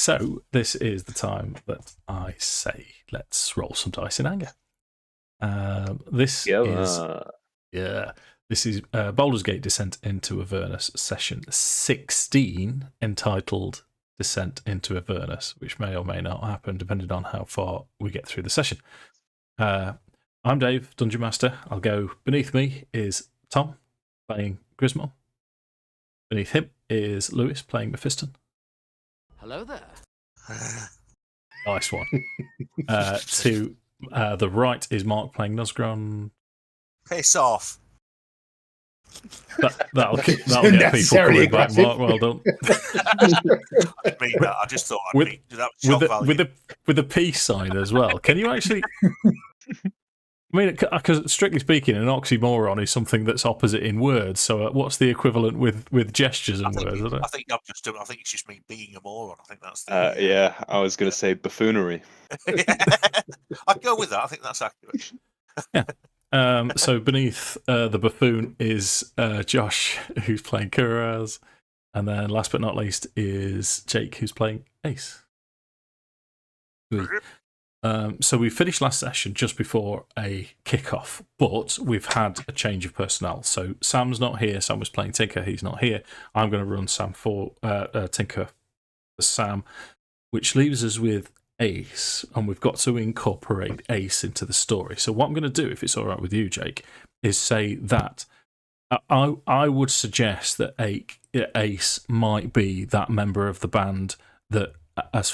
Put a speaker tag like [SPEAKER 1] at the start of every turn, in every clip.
[SPEAKER 1] So this is the time that I say, let's roll some dice in anger. This is Baldur's Gate Descent into Avernus session 16, entitled Descent into Avernus, which may or may not happen depending on how far we get through the session. I'm Dave, Dungeon Master. I'll go beneath me is Tom, playing Grismore. Beneath him is Lewis, playing Mephiston.
[SPEAKER 2] Hello there.
[SPEAKER 1] Nice one. To the right is Mark, playing Nosgron.
[SPEAKER 3] Piss off.
[SPEAKER 1] That'll get people coming back, Mark. Well done.
[SPEAKER 3] I mean that. I just thought I'd mean that.
[SPEAKER 1] With the peace sign as well. Can you actually... I mean, because strictly speaking, an oxymoron is something that's opposite in words. So, what's the equivalent with gestures and words?
[SPEAKER 3] I think it's just me being a moron. I think that's
[SPEAKER 4] yeah. I was going to say buffoonery.
[SPEAKER 3] I'd go with that. I think that's accurate.
[SPEAKER 1] Yeah. So beneath the buffoon is Josh, who's playing Kuraz, and then last but not least is Jake, who's playing Ace. So we finished last session just before a kickoff, but we've had a change of personnel. So Sam's not here. Sam was playing Tinker. He's not here. I'm going to run Sam for Tinker for Sam, which leaves us with Ace, and we've got to incorporate Ace into the story. So what I'm going to do, if it's all right with you, Jake, is say that I would suggest that Ace might be that member of the band that has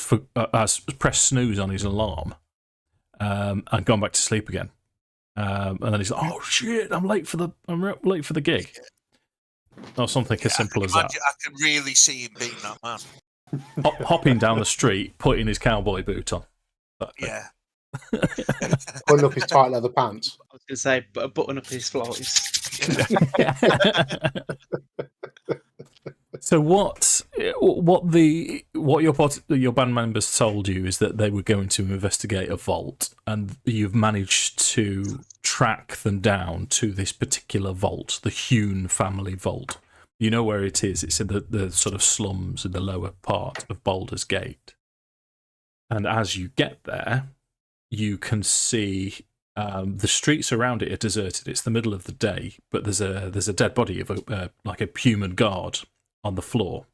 [SPEAKER 1] pressed snooze on his alarm and gone back to sleep again, and then he's like, "Oh shit, I'm late for the gig," or something as simple as that.
[SPEAKER 3] I can really see him being that man.
[SPEAKER 1] Hopping down the street, putting his cowboy boot on.
[SPEAKER 3] Yeah.
[SPEAKER 5] Putting up his tight leather pants.
[SPEAKER 6] I was going to say, button up his flies.
[SPEAKER 1] So what your band members told you is that they were going to investigate a vault, and you've managed to track them down to this particular vault, the Hewn family vault. You know where it is. It's in the sort of slums in the lower part of Baldur's Gate. And as you get there, you can see the streets around it are deserted. It's the middle of the day, but there's a dead body of a human guard on the floor.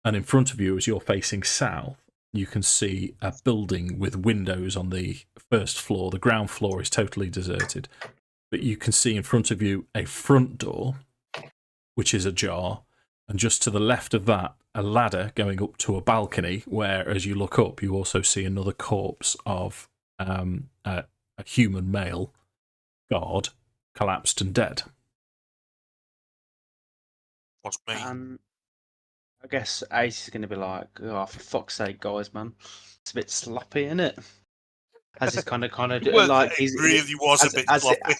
[SPEAKER 1] And in front of you, as you're facing south, you can see a building with windows on the first floor. The ground floor is totally deserted. But you can see in front of you a front door, which is ajar, and just to the left of that, a ladder going up to a balcony where, as you look up, you also see another corpse of a human male guard, collapsed and dead.
[SPEAKER 3] What's me?
[SPEAKER 6] I guess Ace is going to be like, "Oh, for fuck's sake, guys, man, it's a bit sloppy, isn't it?" As he's kind of like
[SPEAKER 3] he really was a bit sloppy.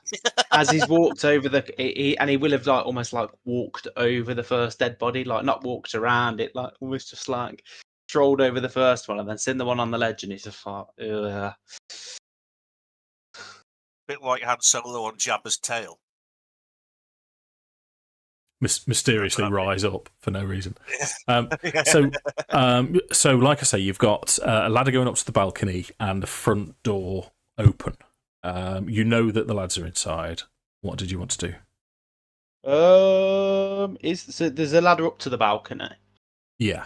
[SPEAKER 6] As he's walked over he will have almost walked over the first dead body, not walked around it, almost just strolled over the first one and then seen the one on the ledge, and he's just like, ugh.
[SPEAKER 3] Bit like Han Solo on Jabba's tail.
[SPEAKER 1] Mysteriously rise up for no reason. So like I say, you've got a ladder going up to the balcony and the front door open. You know that the lads are inside. What did you want to do?
[SPEAKER 6] There's a ladder up to the balcony.
[SPEAKER 1] Yeah.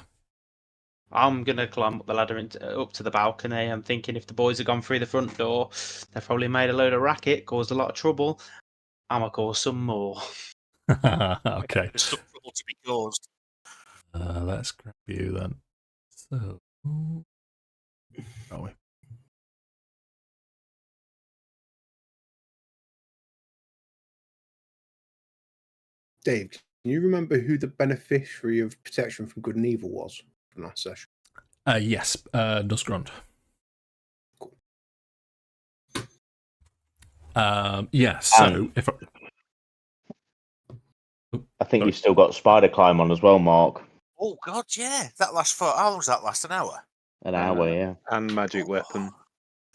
[SPEAKER 6] I'm going to climb up the ladder up to the balcony. I'm thinking if the boys have gone through the front door, they've probably made a load of racket, caused a lot of trouble. I'm going to cause some more.
[SPEAKER 1] Okay.
[SPEAKER 3] There's some trouble to be caused.
[SPEAKER 1] Let's grab you then. So, are we?
[SPEAKER 5] Dave, can you remember who the beneficiary of protection from good and evil was from last session?
[SPEAKER 1] Yes, Nosgrond.
[SPEAKER 5] Cool.
[SPEAKER 1] Yeah, so if
[SPEAKER 7] I think you've still got spider climb on as well, Mark.
[SPEAKER 3] Oh God, yeah. That lasts for how long does that last? An hour?
[SPEAKER 7] An hour, yeah.
[SPEAKER 4] And magic weapon.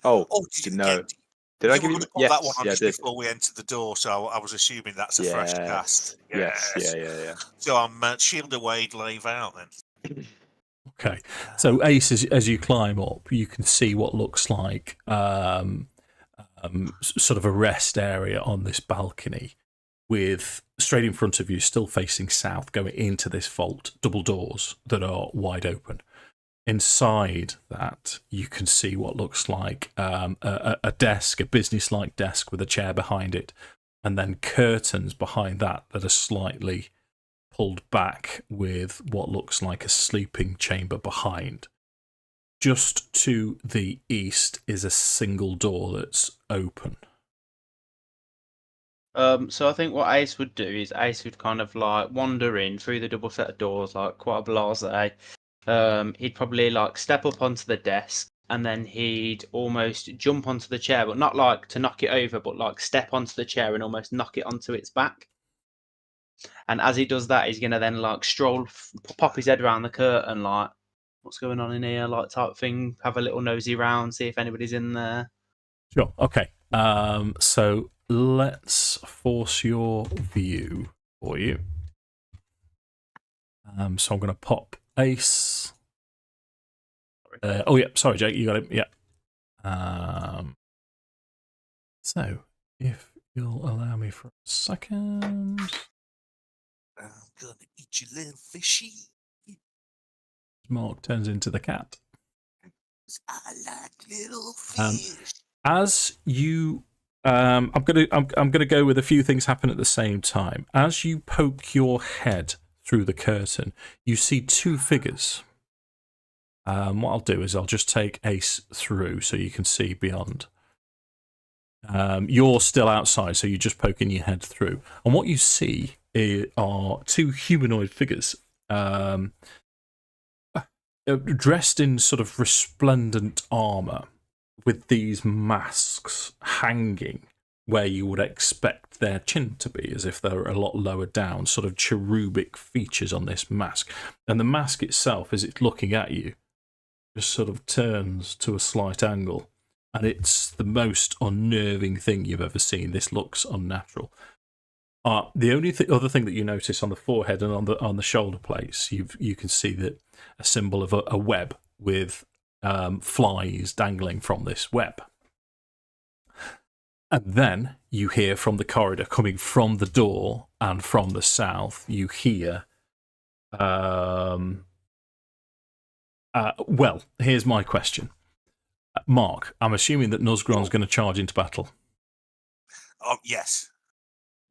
[SPEAKER 4] Oh,
[SPEAKER 3] did you
[SPEAKER 4] no. Did I give you
[SPEAKER 3] that one on
[SPEAKER 4] yeah,
[SPEAKER 3] just before we entered the door? So I was assuming that's a fresh cast.
[SPEAKER 4] Yes, yeah.
[SPEAKER 3] So I'm shield away, lave out then.
[SPEAKER 1] Okay, so Ace, as you climb up, you can see what looks like sort of a rest area on this balcony, with straight in front of you, still facing south, going into this vault, double doors that are wide open. Inside that, you can see what looks like a desk, a business-like desk with a chair behind it, and then curtains behind that are slightly pulled back with what looks like a sleeping chamber behind. Just to the east is a single door that's open.
[SPEAKER 6] So I think what Ace would do is Ace would kind of like wander in through the double set of doors, like quite a blasé. He'd probably like step up onto the desk, and then he'd almost jump onto the chair, but not like to knock it over, but like step onto the chair and almost knock it onto its back. And as he does that, he's gonna then like stroll, pop his head around the curtain, like, what's going on in here, like type thing. Have a little nosy round, see if anybody's in there.
[SPEAKER 1] Sure. Okay. So let's force your view for you. So I'm going to pop Ace. Oh yeah, sorry, Jake, you got it. Yeah. So if you'll allow me for a second.
[SPEAKER 3] I'm gonna eat you, little fishy.
[SPEAKER 1] Mark turns into the cat.
[SPEAKER 3] I like little fish.
[SPEAKER 1] As you, I'm gonna go with a few things happen at the same time. As you poke your head through the curtain, you see two figures. What I'll do is I'll just take Ace through so you can see beyond. You're still outside, so you're just poking your head through, and what you see are two humanoid figures. Dressed in sort of resplendent armour, with these masks hanging where you would expect their chin to be, as if they're a lot lower down, sort of cherubic features on this mask. And the mask itself, as it's looking at you, just sort of turns to a slight angle. And it's the most unnerving thing you've ever seen. This looks unnatural. The only other thing that you notice on the forehead and on the shoulder plates, you can see that a symbol of a web with flies dangling from this web. And then you hear from the corridor, coming from the door and from the south, you hear, well, here's my question. Mark, I'm assuming that Nuzgron's going to charge into battle.
[SPEAKER 3] Oh, yes.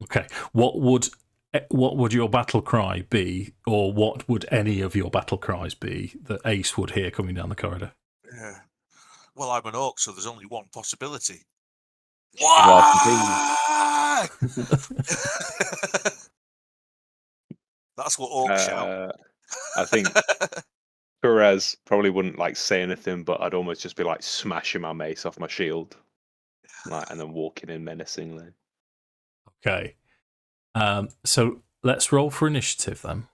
[SPEAKER 1] Okay. What would your battle cry be, or what would any of your battle cries be that Ace would hear coming down the corridor?
[SPEAKER 3] Yeah. Well, I'm an orc, so there's only one possibility.
[SPEAKER 7] Right,
[SPEAKER 3] That's what orcs shout.
[SPEAKER 4] I think Perez probably wouldn't like say anything, but I'd almost just be like smashing my mace off my shield, like, and then walking in menacingly.
[SPEAKER 1] Okay. So let's roll for initiative then.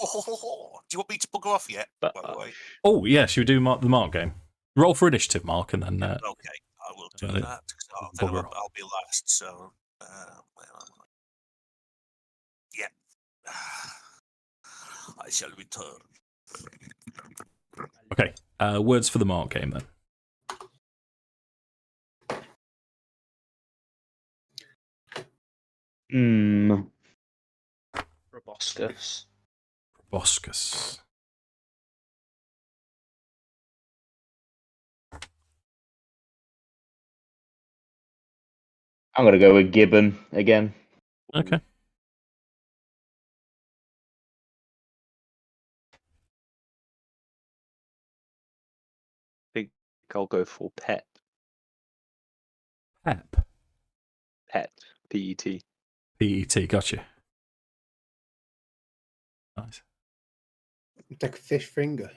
[SPEAKER 3] Do you want me to bugger off yet? By the way.
[SPEAKER 1] Oh yes, you do the Mark game. Roll for initiative, Mark, and then.
[SPEAKER 3] Okay, I will do that. I'll be last. So, yeah, I shall return.
[SPEAKER 1] Okay. Words for the Mark game then.
[SPEAKER 6] Proboscis.
[SPEAKER 1] Proboscis.
[SPEAKER 7] I'm going to go with Gibbon again.
[SPEAKER 1] Okay.
[SPEAKER 4] I think I'll go for pet.
[SPEAKER 1] Pep.
[SPEAKER 4] Pet. P-E-T.
[SPEAKER 1] P-E-T, gotcha. Nice.
[SPEAKER 5] Take a fish finger.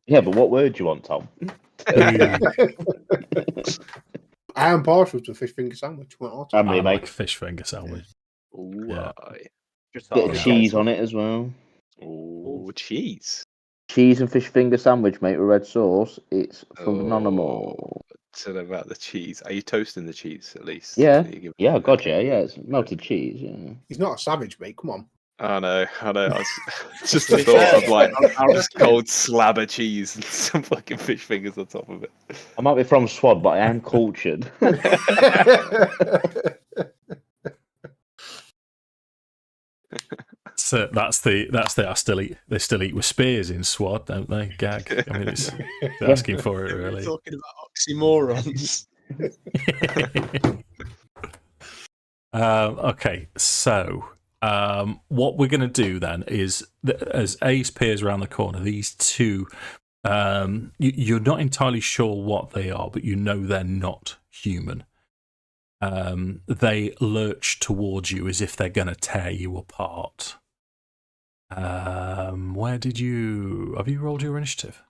[SPEAKER 7] Yeah, but what word do you want, Tom?
[SPEAKER 5] I am partial to a fish finger sandwich.
[SPEAKER 1] I like a fish finger sandwich.
[SPEAKER 4] Ooh,
[SPEAKER 1] Yeah.
[SPEAKER 7] Bit of cheese on it as well.
[SPEAKER 4] Oh, cheese.
[SPEAKER 7] Cheese and fish finger sandwich, mate, with red sauce. It's phenomenal.
[SPEAKER 4] So about the cheese. Are you toasting the cheese at least?
[SPEAKER 7] Yeah, God, yeah, it's melted cheese. Yeah.
[SPEAKER 5] He's not a savage, mate. Come on.
[SPEAKER 4] I know. I was just the thought of like just cold slab of cheese and some fucking fish fingers on top of it.
[SPEAKER 7] I might be from Swad, but I am cultured.
[SPEAKER 1] So that's the they still eat with spears in SWAT, don't they? Gag. I mean, it's they're asking for it
[SPEAKER 6] We're
[SPEAKER 1] really.
[SPEAKER 6] talking about oxymorons.
[SPEAKER 1] Okay, so what we're going to do then is, as Ace peers around the corner, these two, you're not entirely sure what they are, but you know they're not human. They lurch towards you as if they're going to tear you apart. Have you rolled your initiative?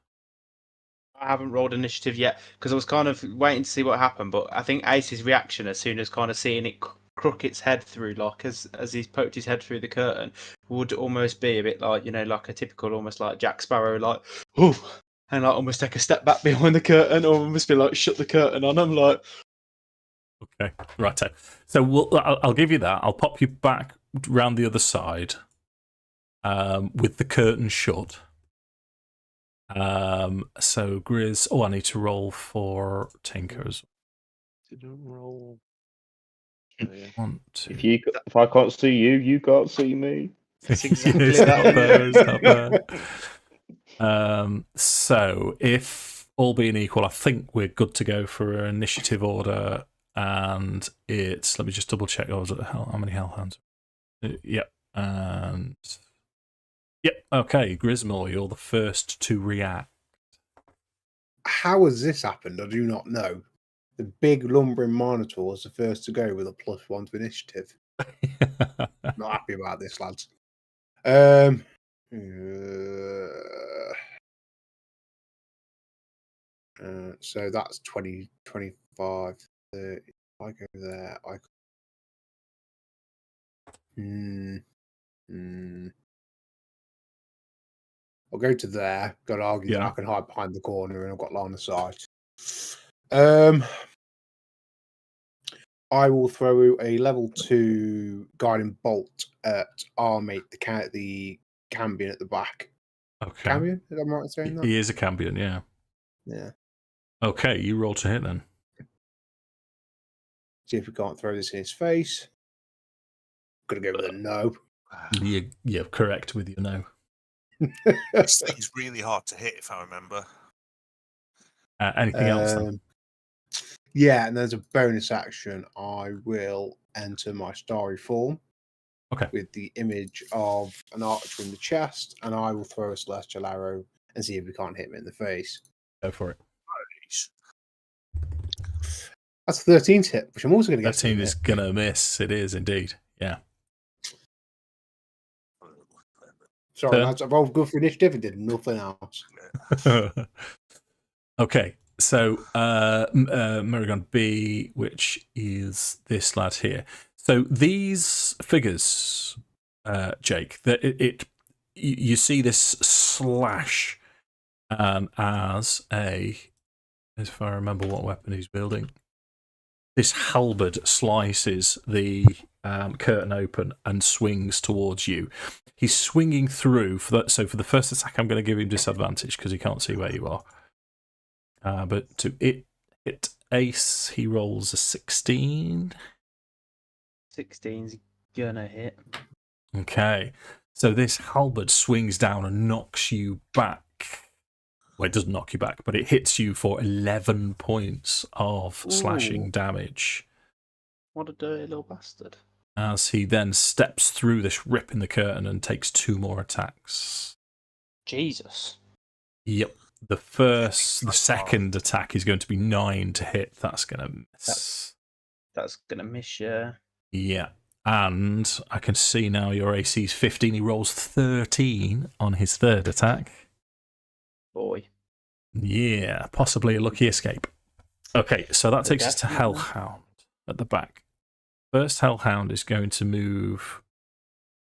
[SPEAKER 6] I haven't rolled initiative yet because I was kind of waiting to see what happened, but I think Ace's reaction as soon as kind of seeing it crook its head through, like as he's poked his head through the curtain, would almost be a bit like, like a typical, almost like Jack Sparrow, like, ooh, and like almost take a step back behind the curtain, or almost be like, shut the curtain on him, like.
[SPEAKER 1] Okay, right. So I'll give you that. I'll pop you back round the other side with the curtain shut. So Grizz. Oh, I need to roll for Tinkers.
[SPEAKER 4] Didn't roll.
[SPEAKER 7] Oh,
[SPEAKER 4] yeah.
[SPEAKER 1] 1, 2.
[SPEAKER 7] If I can't see you, you can't see me.
[SPEAKER 6] That's exactly
[SPEAKER 1] It's not bad. So if all being equal, I think we're good to go for an initiative order. And it's, let me just double check. How many hellhounds? Yep. And yep. Okay, Grismore, you're the first to react.
[SPEAKER 5] How has this happened? I do not know. The big lumbering Minotaur was the first to go with a +1 to initiative. Not happy about this, lads. So that's 20, 25, 30. I go there. I'll go to there. Got to argue that I can hide behind the corner, and I've got line of sight. I will throw a level 2 guiding bolt at our mate, the Cambion at the back.
[SPEAKER 1] Okay.
[SPEAKER 5] Cambion? Is that right in saying that?
[SPEAKER 1] He is a Cambion, yeah.
[SPEAKER 5] Yeah.
[SPEAKER 1] Okay, you roll to hit then.
[SPEAKER 5] See if we can't throw this in his face. Gonna go with a no.
[SPEAKER 1] You're correct with your no.
[SPEAKER 3] This thing's really hard to hit, if I remember.
[SPEAKER 1] Anything else then?
[SPEAKER 5] Yeah, and there's a bonus action. I will enter my starry form.
[SPEAKER 1] Okay.
[SPEAKER 5] With the image of an archer in the chest, and I will throw a celestial arrow and see if we can't hit him in the face.
[SPEAKER 1] Go for it.
[SPEAKER 5] That's 13 hit, which I'm also going to get.
[SPEAKER 1] 13 is going to miss. It is indeed. Yeah.
[SPEAKER 5] Sorry, lads. I rolled good for initiative and did nothing else.
[SPEAKER 1] Okay. So, Miragon B, which is this lad here. So these figures, Jake, you see this slash as if I remember what weapon he's building. This halberd slices the curtain open and swings towards you. He's swinging through. So for the first attack, I'm going to give him disadvantage because he can't see where you are. But to hit Ace, he rolls a 16.
[SPEAKER 6] 16's gonna hit.
[SPEAKER 1] Okay. So this halberd swings down and knocks you back. Well, it doesn't knock you back, but it hits you for 11 points of slashing damage.
[SPEAKER 6] What a dirty little bastard.
[SPEAKER 1] As he then steps through this rip in the curtain and takes 2 more attacks.
[SPEAKER 6] Jesus.
[SPEAKER 1] Yep. The second attack is going to be 9 to hit. That's going to miss.
[SPEAKER 6] That's going to miss, yeah.
[SPEAKER 1] Yeah. And I can see now your AC is 15. He rolls 13 on his third attack.
[SPEAKER 6] Boy.
[SPEAKER 1] Yeah, possibly a lucky escape. Okay, so that takes us to Hellhound at the back. First Hellhound is going to move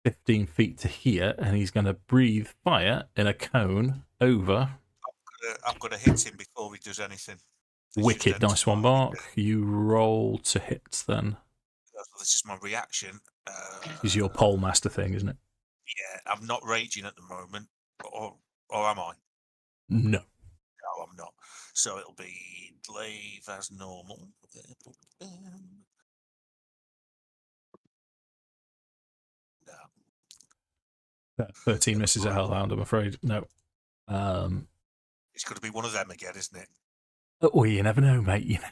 [SPEAKER 1] 15 feet to here, and he's going to breathe fire in a cone over.
[SPEAKER 3] I'm going to hit him before he does anything.
[SPEAKER 1] Wicked, nice one, Mark. You roll to hit then.
[SPEAKER 3] This is my reaction.
[SPEAKER 1] Is your pole master thing, isn't it?
[SPEAKER 3] Yeah, I'm not raging at the moment, or am I?
[SPEAKER 1] No.
[SPEAKER 3] No, I'm not. So it'll be glaive as normal. No.
[SPEAKER 1] 13 misses a hellhound, I'm afraid. No.
[SPEAKER 3] It's going to be one of them again, isn't it?
[SPEAKER 1] Oh, you never know, mate. You know.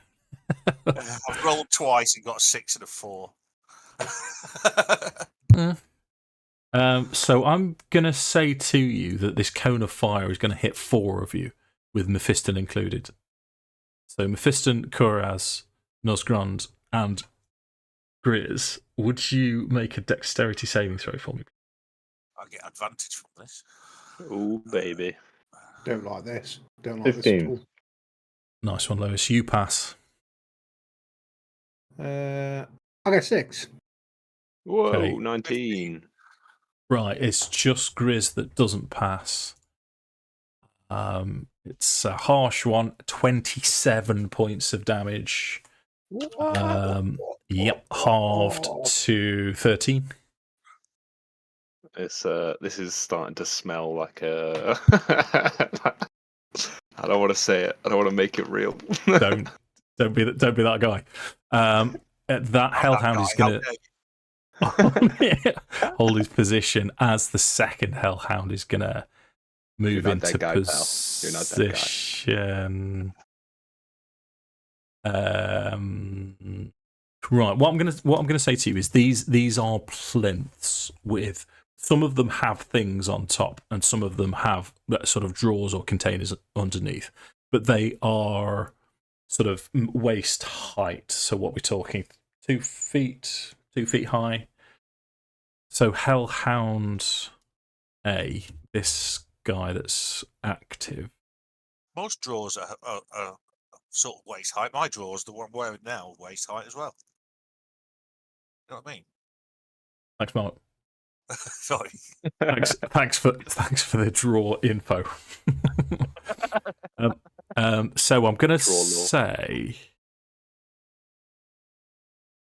[SPEAKER 3] I've rolled twice and got a 6 and a 4.
[SPEAKER 1] So I'm going to say to you that this cone of fire is going to hit 4 of you, with Mephiston included. So Mephiston, Kuraz, Nosgrand, and Grizz, would you make a dexterity saving throw for me?
[SPEAKER 3] I get advantage from this.
[SPEAKER 4] Oh, baby.
[SPEAKER 5] Don't like this. Don't like
[SPEAKER 7] 15.
[SPEAKER 5] this at all.
[SPEAKER 1] Nice one, Lewis. You pass.
[SPEAKER 5] I get 6.
[SPEAKER 4] Whoa,
[SPEAKER 1] Okay.
[SPEAKER 4] 19.
[SPEAKER 1] Right, it's just Grizz that doesn't pass. It's a harsh one. 27 points of damage. Yep, halved to 13.
[SPEAKER 4] This is starting to smell like a. I don't want to say it. I don't want to make it real.
[SPEAKER 1] Don't be that guy. That hellhound is going to hold his position as the second hellhound is going to move into position. Right. What I'm gonna say to you is these are plinths with. Some of them have things on top, and some of them have sort of drawers or containers underneath. But they are sort of waist height. So what we're talking, 2 feet high. So Hellhound A, this guy that's active.
[SPEAKER 3] Most drawers are sort of waist height. My drawers, the one I'm wearing now, waist height as well. You know what I mean?
[SPEAKER 1] Thanks, Mark.
[SPEAKER 3] Sorry.
[SPEAKER 1] Thanks for the draw info. So I'm going to say,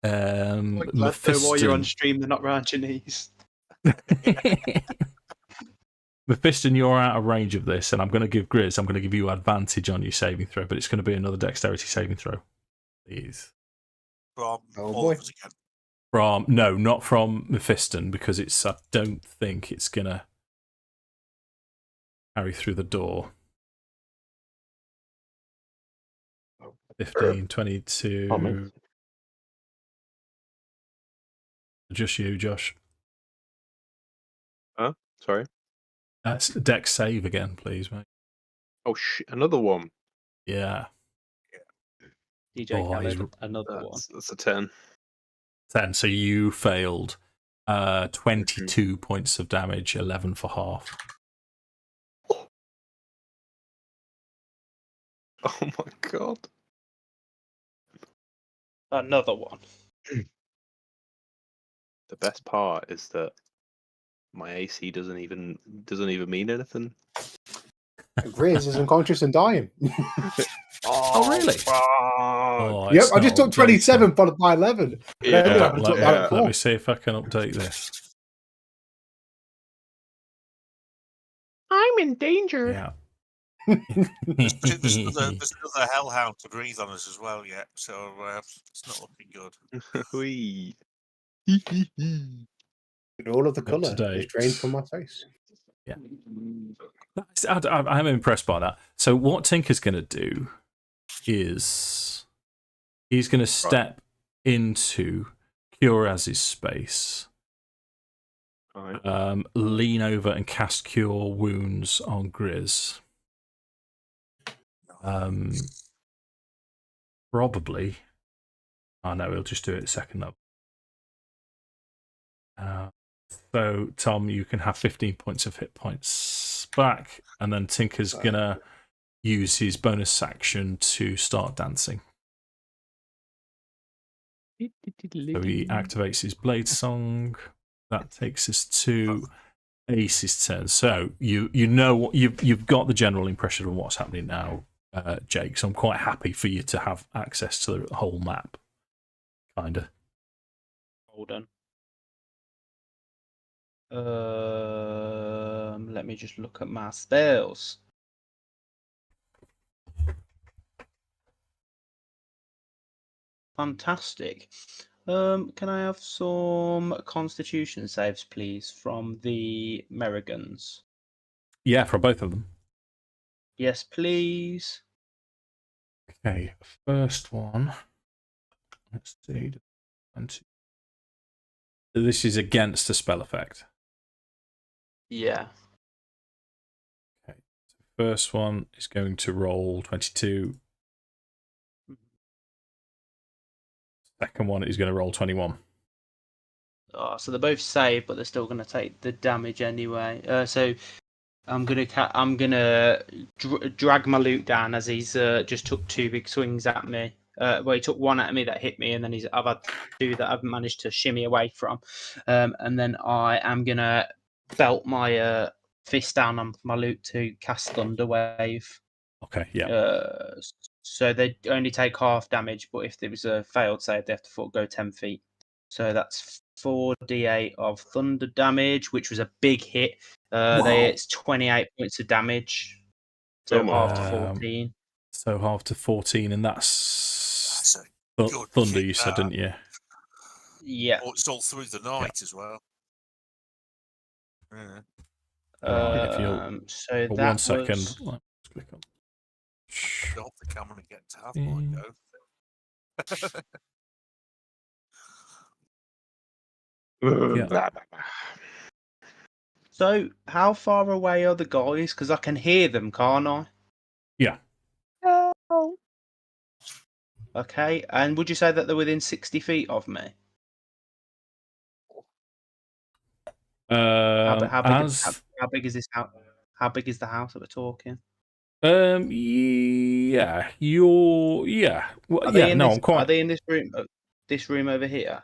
[SPEAKER 6] Mephiston, while you're on stream, they're not round your knees.
[SPEAKER 1] Mephiston, you're out of range of this, and I'm going to give Grizz. I'm going to give you advantage on your saving throw, but it's going to be another dexterity saving throw. Please.
[SPEAKER 3] From all of us again.
[SPEAKER 1] No, not from Mephiston, because I don't think it's going to carry through the door. 15, 22. Just you, Josh.
[SPEAKER 4] Huh? Sorry?
[SPEAKER 1] That's dex save again, please, mate.
[SPEAKER 4] Oh, another one.
[SPEAKER 1] Yeah.
[SPEAKER 6] DJ Khaled, another one.
[SPEAKER 4] That's a 10.
[SPEAKER 1] 10, so you failed. 22 points of damage, 11 for half.
[SPEAKER 4] Oh my god.
[SPEAKER 6] Another one.
[SPEAKER 4] The best part is that my AC doesn't even mean anything.
[SPEAKER 5] Grizz is unconscious and dying.
[SPEAKER 1] Oh, really?
[SPEAKER 5] Yep, I just took 27 followed by 11.
[SPEAKER 1] Let me see if I can update this.
[SPEAKER 6] I'm in danger.
[SPEAKER 1] Yeah.
[SPEAKER 3] There's another hellhound to breathe on us as well yet, so it's not looking good.
[SPEAKER 5] All of the colour is drained from my face.
[SPEAKER 1] Yeah. I'm impressed by that. So what Tinker's going to do is he's going to step into Curaz's space, lean over and cast Cure Wounds on Grizz. Probably. Oh no, he'll just do it second level. So Tom, you can have 15 points of hit points back, and then Tinker's gonna use his bonus action to start dancing. So he activates his blade song. That takes us to Ace's turn. So you know what you've got the general impression of what's happening now, Jake. So I'm quite happy for you to have access to the whole map. Kinda.
[SPEAKER 6] Hold on. Let me just look at my spells. Fantastic. Can I have some Constitution saves, please, from the Merrigans?
[SPEAKER 1] Yeah, for both of them.
[SPEAKER 6] Yes, please.
[SPEAKER 1] Okay, first one. Let's see. This is against a spell effect.
[SPEAKER 6] Yeah.
[SPEAKER 1] Okay, so first one is going to roll 22. Second one is going to roll 21.
[SPEAKER 6] Oh, so they're both saved, but they're still going to take the damage anyway. So I'm gonna drag my loot down as he's just took 2 big swings at me. Well, he took one at me that hit me, and then I've had 2 that I've managed to shimmy away from. And then I am gonna belt my fist down on my loot to cast Thunder Wave.
[SPEAKER 1] Okay, yeah.
[SPEAKER 6] So they only take half damage, but if there was a failed save, they have to go 10 feet. So that's 4d8 of thunder damage, which was a big hit. It's 28 points of damage. So half to 14.
[SPEAKER 1] So half to 14, and that's
[SPEAKER 3] a good
[SPEAKER 1] thunder,
[SPEAKER 3] kick,
[SPEAKER 1] you said, didn't you?
[SPEAKER 6] Yeah.
[SPEAKER 3] Oh, it's all through the night as well. Yeah.
[SPEAKER 1] If you'll,
[SPEAKER 6] so
[SPEAKER 1] for
[SPEAKER 6] that
[SPEAKER 1] 1 second,
[SPEAKER 6] was...
[SPEAKER 1] let's click on.
[SPEAKER 3] Stop the camera and get to have my go.
[SPEAKER 1] Yeah.
[SPEAKER 6] So, how far away are the guys? Because I can hear them, can't I?
[SPEAKER 1] Yeah.
[SPEAKER 6] Okay, and would you say that they're within 60 feet of me? How big is this house? How big is the house that we're talking?
[SPEAKER 1] Yeah, yeah. Well,
[SPEAKER 6] Are they in
[SPEAKER 1] I'm quite.
[SPEAKER 6] Are they in this room? This room over here?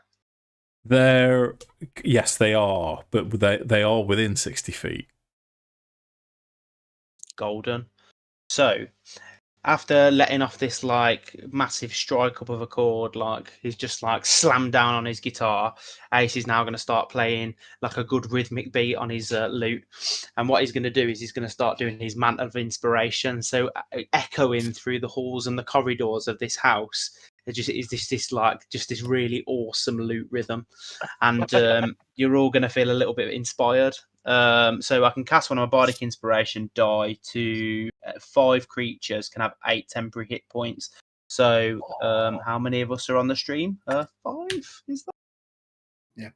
[SPEAKER 1] Yes, they are, but they are within 60 feet.
[SPEAKER 6] Golden. So, after letting off this like massive strike up of a chord, like he's just like slammed down on his guitar, Ace is now going to start playing like a good rhythmic beat on his lute. And what he's going to do is he's going to start doing his mantle of inspiration. So echoing through the halls and the corridors of this house, this really awesome lute rhythm, and you're all going to feel a little bit inspired. So I can cast one of my bardic inspiration die to 5 creatures can have 8 temporary hit points. So how many of us are on the stream? 5, is that?
[SPEAKER 5] Yeah.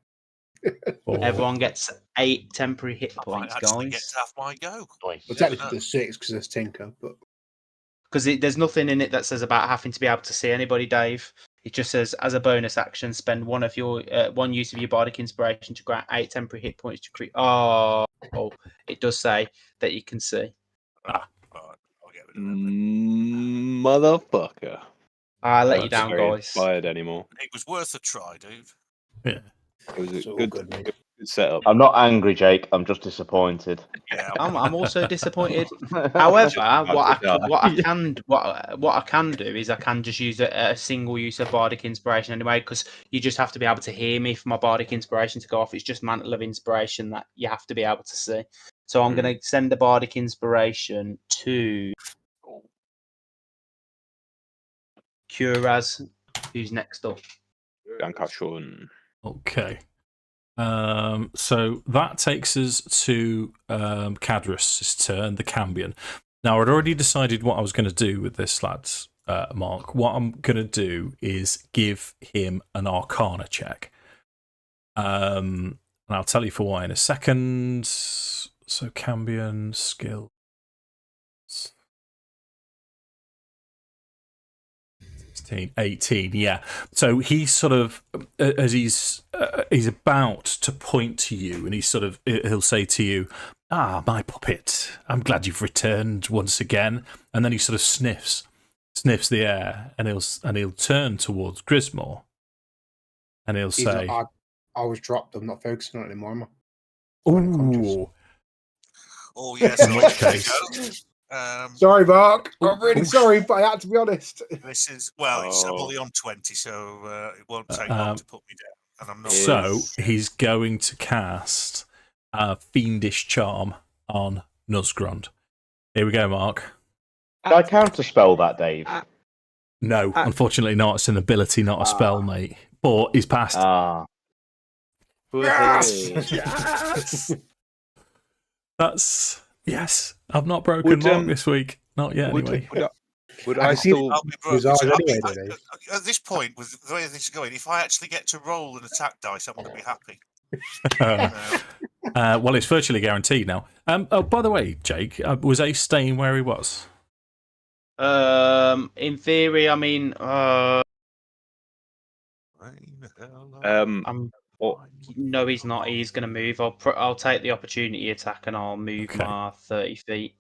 [SPEAKER 6] Everyone gets 8 temporary hit
[SPEAKER 3] I
[SPEAKER 6] points,
[SPEAKER 3] might actually
[SPEAKER 6] guys.
[SPEAKER 3] get to have my go.
[SPEAKER 5] Well, technically there's 6 because there's Tinker, but
[SPEAKER 6] Because there's nothing in it that says about having to be able to see anybody, Dave. It just says, as a bonus action, spend one use of your bardic inspiration to grant 8 temporary hit points to create. Oh, it does say that you can see.
[SPEAKER 3] Right, I'll get rid of that.
[SPEAKER 4] Motherfucker.
[SPEAKER 6] I'll let
[SPEAKER 4] I'm
[SPEAKER 6] you down,
[SPEAKER 4] not very
[SPEAKER 6] guys.
[SPEAKER 4] inspired anymore.
[SPEAKER 3] It was worth a try, dude.
[SPEAKER 1] Yeah.
[SPEAKER 4] It was
[SPEAKER 5] it's
[SPEAKER 4] a
[SPEAKER 5] all
[SPEAKER 4] good
[SPEAKER 5] good, mate.
[SPEAKER 4] setup.
[SPEAKER 7] I'm not angry, Jake. I'm just disappointed.
[SPEAKER 3] Yeah,
[SPEAKER 6] I'm also disappointed. However, what I can do is I can just use a single use of bardic inspiration anyway, because you just have to be able to hear me for my bardic inspiration to go off. It's just mantle of inspiration that you have to be able to see. So I'm going to send the bardic inspiration to Kuraz, who's next up.
[SPEAKER 4] Dankeschön.
[SPEAKER 1] Okay. So that takes us to Cadrus' turn, the Cambion. Now, I'd already decided what I was going to do with this, lads, Mark. What I'm going to do is give him an Arcana check. And I'll tell you for why in a second. So, Cambion, skill. 18, yeah. So he's sort of, as he's about to point to you, and he'll say to you, "Ah, my puppet, I'm glad you've returned once again." And then he sort of sniffs the air, and he'll turn towards Grismore, and he'll say,
[SPEAKER 5] I was dropped. I'm not focusing on it anymore, am I?
[SPEAKER 1] "Ooh."
[SPEAKER 3] Oh yes.
[SPEAKER 1] In which case,
[SPEAKER 5] sorry, Mark. I'm really sorry, but I had to be honest.
[SPEAKER 3] This is it's I'm only on 20, so it won't take long to put me down, and I'm not.
[SPEAKER 1] So he's going to cast Fiendish Charm on Nuzgrond. Here we go, Mark.
[SPEAKER 7] Did I counterspell that, Dave?
[SPEAKER 1] No, unfortunately not. It's an ability, not a spell, mate. But he's passed.
[SPEAKER 3] Yes!
[SPEAKER 4] Woohoo.
[SPEAKER 3] Yes!
[SPEAKER 1] That's yes. I've not broken Mark this week. Not yet, anyway.
[SPEAKER 4] Would
[SPEAKER 5] I
[SPEAKER 4] I
[SPEAKER 5] see
[SPEAKER 4] still?
[SPEAKER 3] I'll be
[SPEAKER 5] Was
[SPEAKER 3] broke.
[SPEAKER 5] ours anyway, Dave?
[SPEAKER 3] At this point, with the way this is going, if I actually get to roll an attack dice, I'm going to be happy.
[SPEAKER 1] Well, it's virtually guaranteed now. Oh, by the way, Jake, was Ace staying where he was?
[SPEAKER 6] In theory, I mean, no, he's not. He's going to move. I'll take the opportunity attack and I'll move my 30 feet.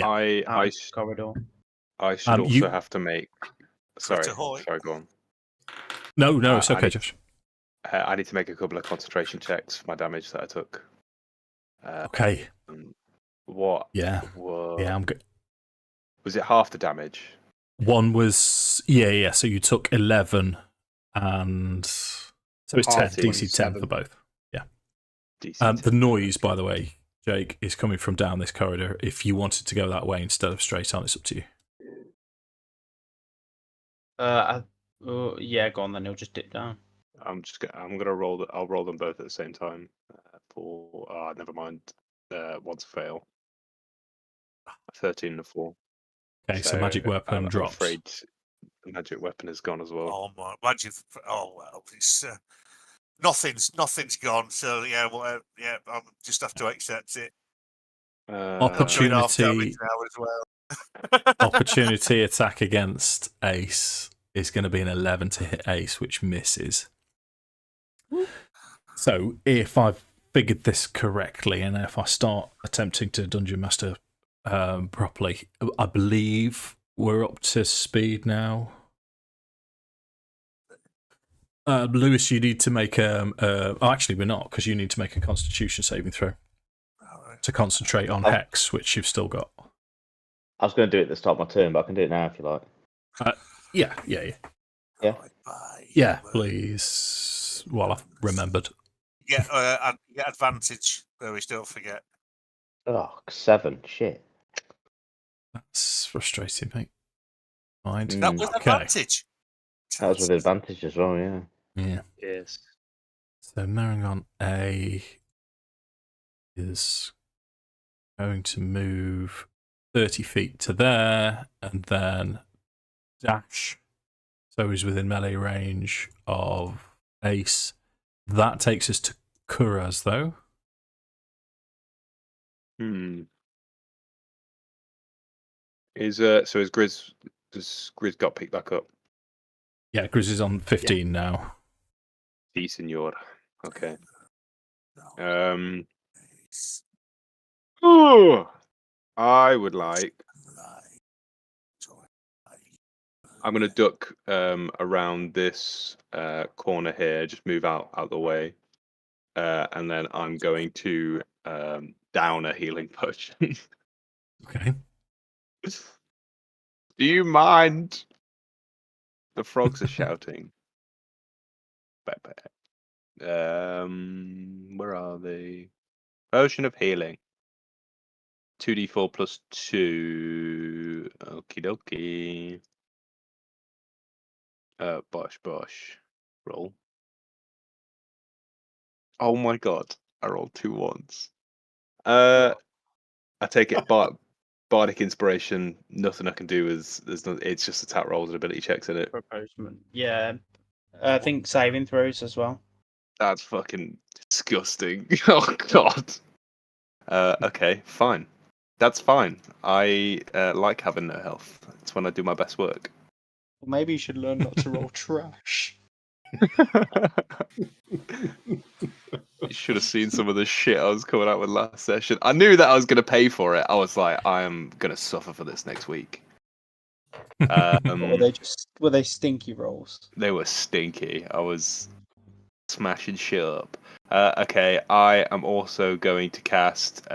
[SPEAKER 4] I
[SPEAKER 6] corridor.
[SPEAKER 4] I should also have to make. Sorry,
[SPEAKER 3] ahoy.
[SPEAKER 4] sorry, go on.
[SPEAKER 1] No, it's okay, Josh.
[SPEAKER 4] I need to make a couple of concentration checks for my damage that I took.
[SPEAKER 1] Okay.
[SPEAKER 4] What?
[SPEAKER 1] Yeah. Yeah, I'm good.
[SPEAKER 4] Was it half the damage?
[SPEAKER 1] One was yeah. So you took 11, and so it's 10. DC 10 for both. Yeah.
[SPEAKER 4] DC
[SPEAKER 1] the noise, by the way, Jake, is coming from down this corridor. If you wanted to go that way instead of straight on, it's up to you.
[SPEAKER 6] Yeah, go on then. He'll just dip down.
[SPEAKER 4] I'm gonna roll. I'll roll them both at the same time. Never mind. One's a fail. 13 and a 4.
[SPEAKER 1] Okay, so magic weapon drops.
[SPEAKER 4] I'm afraid the magic weapon is gone as well.
[SPEAKER 3] Oh my magic! Oh well, it's nothing's gone. So yeah, whatever. Yeah, I'll just have to accept it.
[SPEAKER 1] Opportunity
[SPEAKER 3] now as well.
[SPEAKER 1] Opportunity attack against Ace is going to be an 11 to hit Ace, which misses. So if I've figured this correctly, and if I start attempting to Dungeon Master properly, I believe we're up to speed now. Lewis, you need to make actually, we're not, because you need to make a Constitution saving throw to concentrate on Hex, which you've still got.
[SPEAKER 7] I was going to do it at the start of my turn, but I can do it now if you like.
[SPEAKER 1] Yeah, please. Well, I've remembered.
[SPEAKER 3] Yeah, get advantage, Lewis, don't forget.
[SPEAKER 7] Oh, 7. Shit.
[SPEAKER 1] That's frustrating, mate. Mind.
[SPEAKER 3] That was advantage.
[SPEAKER 7] That was with advantage as well, yeah.
[SPEAKER 1] Yeah.
[SPEAKER 4] Yes.
[SPEAKER 1] So Marangon A is going to move 30 feet to there, and then dash. So he's within melee range of Ace. That takes us to Kuraz, though.
[SPEAKER 4] Is Grizz got picked back up?
[SPEAKER 1] Yeah, Grizz is on 15 now.
[SPEAKER 4] Si, senor. Okay. I would like. I'm going to duck around this corner here, just move out the way, and then I'm going to down a healing potion.
[SPEAKER 1] Okay.
[SPEAKER 4] Do you mind? The frogs are shouting. Where are they? Potion of healing. 2d4 plus 2. Okie dokie. Bosh. Roll. Oh my god. I rolled 2 1s. I take it Bardic Inspiration, nothing I can do it's just attack rolls and ability checks in it.
[SPEAKER 6] Proposement. Yeah. I think saving throws as well.
[SPEAKER 4] That's fucking disgusting. Oh god. Okay, fine. That's fine. I like having no health. It's when I do my best work.
[SPEAKER 6] Well, maybe you should learn not to roll trash.
[SPEAKER 4] You should have seen some of the shit I was coming out with last session. I knew that I was going to pay for it. I was like, I am going to suffer for this next week.
[SPEAKER 6] Were they stinky rolls?
[SPEAKER 4] They were stinky. I was smashing shit up. Okay, I am also going to cast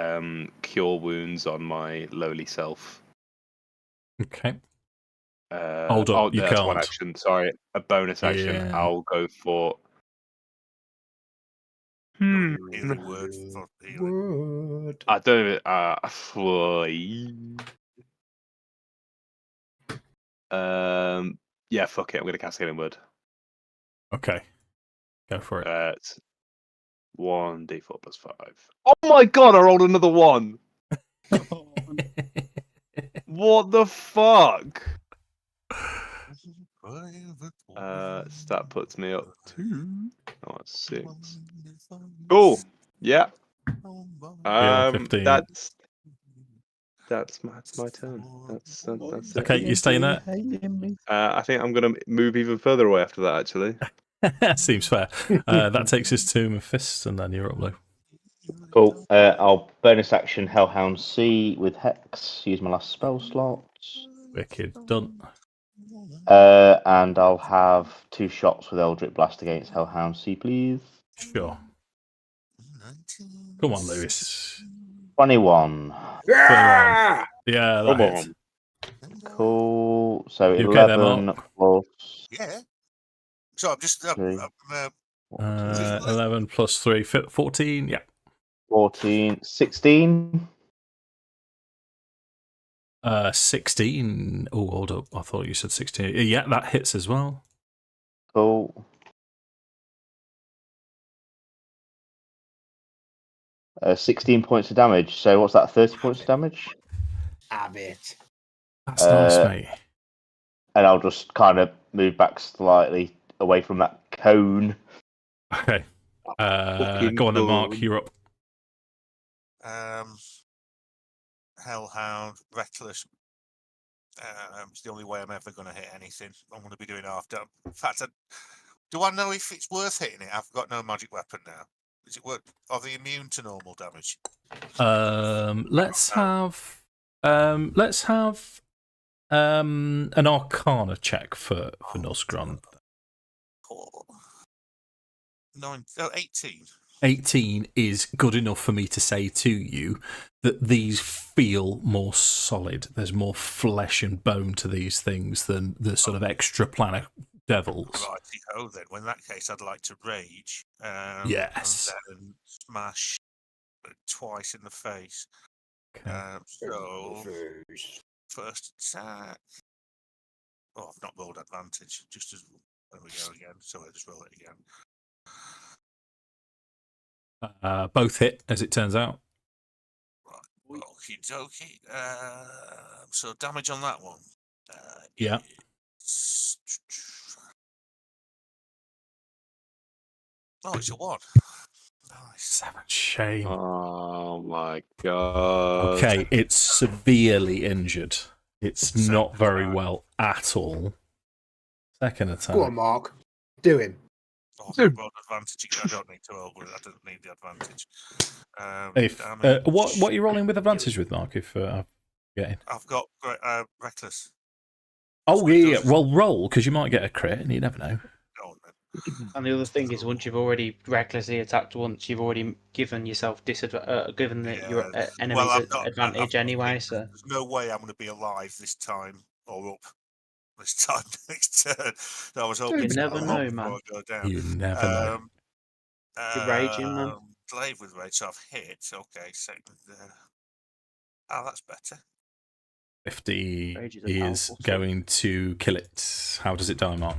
[SPEAKER 4] Cure Wounds on my lowly self.
[SPEAKER 1] Okay. Hold on, you
[SPEAKER 4] that's
[SPEAKER 1] can't.
[SPEAKER 4] one action. Sorry, a bonus action.
[SPEAKER 1] Yeah.
[SPEAKER 4] I'll go for.
[SPEAKER 3] Healing word for healing.
[SPEAKER 5] Word.
[SPEAKER 4] I don't. Yeah, fuck it. I'm gonna cast Healing Word.
[SPEAKER 1] Okay, go for it.
[SPEAKER 4] It's 1d4 plus 5. Oh my god! I rolled another 1. What the fuck? So that puts me up to 6. Cool. Yeah.
[SPEAKER 1] 15.
[SPEAKER 4] That's my turn. That's it.
[SPEAKER 1] Okay, you staying there?
[SPEAKER 4] I think I'm gonna move even further away after that. Actually.
[SPEAKER 1] Seems fair. That takes us to Mephisto, and then you're up, Lou.
[SPEAKER 7] Cool. I'll bonus action Hellhound C with Hex. Use my last spell slot.
[SPEAKER 1] Wicked. Done.
[SPEAKER 7] And I'll have 2 shots with Eldritch Blast against Hellhound C, please.
[SPEAKER 1] Sure. Come on, Lewis.
[SPEAKER 7] 21.
[SPEAKER 5] Yeah!
[SPEAKER 1] Yeah,
[SPEAKER 4] Come
[SPEAKER 1] that hits.
[SPEAKER 4] on.
[SPEAKER 7] Cool. So
[SPEAKER 1] You okay there,
[SPEAKER 7] 11
[SPEAKER 1] Mark?
[SPEAKER 7] plus
[SPEAKER 3] Yeah. So I'm just
[SPEAKER 1] 11 plus 3, 14. Yeah.
[SPEAKER 7] 14, 16.
[SPEAKER 1] 16. Oh, hold up. I thought you said 16. Yeah, that hits as well.
[SPEAKER 7] Cool. 16 points of damage. So what's that? 30 points of damage.
[SPEAKER 5] Have it.
[SPEAKER 1] That's nice,
[SPEAKER 7] Uh,
[SPEAKER 1] mate.
[SPEAKER 7] And I'll just kind of move back slightly away from that cone.
[SPEAKER 1] Okay.
[SPEAKER 4] Fucking
[SPEAKER 1] Go on then, Mark.
[SPEAKER 4] cool.
[SPEAKER 1] You're up.
[SPEAKER 3] Hellhound, Reckless. It's the only way I'm ever going to hit anything. I'm going to be doing half damage. In fact, do I know if it's worth hitting it? I've got no magic weapon now. Is it worth? Are they immune to normal damage?
[SPEAKER 1] Let's have an Arcana check for Nosgron.
[SPEAKER 3] 18.
[SPEAKER 1] 18 is good enough for me to say to you that these feel more solid. There's more flesh and bone to these things than the sort of extra planet devils.
[SPEAKER 3] Righty-ho, then. Well, in that case, I'd like to rage.
[SPEAKER 1] Yes.
[SPEAKER 3] And then smash twice in the face.
[SPEAKER 1] Okay.
[SPEAKER 3] So, first attack. Oh, I've not rolled advantage. Just as there we go again. So I just roll it again.
[SPEAKER 1] Both hit, as it turns out.
[SPEAKER 3] Right. Okie dokie. So damage on that one.
[SPEAKER 1] Yeah.
[SPEAKER 3] Oh, it's a 1. Nice.
[SPEAKER 1] 7. Shame.
[SPEAKER 4] Oh my god.
[SPEAKER 1] Okay, it's severely injured. It's not very well at all. Second attack.
[SPEAKER 5] Go on, Mark. Do him.
[SPEAKER 3] Oh, I've got advantage. I don't need to roll with it. I don't need the advantage.
[SPEAKER 1] What are you rolling with advantage with, Mark? If I'm getting.
[SPEAKER 3] I've got Reckless.
[SPEAKER 1] Oh yeah, well roll because you might get a crit, and you never know.
[SPEAKER 6] And the other thing is, once you've already recklessly attacked once, you've already given yourself given your enemies advantage anyway. So
[SPEAKER 3] there's no way I'm going to be alive this time or up this time next turn. So I was hoping
[SPEAKER 6] you
[SPEAKER 3] to
[SPEAKER 6] never
[SPEAKER 3] go
[SPEAKER 6] know,
[SPEAKER 3] up
[SPEAKER 6] man.
[SPEAKER 3] before I go down.
[SPEAKER 1] You never know.
[SPEAKER 6] You're raging, man.
[SPEAKER 3] Glaive with rage, so I've hit. Okay, second. Oh, that's better.
[SPEAKER 1] 50
[SPEAKER 6] Rage is a
[SPEAKER 1] is
[SPEAKER 6] powerful
[SPEAKER 1] going to kill it. How does it die, Mark?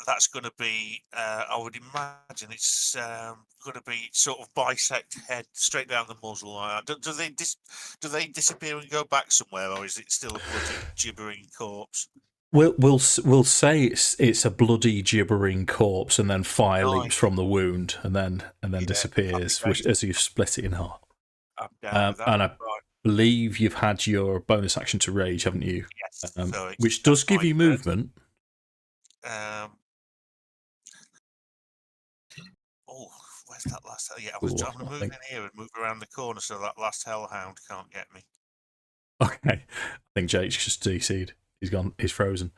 [SPEAKER 3] That's going to be, I would imagine it's going to be sort of bisect head straight down the muzzle. Do they disappear and go back somewhere, or is it still a bloody gibbering corpse?
[SPEAKER 1] We'll say it's a bloody gibbering corpse, and then fire leaps from the wound, and then disappears as you split it in half.
[SPEAKER 3] I'm down with that.
[SPEAKER 1] And I believe you've had your bonus action to rage, haven't you?
[SPEAKER 3] Yes.
[SPEAKER 1] Which does give you movement.
[SPEAKER 3] Oh, where's that last? Yeah, I was trying to move in here and move around the corner so that last hellhound can't get me.
[SPEAKER 1] Okay, I think Jake's just DC'd. He's gone. He's frozen.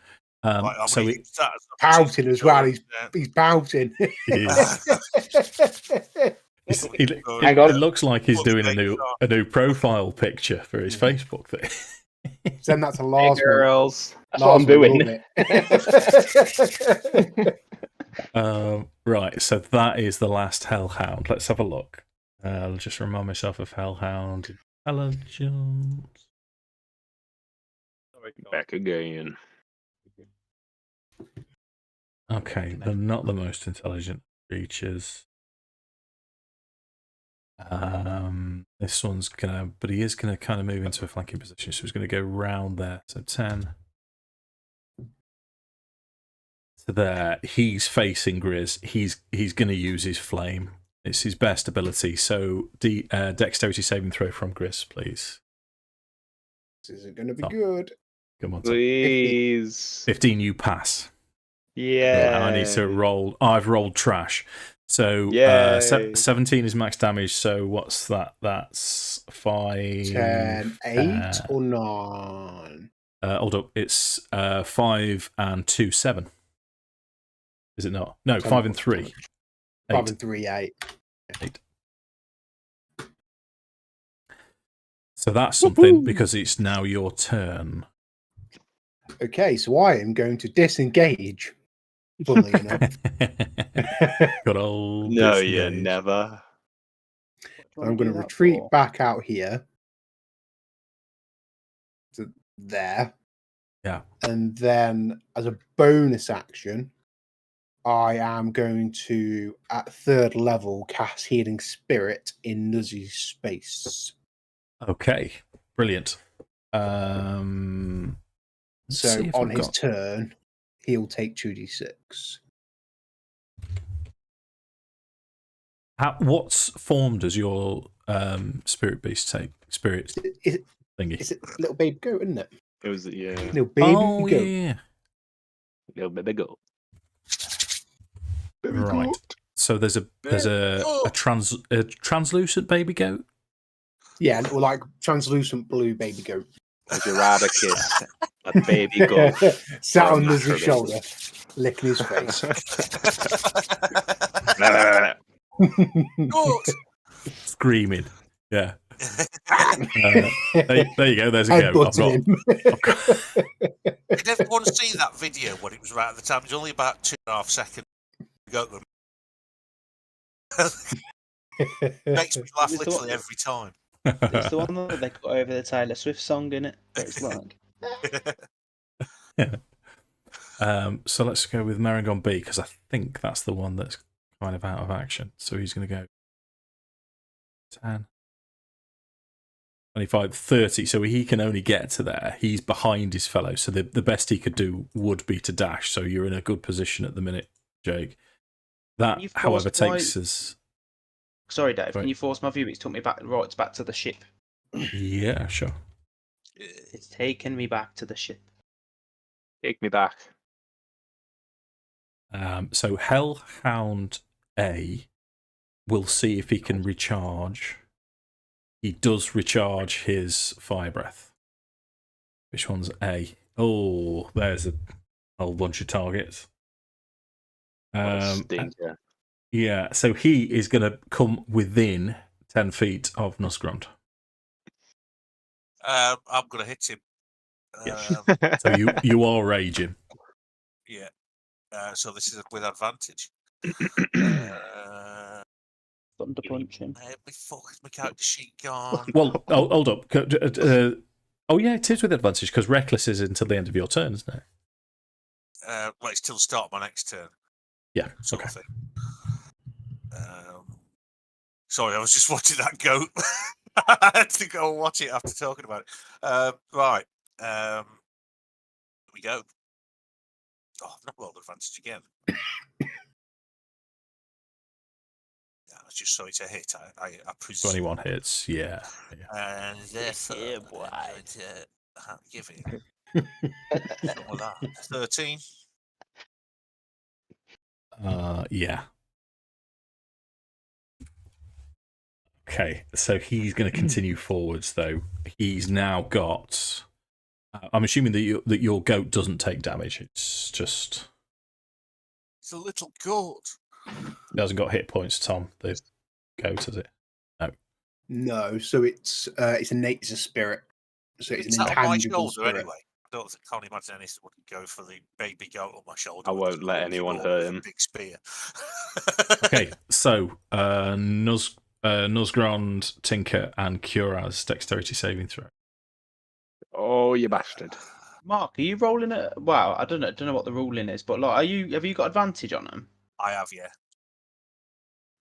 [SPEAKER 1] So
[SPEAKER 5] pouting as well. He's pouting.
[SPEAKER 1] It looks like he's doing a new profile picture for his Facebook thing.
[SPEAKER 5] Send that to Lars.
[SPEAKER 4] Hey girls.
[SPEAKER 7] That's what I'm doing.
[SPEAKER 1] Right, so that is the last Hellhound. Let's have a look. I'll just remind myself of Hellhound intelligence.
[SPEAKER 4] Back again.
[SPEAKER 1] Okay, they're not the most intelligent creatures. This one's gonna, but he is gonna kind of move into a flanking position, so he's gonna go round there. So 10 to there. He's facing Grizz. He's gonna use his flame. It's his best ability. So dexterity saving throw from Grizz, please.
[SPEAKER 5] This isn't going to be
[SPEAKER 1] Tom.
[SPEAKER 5] good.
[SPEAKER 1] Come on, Tom.
[SPEAKER 4] Please.
[SPEAKER 1] 15, you pass.
[SPEAKER 4] Yeah.
[SPEAKER 1] And I need to roll. I've rolled trash. So
[SPEAKER 4] Yay.
[SPEAKER 1] 17 is max damage. So what's that? That's 5.
[SPEAKER 5] 10, 8 or 9?
[SPEAKER 1] Hold up. It's 5 and 2, 7. Is it not? No, 5 and 3.
[SPEAKER 5] 5 and 3, 8.
[SPEAKER 1] 8. So that's something because it's now your turn.
[SPEAKER 5] Okay, so I am going to disengage. Funnily enough.
[SPEAKER 1] Good old.
[SPEAKER 4] No,
[SPEAKER 1] disengage.
[SPEAKER 4] you never.
[SPEAKER 5] I'm going to retreat back out here to there.
[SPEAKER 1] Yeah.
[SPEAKER 5] And then, as a bonus action, I am going to, at 3rd level, cast Healing Spirit in Nuzzy's space.
[SPEAKER 1] Okay, brilliant.
[SPEAKER 5] So
[SPEAKER 1] see if
[SPEAKER 5] on
[SPEAKER 1] I've
[SPEAKER 5] his
[SPEAKER 1] got-
[SPEAKER 5] turn, he'll take 2d6.
[SPEAKER 1] What form does your spirit beast take? Spirit thingy.
[SPEAKER 5] It's a little baby goat, isn't it?
[SPEAKER 4] It was, yeah.
[SPEAKER 5] Little baby
[SPEAKER 1] Oh
[SPEAKER 5] goat.
[SPEAKER 1] yeah.
[SPEAKER 4] Little baby goat.
[SPEAKER 1] Right. So there's a translucent baby goat.
[SPEAKER 5] Yeah, little like translucent blue baby goat.
[SPEAKER 4] As you rather kiss a baby goat.
[SPEAKER 5] Sat
[SPEAKER 4] Or a
[SPEAKER 5] on Nuzzy's
[SPEAKER 4] mackerel.
[SPEAKER 5] shoulder, licking his face.
[SPEAKER 1] Screaming. Yeah. There you go. There's a goat.
[SPEAKER 5] Headbutting him.
[SPEAKER 3] Did everyone see that video when it was right at the time? It was only about 2.5 seconds. Got them. Makes me laugh
[SPEAKER 6] It's the
[SPEAKER 3] literally
[SPEAKER 6] one-
[SPEAKER 3] every time.
[SPEAKER 6] It's the one that they got over the Taylor Swift song in it. It's like
[SPEAKER 1] So let's go with Marangon B because I think that's the one that's kind of out of action. So he's going to go 10, 25, 30. So he can only get to there. He's behind his fellow. So the best he could do would be to dash. So you're in a good position at the minute, Jake. That,
[SPEAKER 6] You've
[SPEAKER 1] however,
[SPEAKER 6] paused my-
[SPEAKER 1] takes us.
[SPEAKER 6] sorry, Dave.
[SPEAKER 1] Right.
[SPEAKER 6] Can you force my view? It's took me back to the ship.
[SPEAKER 1] Yeah, sure.
[SPEAKER 6] It's taken me back to the ship.
[SPEAKER 4] Take me back.
[SPEAKER 1] So Hellhound A will see if he can recharge. He does recharge his fire breath. Which one's A? Oh, there's a whole bunch of targets.
[SPEAKER 4] What a stinker.
[SPEAKER 1] Yeah, so he is going to come within 10 feet of Nusgrund.
[SPEAKER 3] I'm going to hit him.
[SPEAKER 1] So you are raging.
[SPEAKER 3] Yeah. So this is with advantage.
[SPEAKER 6] Thunder punch him.
[SPEAKER 3] My character sheet gone.
[SPEAKER 1] Well, hold up. Oh, yeah, it is with advantage because Reckless is until the end of your turn, isn't it?
[SPEAKER 3] Well, it's till the start of my next turn.
[SPEAKER 1] Yeah,
[SPEAKER 3] Sort
[SPEAKER 1] okay.
[SPEAKER 3] of thing. Sorry, I was just watching that goat. I had to go and watch it after talking about it. Right. Here we go. Oh, I've not rolled advantage again. Yeah, I just saw it a hit. I presume.
[SPEAKER 1] 21 hits, yeah.
[SPEAKER 3] And therefore,
[SPEAKER 6] Yeah,
[SPEAKER 3] I'm
[SPEAKER 6] boy.
[SPEAKER 3] going to give it. What was that? 13.
[SPEAKER 1] Yeah. Okay, so he's going to continue forwards, though. He's now got. I'm assuming that your goat doesn't take damage. It's just.
[SPEAKER 3] It's a little goat.
[SPEAKER 1] It hasn't got hit points, Tom. The goat, has it?
[SPEAKER 5] No, so it's a spirit. So it's
[SPEAKER 3] It's
[SPEAKER 5] an
[SPEAKER 3] out of my
[SPEAKER 5] intangible
[SPEAKER 3] shoulder
[SPEAKER 5] spirit.
[SPEAKER 3] anyway. can't imagine anything would go for the baby goat on my shoulder.
[SPEAKER 4] I
[SPEAKER 3] with
[SPEAKER 4] won't
[SPEAKER 3] the
[SPEAKER 4] let
[SPEAKER 3] dwarf
[SPEAKER 4] anyone
[SPEAKER 3] dwarf
[SPEAKER 4] hurt
[SPEAKER 3] with a
[SPEAKER 4] him.
[SPEAKER 3] Big spear.
[SPEAKER 1] Okay, so Nuzgrond, Tinker, and Kuraz dexterity saving throw.
[SPEAKER 4] Oh, you bastard!
[SPEAKER 6] Mark, are you rolling it? Wow, I don't know what the ruling is, but like, have you got advantage on them?
[SPEAKER 3] I have, yeah.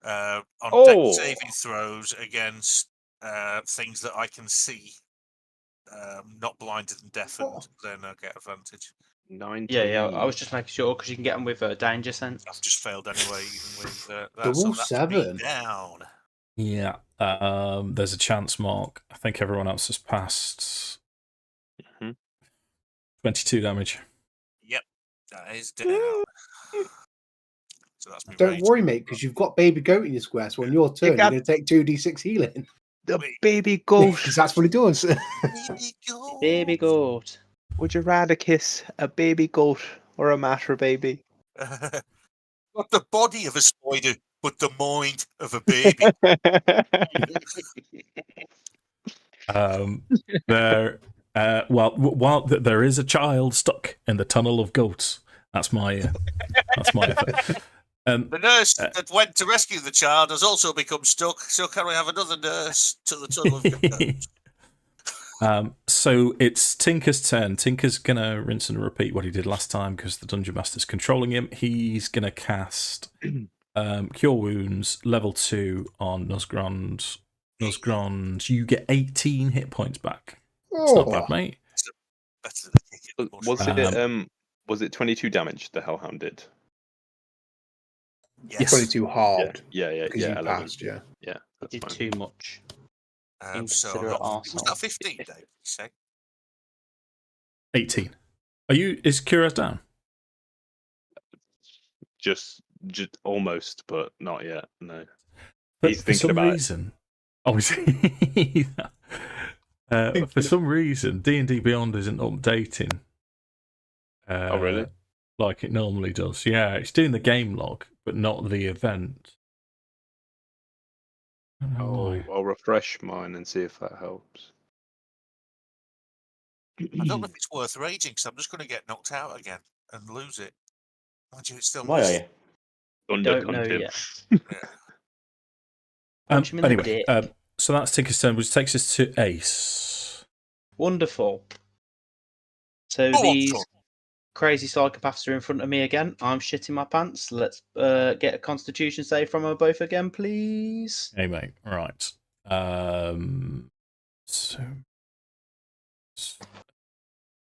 [SPEAKER 3] On dex
[SPEAKER 4] Oh,
[SPEAKER 3] saving throws against things that I can see, not blinded and deafened, then I get advantage.
[SPEAKER 4] 19.
[SPEAKER 6] Yeah. I was just making sure because you can get them with danger sense.
[SPEAKER 3] I've just failed anyway, even with that.
[SPEAKER 5] Double
[SPEAKER 3] So that's me
[SPEAKER 5] 7.
[SPEAKER 3] down.
[SPEAKER 1] Yeah, there's a chance, Mark. I think everyone else has passed.
[SPEAKER 4] Mhm.
[SPEAKER 1] 22 damage.
[SPEAKER 3] Yep, that is down. So that's me.
[SPEAKER 5] Don't worry, mate, because you've got baby goat in your square. So on your turn, you're
[SPEAKER 4] got-
[SPEAKER 5] going to take 2d6 healing.
[SPEAKER 4] The baby goat.
[SPEAKER 5] Because that's what he does.
[SPEAKER 6] Baby goat.
[SPEAKER 4] Would you rather kiss a baby goat or a matter baby?
[SPEAKER 3] Not the body of a spider, but the mind of a baby.
[SPEAKER 1] While there is a child stuck in the tunnel of goats. That's my effort.
[SPEAKER 3] The nurse that went to rescue the child has also become stuck. So can we have another nurse to the tunnel of goats?
[SPEAKER 1] So it's Tinker's turn. Tinker's gonna rinse and repeat what he did last time because the dungeon master's controlling him. He's gonna cast Cure Wounds level 2 on Nuzgrond. Nuzgrond, you get 18 hit points back. It's not bad, mate.
[SPEAKER 3] Better than kicking the bush.
[SPEAKER 4] Was it 22 damage the Hellhound did?
[SPEAKER 3] Yes.
[SPEAKER 5] 22 hard.
[SPEAKER 4] Yeah.
[SPEAKER 5] Because you
[SPEAKER 4] 11.
[SPEAKER 5] passed, yeah.
[SPEAKER 4] Yeah, that's
[SPEAKER 6] Did
[SPEAKER 4] fine.
[SPEAKER 6] too much.
[SPEAKER 3] So
[SPEAKER 6] Inconsiderate
[SPEAKER 3] was
[SPEAKER 6] arsehole.
[SPEAKER 3] that 15, Dave? You say?
[SPEAKER 1] 18. Is Kuraz down?
[SPEAKER 4] Just almost, but not yet. No.
[SPEAKER 1] But
[SPEAKER 4] He's
[SPEAKER 1] for
[SPEAKER 4] thinking
[SPEAKER 1] some
[SPEAKER 4] about it.
[SPEAKER 1] reason, obviously, for some reason, dndbeyond isn't updating.
[SPEAKER 4] Oh, really?
[SPEAKER 1] Like it normally does. Yeah, it's doing the game log, but not the event. I don't know why.
[SPEAKER 4] I'll refresh mine and see if that helps.
[SPEAKER 3] I don't know if it's worth raging because I'm just going to get knocked out again and lose it. Mind you, it's still
[SPEAKER 7] Why are you?
[SPEAKER 6] Don't know
[SPEAKER 4] him.
[SPEAKER 6] yet.
[SPEAKER 3] Yeah.
[SPEAKER 6] Punch him in the
[SPEAKER 1] Anyway,
[SPEAKER 6] dick.
[SPEAKER 1] so that's Tinker's turn, which takes us to Ace.
[SPEAKER 6] Wonderful. So
[SPEAKER 3] Go on,
[SPEAKER 6] these
[SPEAKER 3] son.
[SPEAKER 6] crazy psychopaths are in front of me again. I'm shitting my pants. Let's get a Constitution save from them both again, please.
[SPEAKER 1] Hey, mate. Right. So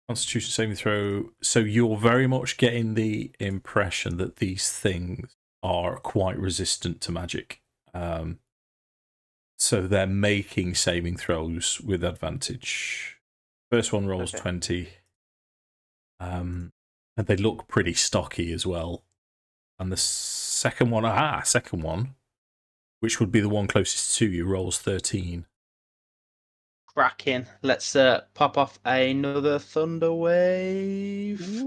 [SPEAKER 1] Constitution saving throw. So you're very much getting the impression that these things are quite resistant to magic. So they're making saving throws with advantage. First one rolls 20. And they look pretty stocky as well. And the second one, which would be the one closest to you, rolls 13.
[SPEAKER 6] Cracking. Let's pop off another thunder wave.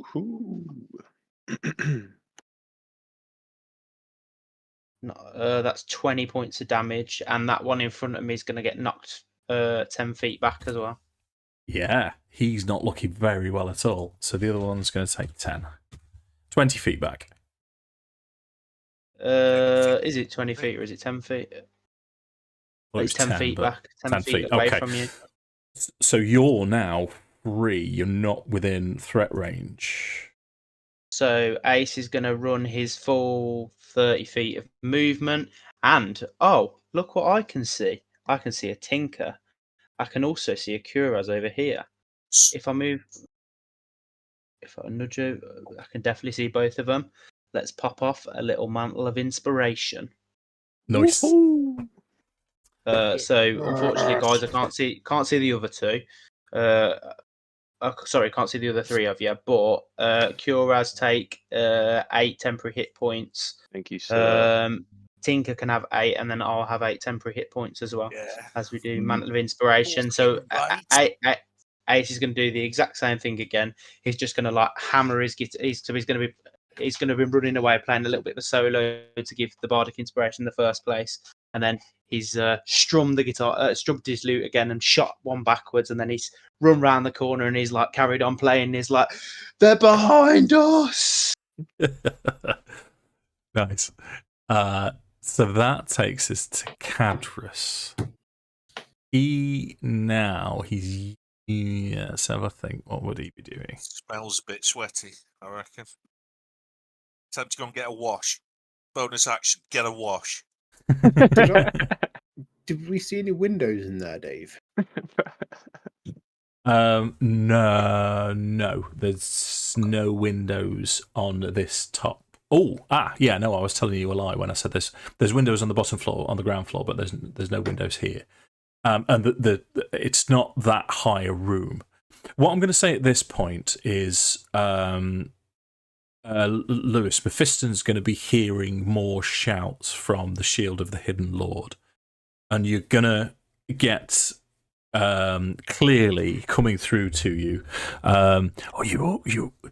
[SPEAKER 6] No, that's 20 points of damage, and that one in front of me is going to get knocked 10 feet back as well.
[SPEAKER 1] Yeah, he's not looking very well at all. So the other one's going to take 10. 20 feet back.
[SPEAKER 6] Is it 20 feet or is it 10 feet?
[SPEAKER 1] Well,
[SPEAKER 6] It's 10 feet
[SPEAKER 1] but
[SPEAKER 6] back. 10 feet away from you.
[SPEAKER 1] So you're now free. You're not within threat range.
[SPEAKER 6] So Ace is going to run his full 30 feet of movement. And, oh, look what I can see. I can see a Tinker. I can also see a Kuraz over here. If I nudge over, I can definitely see both of them. Let's pop off a little mantle of inspiration.
[SPEAKER 1] Nice.
[SPEAKER 6] So unfortunately, guys, I can't see the other two. Sorry, can't see the other three of you. But Kuraz take 8 temporary hit points.
[SPEAKER 4] Thank you, sir.
[SPEAKER 6] Tinker can have 8, and then I'll have 8 temporary hit points as well, as we do Mantle of
[SPEAKER 3] Mm.
[SPEAKER 6] Inspiration. So
[SPEAKER 3] Right.
[SPEAKER 6] Ace is going to do the exact same thing again. He's just going to like hammer his guitar. He's going to be running away, playing a little bit of a solo to give the bardic inspiration in the first place, and then he's strummed the guitar, strummed his lute again, and shot one backwards, and then he's run round the corner, and he's like carried on playing. And he's like, "They're behind us."
[SPEAKER 1] Nice. So that takes us to Cadrus. He's let's have a think. What would he be doing?
[SPEAKER 3] Smells a bit sweaty, I reckon. Time to go and get a wash. Bonus action, get a wash.
[SPEAKER 5] Did we see any windows in there, Dave?
[SPEAKER 1] No. There's no windows on this top. Yeah, no, I was telling you a lie when I said there's windows on the bottom floor, on the ground floor, but there's no windows here. And it's not that high a room. What I'm going to say at this point is, Lewis, Mephiston's going to be hearing more shouts from the Shield of the Hidden Lord, and you're going to get clearly coming through to you.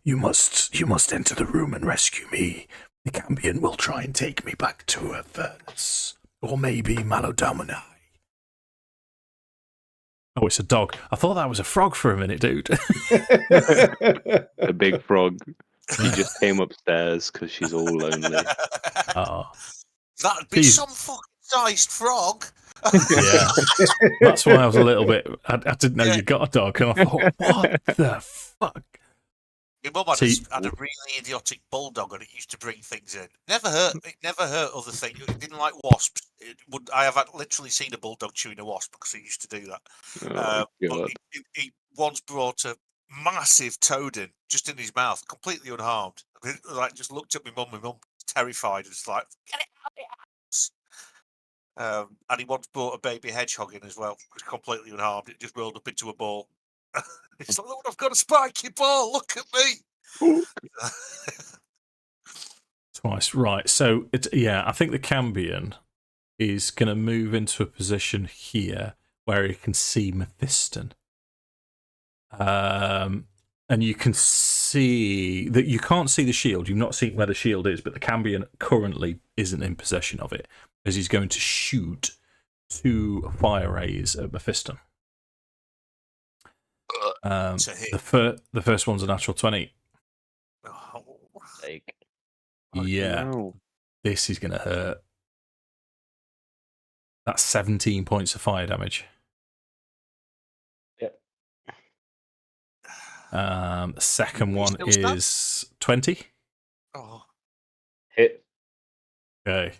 [SPEAKER 1] You must enter the room and rescue me. The Cambion will try and take me back to Avernus, or maybe Malodamani. Oh, it's a dog. I thought that was a frog for a minute, dude.
[SPEAKER 4] A big frog. She just came upstairs because she's all lonely.
[SPEAKER 1] Oh,
[SPEAKER 3] That'd be some fucking sized frog.
[SPEAKER 1] yeah. That's why I was a little bit. I didn't know you got a dog, and I thought, what the fuck?
[SPEAKER 3] My mum had a really idiotic bulldog, and it used to bring things in. It never hurt other things. It didn't like wasps. I have literally seen a bulldog chewing a wasp because he used to do that. But he once brought a massive toad in, just in his mouth, completely unharmed. Like, just looked at my mum. My mum was terrified, and just like, get it out of the house. And he once brought a baby hedgehog in as well, completely unharmed. It just rolled up into a ball. It's like, Lord, I've got a spiky ball. Look at me.
[SPEAKER 1] Twice, right? So I think the Cambion is going to move into a position here where he can see Mephiston. And you can see that you can't see the shield. You've not seen where the shield is, but the Cambion currently isn't in possession of it, as he's going to shoot 2 fire rays at Mephiston. The first one's a natural 20. Yeah,
[SPEAKER 4] no.
[SPEAKER 1] This is going to hurt. That's 17 points of fire damage.
[SPEAKER 7] Yep.
[SPEAKER 1] The second one is 20.
[SPEAKER 3] Oh.
[SPEAKER 7] Hit.
[SPEAKER 1] Okay.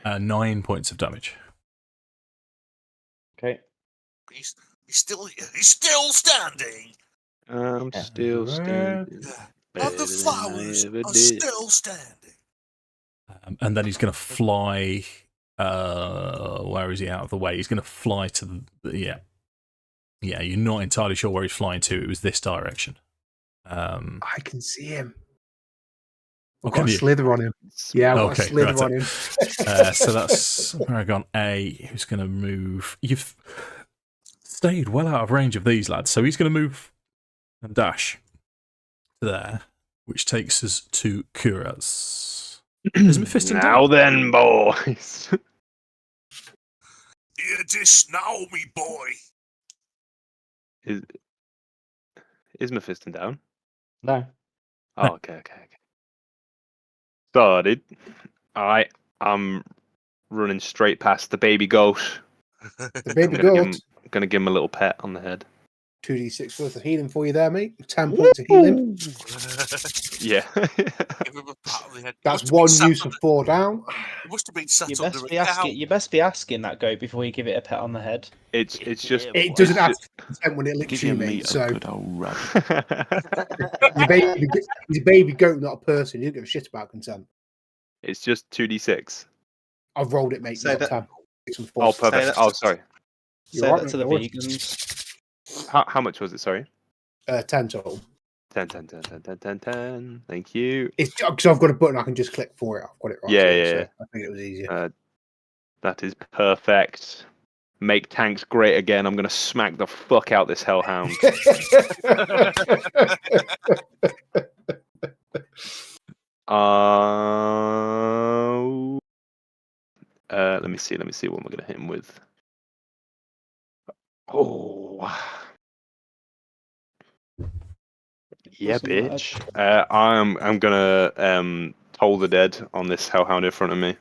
[SPEAKER 1] 9 points of damage.
[SPEAKER 7] Okay.
[SPEAKER 3] He's still standing.
[SPEAKER 4] I'm still standing.
[SPEAKER 3] And the flowers are still standing.
[SPEAKER 1] And then he's going to fly. Where is he out of the way? He's going to fly to the. Yeah, you're not entirely sure where he's flying to. It was this direction.
[SPEAKER 5] I can see him.
[SPEAKER 1] Oh,
[SPEAKER 5] I've got a slither on him. Yeah, I've got a slither on him.
[SPEAKER 1] So that's Paragon A, who's going to move. You've stayed well out of range of these lads, so he's going to move and dash there, which takes us to Kuraz. Is Mephiston
[SPEAKER 4] Now
[SPEAKER 1] down?
[SPEAKER 4] then, boys.
[SPEAKER 3] Hear this now, me boy.
[SPEAKER 4] Is Mephiston down?
[SPEAKER 7] No.
[SPEAKER 4] Oh, okay. Started. Alright, I'm running straight past the baby goat.
[SPEAKER 5] The baby goat.
[SPEAKER 4] Gonna give him a little pet on the head.
[SPEAKER 5] 2d6 worth of healing for you there, mate. 10 points of healing.
[SPEAKER 4] Yeah.
[SPEAKER 3] Give him a pat on the head.
[SPEAKER 5] That's one use of 4 down.
[SPEAKER 3] He must have been sat
[SPEAKER 6] You
[SPEAKER 3] under
[SPEAKER 6] best
[SPEAKER 3] a
[SPEAKER 6] be
[SPEAKER 3] cow.
[SPEAKER 6] asking. You best be asking that goat before you give it a pet on the head.
[SPEAKER 4] It's just
[SPEAKER 5] It doesn't have consent when it licks you, mate. So your baby goat, not a person. You don't give a shit about consent.
[SPEAKER 4] it's just 2d6.
[SPEAKER 5] I've rolled it, mate.
[SPEAKER 6] Say
[SPEAKER 5] Not
[SPEAKER 6] that-
[SPEAKER 5] 10. It's some
[SPEAKER 4] Oh,
[SPEAKER 5] force.
[SPEAKER 4] perfect. Oh, sorry.
[SPEAKER 6] Say
[SPEAKER 5] You're
[SPEAKER 6] that to the
[SPEAKER 5] right, mate.
[SPEAKER 6] vegans.
[SPEAKER 4] How much was it? Sorry.
[SPEAKER 5] 10 total.
[SPEAKER 4] 10. Thank you.
[SPEAKER 5] It's because I've got a button I can just click for it. I've got it right.
[SPEAKER 4] Yeah,
[SPEAKER 5] here,
[SPEAKER 4] yeah,
[SPEAKER 5] so
[SPEAKER 4] yeah.
[SPEAKER 5] I think it was easier.
[SPEAKER 4] That is perfect. Make tanks great again. I'm gonna smack the fuck out this hellhound. Let me see what we're gonna hit him with. Oh, yeah,
[SPEAKER 6] Doesn't matter.
[SPEAKER 4] bitch. I'm gonna toll the dead on this hellhound in front of me.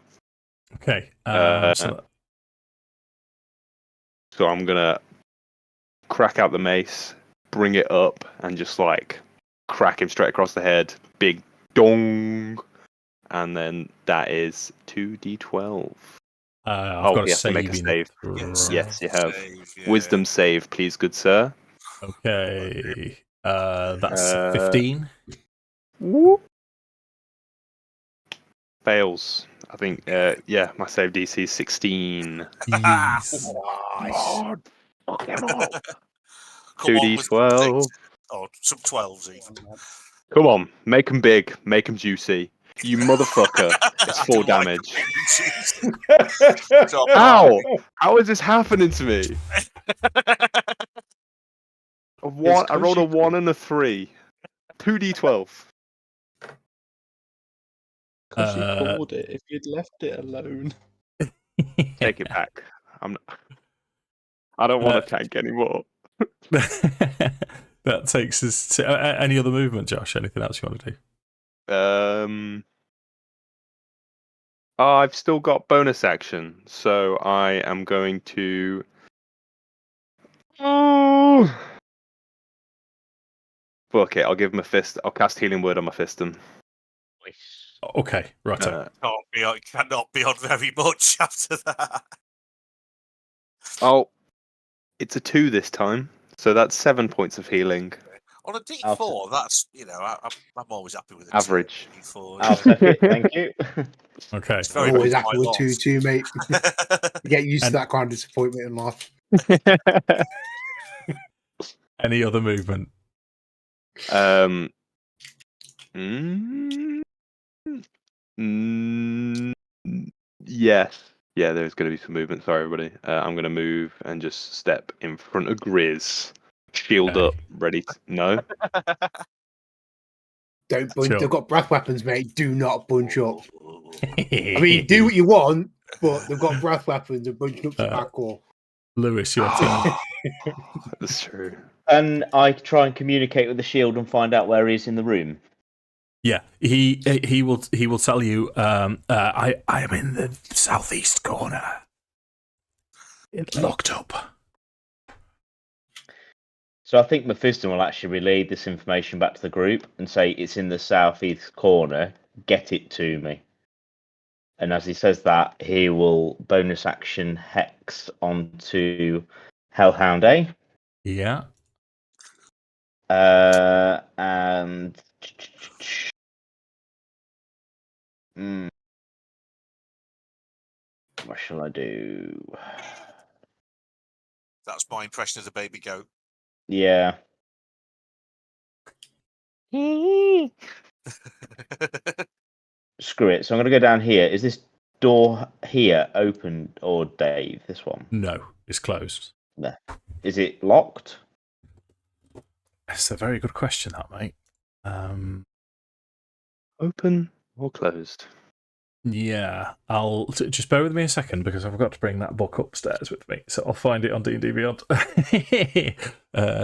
[SPEAKER 1] Okay.
[SPEAKER 4] So I'm gonna crack out the mace, bring it up, and just like crack him straight across the head. Big dong, and then that is 2d12.
[SPEAKER 1] I've got
[SPEAKER 4] you have to make a save. Yes, you have.
[SPEAKER 3] Save, yeah.
[SPEAKER 4] Wisdom save, please, good sir.
[SPEAKER 1] Okay. That's
[SPEAKER 4] Uh,
[SPEAKER 1] 15.
[SPEAKER 4] Fails. I think. My save DC is 16.
[SPEAKER 1] Yes.
[SPEAKER 5] Nice.
[SPEAKER 3] Come on, with
[SPEAKER 4] 2d12.
[SPEAKER 3] or some 12s even.
[SPEAKER 4] Come on, make them big, make them juicy. You motherfucker. It's
[SPEAKER 3] I
[SPEAKER 4] 4
[SPEAKER 3] do like
[SPEAKER 4] damage.
[SPEAKER 3] them. So,
[SPEAKER 4] Ow! How is this happening to me? I rolled a 1 and a 3. 2d12.
[SPEAKER 6] Because you called it. If you'd left it alone.
[SPEAKER 4] Take it back. I don't want to tank anymore.
[SPEAKER 1] That takes us to any other movement, Josh? Anything else you want to do?
[SPEAKER 4] I've still got bonus action, so I am going to. Oh, fuck it! I'll give him a fist. I'll cast Healing Word on my fistum.
[SPEAKER 1] Okay, right.
[SPEAKER 3] Cannot be on very much after that.
[SPEAKER 4] Oh, it's a 2 this time, so that's 7 points of healing.
[SPEAKER 3] On a D4, that's I'm always happy with a
[SPEAKER 4] Average.
[SPEAKER 3] 2 D4.
[SPEAKER 7] I'll take it. Thank you.
[SPEAKER 1] Okay.
[SPEAKER 3] It's very
[SPEAKER 5] Always
[SPEAKER 3] much
[SPEAKER 5] happy
[SPEAKER 3] my
[SPEAKER 5] with
[SPEAKER 3] loss.
[SPEAKER 5] 2-2, mate. You get used
[SPEAKER 1] And-
[SPEAKER 5] to that kind of disappointment in life.
[SPEAKER 1] Any other movement?
[SPEAKER 4] Yes. Yeah, there's going to be some movement. Sorry, everybody. I'm going to move and just step in front of Grizz. Shield
[SPEAKER 1] Okay.
[SPEAKER 4] up, ready to... No?
[SPEAKER 5] Don't bunch.
[SPEAKER 1] Sure.
[SPEAKER 5] They've got breath weapons, mate. Do not bunch up. I mean, do what you want, but they've got breath weapons and bunching up's hardcore.
[SPEAKER 1] Lewis, your turn.
[SPEAKER 4] That's true.
[SPEAKER 7] And I try and communicate with the shield and find out where he's in the room.
[SPEAKER 1] Yeah, he will tell you. I am in the southeast corner. It's locked up.
[SPEAKER 7] So I think Mephiston will actually relay this information back to the group and say it's in the southeast corner. Get it to me. And as he says that, he will bonus action hex onto Hellhound A.
[SPEAKER 1] Yeah.
[SPEAKER 7] And what shall I do?
[SPEAKER 3] That's my impression of the baby goat.
[SPEAKER 7] Yeah. Screw it. So I'm going to go down here. Is this door here open or Dave? This one?
[SPEAKER 1] No, it's closed.
[SPEAKER 7] No. Is it locked?
[SPEAKER 1] That's a very good question, that mate.
[SPEAKER 4] Open or closed?
[SPEAKER 1] Yeah, I'll just bear with me a second because I forgot to bring that book upstairs with me, so I'll find it on D&D Beyond.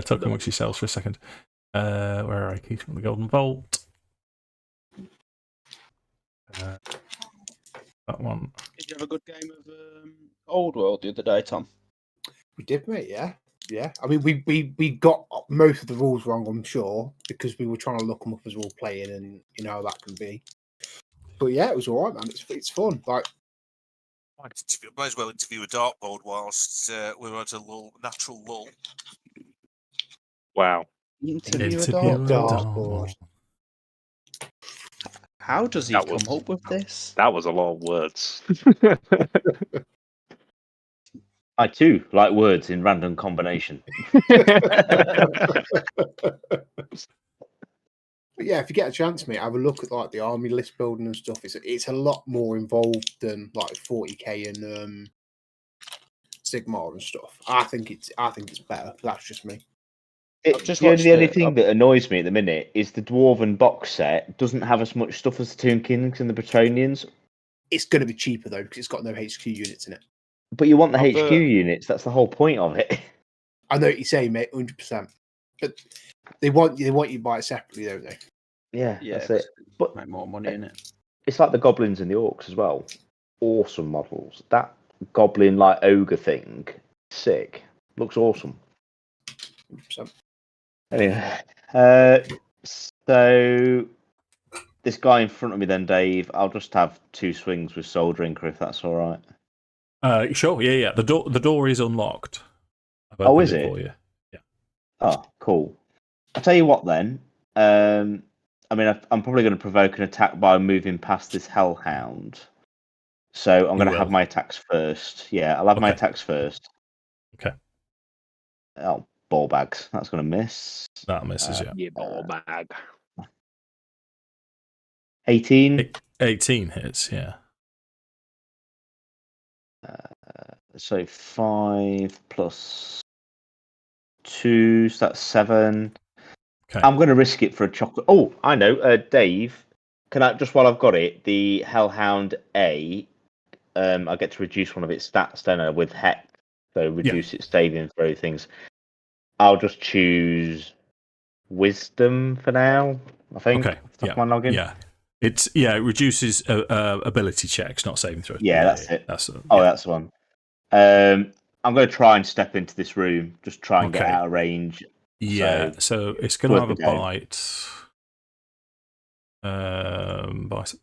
[SPEAKER 1] Talk amongst yourselves for a second. Where are I? Keys from the Golden Vault. That one.
[SPEAKER 6] Did you have a good game of Old World the other day, Tom?
[SPEAKER 5] We did, mate. Yeah. I mean, we got most of the rules wrong, I'm sure, because we were trying to look them up as we were playing, and you know how that can be. But yeah, it was all right, man. It's fun. Like,
[SPEAKER 3] Might as well interview a dartboard whilst we're at a natural lull.
[SPEAKER 4] Wow.
[SPEAKER 6] Interview a
[SPEAKER 5] dartboard.
[SPEAKER 6] How does he
[SPEAKER 4] That
[SPEAKER 6] come
[SPEAKER 4] was-
[SPEAKER 6] up with this?
[SPEAKER 4] That was a lot of words.
[SPEAKER 7] I too like words in random combination.
[SPEAKER 5] But yeah, if you get a chance, mate, have a look at like the army list building and stuff. It's a lot more involved than like 40k and Sigmar and stuff. I think it's better. That's just me.
[SPEAKER 6] just
[SPEAKER 7] The only
[SPEAKER 6] watched it.
[SPEAKER 7] thing that annoys me at the minute is the Dwarven box set doesn't have as much stuff as the Tomb Kings and the Bretonians.
[SPEAKER 5] It's going to be cheaper though because it's got no HQ units in it.
[SPEAKER 7] But you want the
[SPEAKER 4] I've,
[SPEAKER 7] HQ units. That's the whole point of it.
[SPEAKER 5] I know what you're saying, mate, 100%. But they want you to buy it separately, don't they?
[SPEAKER 7] Yeah,
[SPEAKER 6] Yeah,
[SPEAKER 7] that's it. But
[SPEAKER 6] make more money in it.
[SPEAKER 7] it's like the goblins and the orcs as well. Awesome models. That goblin like ogre thing, sick. Looks awesome.
[SPEAKER 5] 100%.
[SPEAKER 7] Anyway, so this guy in front of me, then Dave. I'll just have 2 swings with Soul Drinker if that's all right.
[SPEAKER 1] Sure, yeah. The door is unlocked. I've
[SPEAKER 7] Oh,
[SPEAKER 1] opened
[SPEAKER 7] is it?
[SPEAKER 1] for you. Yeah.
[SPEAKER 7] Oh, cool. I'll tell you what then. I mean, I'm probably going to provoke an attack by moving past this Hellhound. So I'm going to have my attacks first. Yeah, I'll have my attacks first.
[SPEAKER 1] Okay.
[SPEAKER 7] Oh, ball bags. That's going to miss.
[SPEAKER 1] That misses, yeah.
[SPEAKER 4] Yeah, ball bag.
[SPEAKER 7] 18.
[SPEAKER 1] 18 hits, yeah.
[SPEAKER 7] So 5 plus 2, so that's 7.
[SPEAKER 1] Okay.
[SPEAKER 7] I'm going to risk it for a chocolate. Oh, I know. Dave, can I, just while I've got it, the Hellhound A, I get to reduce one of its stats, don't I, with Hex. So reduce its saving throw things. I'll just choose Wisdom for now, I think.
[SPEAKER 1] Okay.
[SPEAKER 7] That's my login.
[SPEAKER 1] Yeah. It reduces ability checks, not saving throws.
[SPEAKER 7] Yeah, that's it.
[SPEAKER 1] That's
[SPEAKER 7] that's the one. I'm going to try and step into this room, just try and get out of range.
[SPEAKER 1] Yeah, so it's going to have a bite. Bite.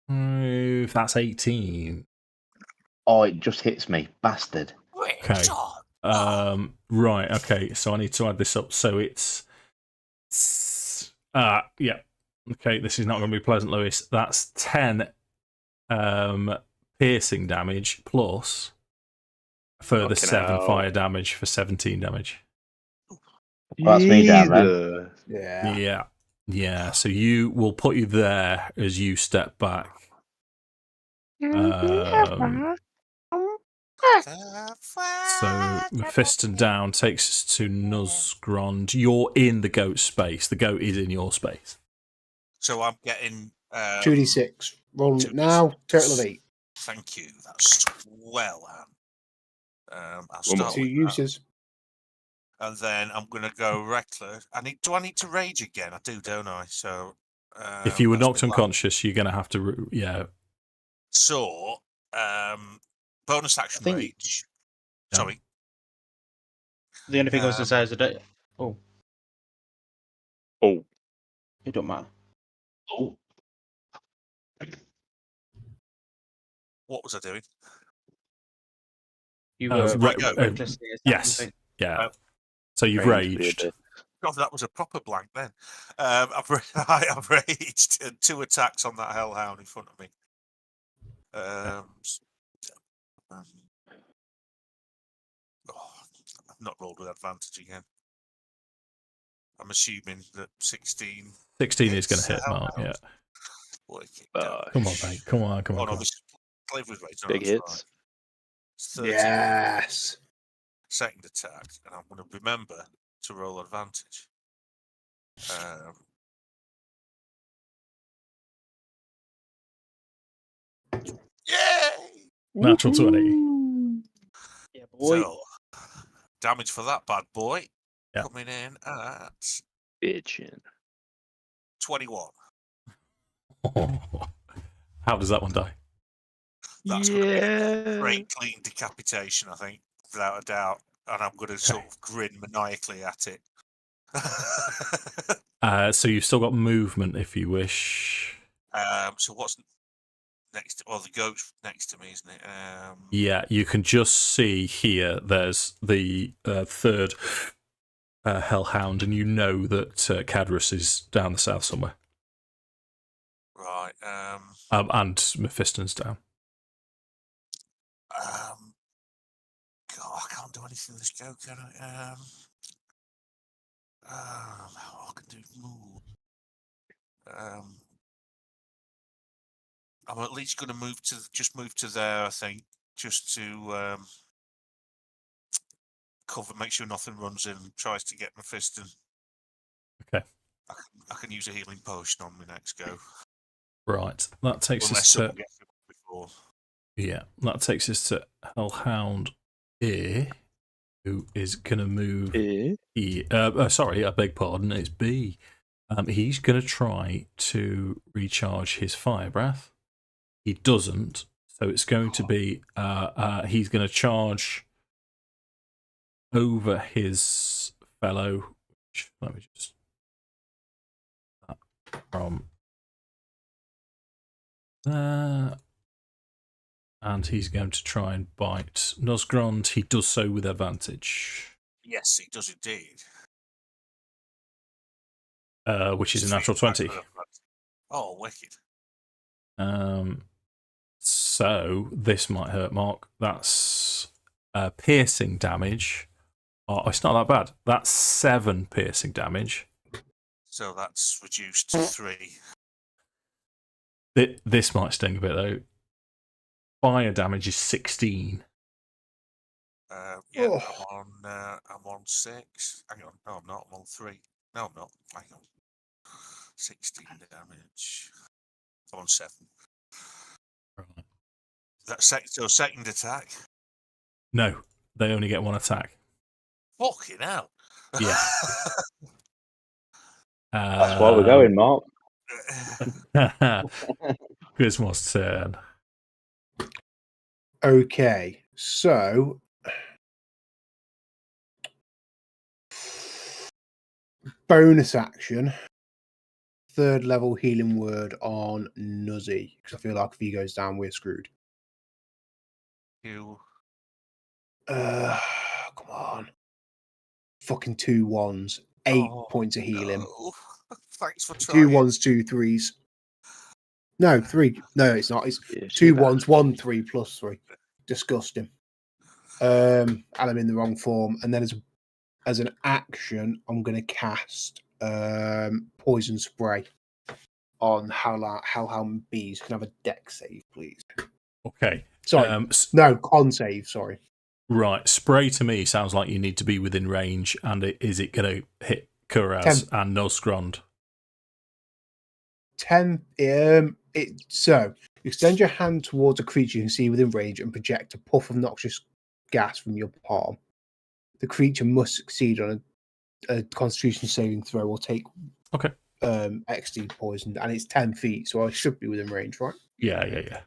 [SPEAKER 1] That's 18.
[SPEAKER 7] Oh, it just hits me, bastard.
[SPEAKER 1] Okay. Right. Okay. So I need to add this up. So it's. Yeah. Okay. This is not going to be pleasant, Lewis. That's 10 piercing damage plus a further 7 fire damage for 17 damage.
[SPEAKER 7] Well, that's me down then.
[SPEAKER 5] Yeah.
[SPEAKER 1] Yeah. So you will put you there as you step back. So Mephiston down takes us to Nuzgrond. You're in the goat space. The goat is in your space.
[SPEAKER 3] So I'm getting
[SPEAKER 5] 2d6. Rolling it now. Total of 8.
[SPEAKER 3] Thank you. That's well. I'll start
[SPEAKER 5] 2
[SPEAKER 3] with
[SPEAKER 5] uses.
[SPEAKER 3] that. And then I'm going to go reckless. Do I need to rage again? I do, don't I? So
[SPEAKER 1] if you were knocked unconscious, you're going to have to.
[SPEAKER 3] So bonus action rage.
[SPEAKER 1] Yeah.
[SPEAKER 3] Sorry.
[SPEAKER 6] The only thing I was going to say is that. Oh. It don't matter.
[SPEAKER 3] Oh. What was I doing?
[SPEAKER 6] You were reckless.
[SPEAKER 1] Yes. Yeah. So you've raged.
[SPEAKER 3] God, that was a proper blank then. I've raged 2 attacks on that hellhound in front of me. I've not rolled with advantage again. I'm assuming that 16.
[SPEAKER 1] 16 is going to hit, Mark. Yeah. Come on, mate. Come on.
[SPEAKER 3] Live with rage.
[SPEAKER 4] Big hits.
[SPEAKER 5] Yes.
[SPEAKER 3] Second attack, and I'm going to remember to roll advantage. Yay!
[SPEAKER 1] Natural 20.
[SPEAKER 6] Yeah, boy.
[SPEAKER 3] So, damage for that bad boy
[SPEAKER 1] Yeah.
[SPEAKER 3] coming in at
[SPEAKER 4] Bitchin'.
[SPEAKER 3] 21.
[SPEAKER 1] How does that one die?
[SPEAKER 3] That's going to be a great clean decapitation, I think, without a doubt. And I'm going to sort of grin maniacally at it.
[SPEAKER 1] So you've still got movement if you wish.
[SPEAKER 3] So what's next? Well, the goat's next to me, isn't it?
[SPEAKER 1] Yeah, you can just see here. There's the third hellhound, and you know that Cadrus is down the south somewhere.
[SPEAKER 3] Right.
[SPEAKER 1] And Mephiston's down.
[SPEAKER 3] God, I can't do anything with this goat, can I? I can do move. I'm at least going to move to there, I think, just to cover, make sure nothing runs in and tries to get Mephiston.
[SPEAKER 1] Okay.
[SPEAKER 3] I can use a healing potion on my next go.
[SPEAKER 1] Right. That takes
[SPEAKER 3] Unless
[SPEAKER 1] us to.
[SPEAKER 3] someone gets it before course.
[SPEAKER 1] Yeah, that takes us to Hellhound A, who is going to move. Sorry, I beg pardon. It's B. He's going to try to recharge his fire breath. He doesn't, so it's going to be. He's going to charge over his fellow. Let me just from there. And he's going to try and bite Nosgrond. He does so with advantage.
[SPEAKER 3] Yes, he does indeed.
[SPEAKER 1] Which is a natural 20.
[SPEAKER 3] Oh, wicked.
[SPEAKER 1] So this might hurt Mark. That's piercing damage. Oh, it's not that bad. That's 7 piercing damage.
[SPEAKER 3] So that's reduced to 3.
[SPEAKER 1] This might sting a bit though. Fire damage is 16.
[SPEAKER 3] Yeah, I'm on 6. Hang on, no, I'm not. I'm on 3. No, I'm not. Hang on. 16 damage. I'm on 7.
[SPEAKER 1] Right.
[SPEAKER 3] That's second attack.
[SPEAKER 1] No, they only get 1 attack.
[SPEAKER 3] Fucking hell.
[SPEAKER 1] Yeah.
[SPEAKER 7] That's why we're going, Mark.
[SPEAKER 1] Grismore's turn.
[SPEAKER 5] Okay, so bonus action, 3rd level healing word on Nuzzy, because I feel like if he goes down, we're screwed.
[SPEAKER 3] You.
[SPEAKER 5] Come on. Fucking 2 1s, 8 points of healing.
[SPEAKER 3] No. Thanks for trying.
[SPEAKER 5] 2 1s, 2 3s. No, 3. No, it's not. It's
[SPEAKER 7] Yeah,
[SPEAKER 5] 2
[SPEAKER 7] bad.
[SPEAKER 5] 1s, 1 3 plus 3. Disgusting. And I'm in the wrong form. And then as an action, I'm going to cast poison spray on Hellhound Bees. Can I have a dex save, please?
[SPEAKER 1] Okay.
[SPEAKER 5] Sorry. No, con save, sorry.
[SPEAKER 1] Right. Spray to me sounds like you need to be within range. And is it going to hit Kuraz and Nosgrond?
[SPEAKER 5] 10. So, you extend your hand towards a creature you can see within range and project a puff of noxious gas from your palm. The creature must succeed on a Constitution saving throw or take XD poisoned, and it's 10 feet, so I should be within range, right?
[SPEAKER 1] Yeah.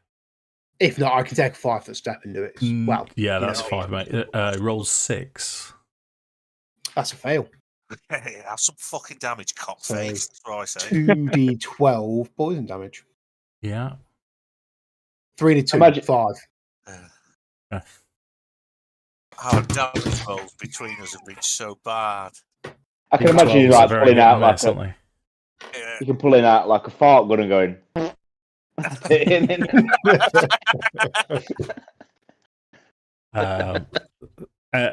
[SPEAKER 5] If not, I can take a 5-foot step and do it. Well,
[SPEAKER 1] yeah, that's 5, mate. Rolls 6.
[SPEAKER 5] That's a fail.
[SPEAKER 3] Hey, have some fucking damage, cockface.
[SPEAKER 5] So,
[SPEAKER 3] That's what I say.
[SPEAKER 5] 2d12 poison damage.
[SPEAKER 1] Yeah.
[SPEAKER 5] 3 to 2,
[SPEAKER 7] Imagine-
[SPEAKER 5] 5.
[SPEAKER 3] Our damage rolls between us have been so bad.
[SPEAKER 7] I can imagine you like pulling out like
[SPEAKER 1] something.
[SPEAKER 7] you can pull in out like a fart gun and going.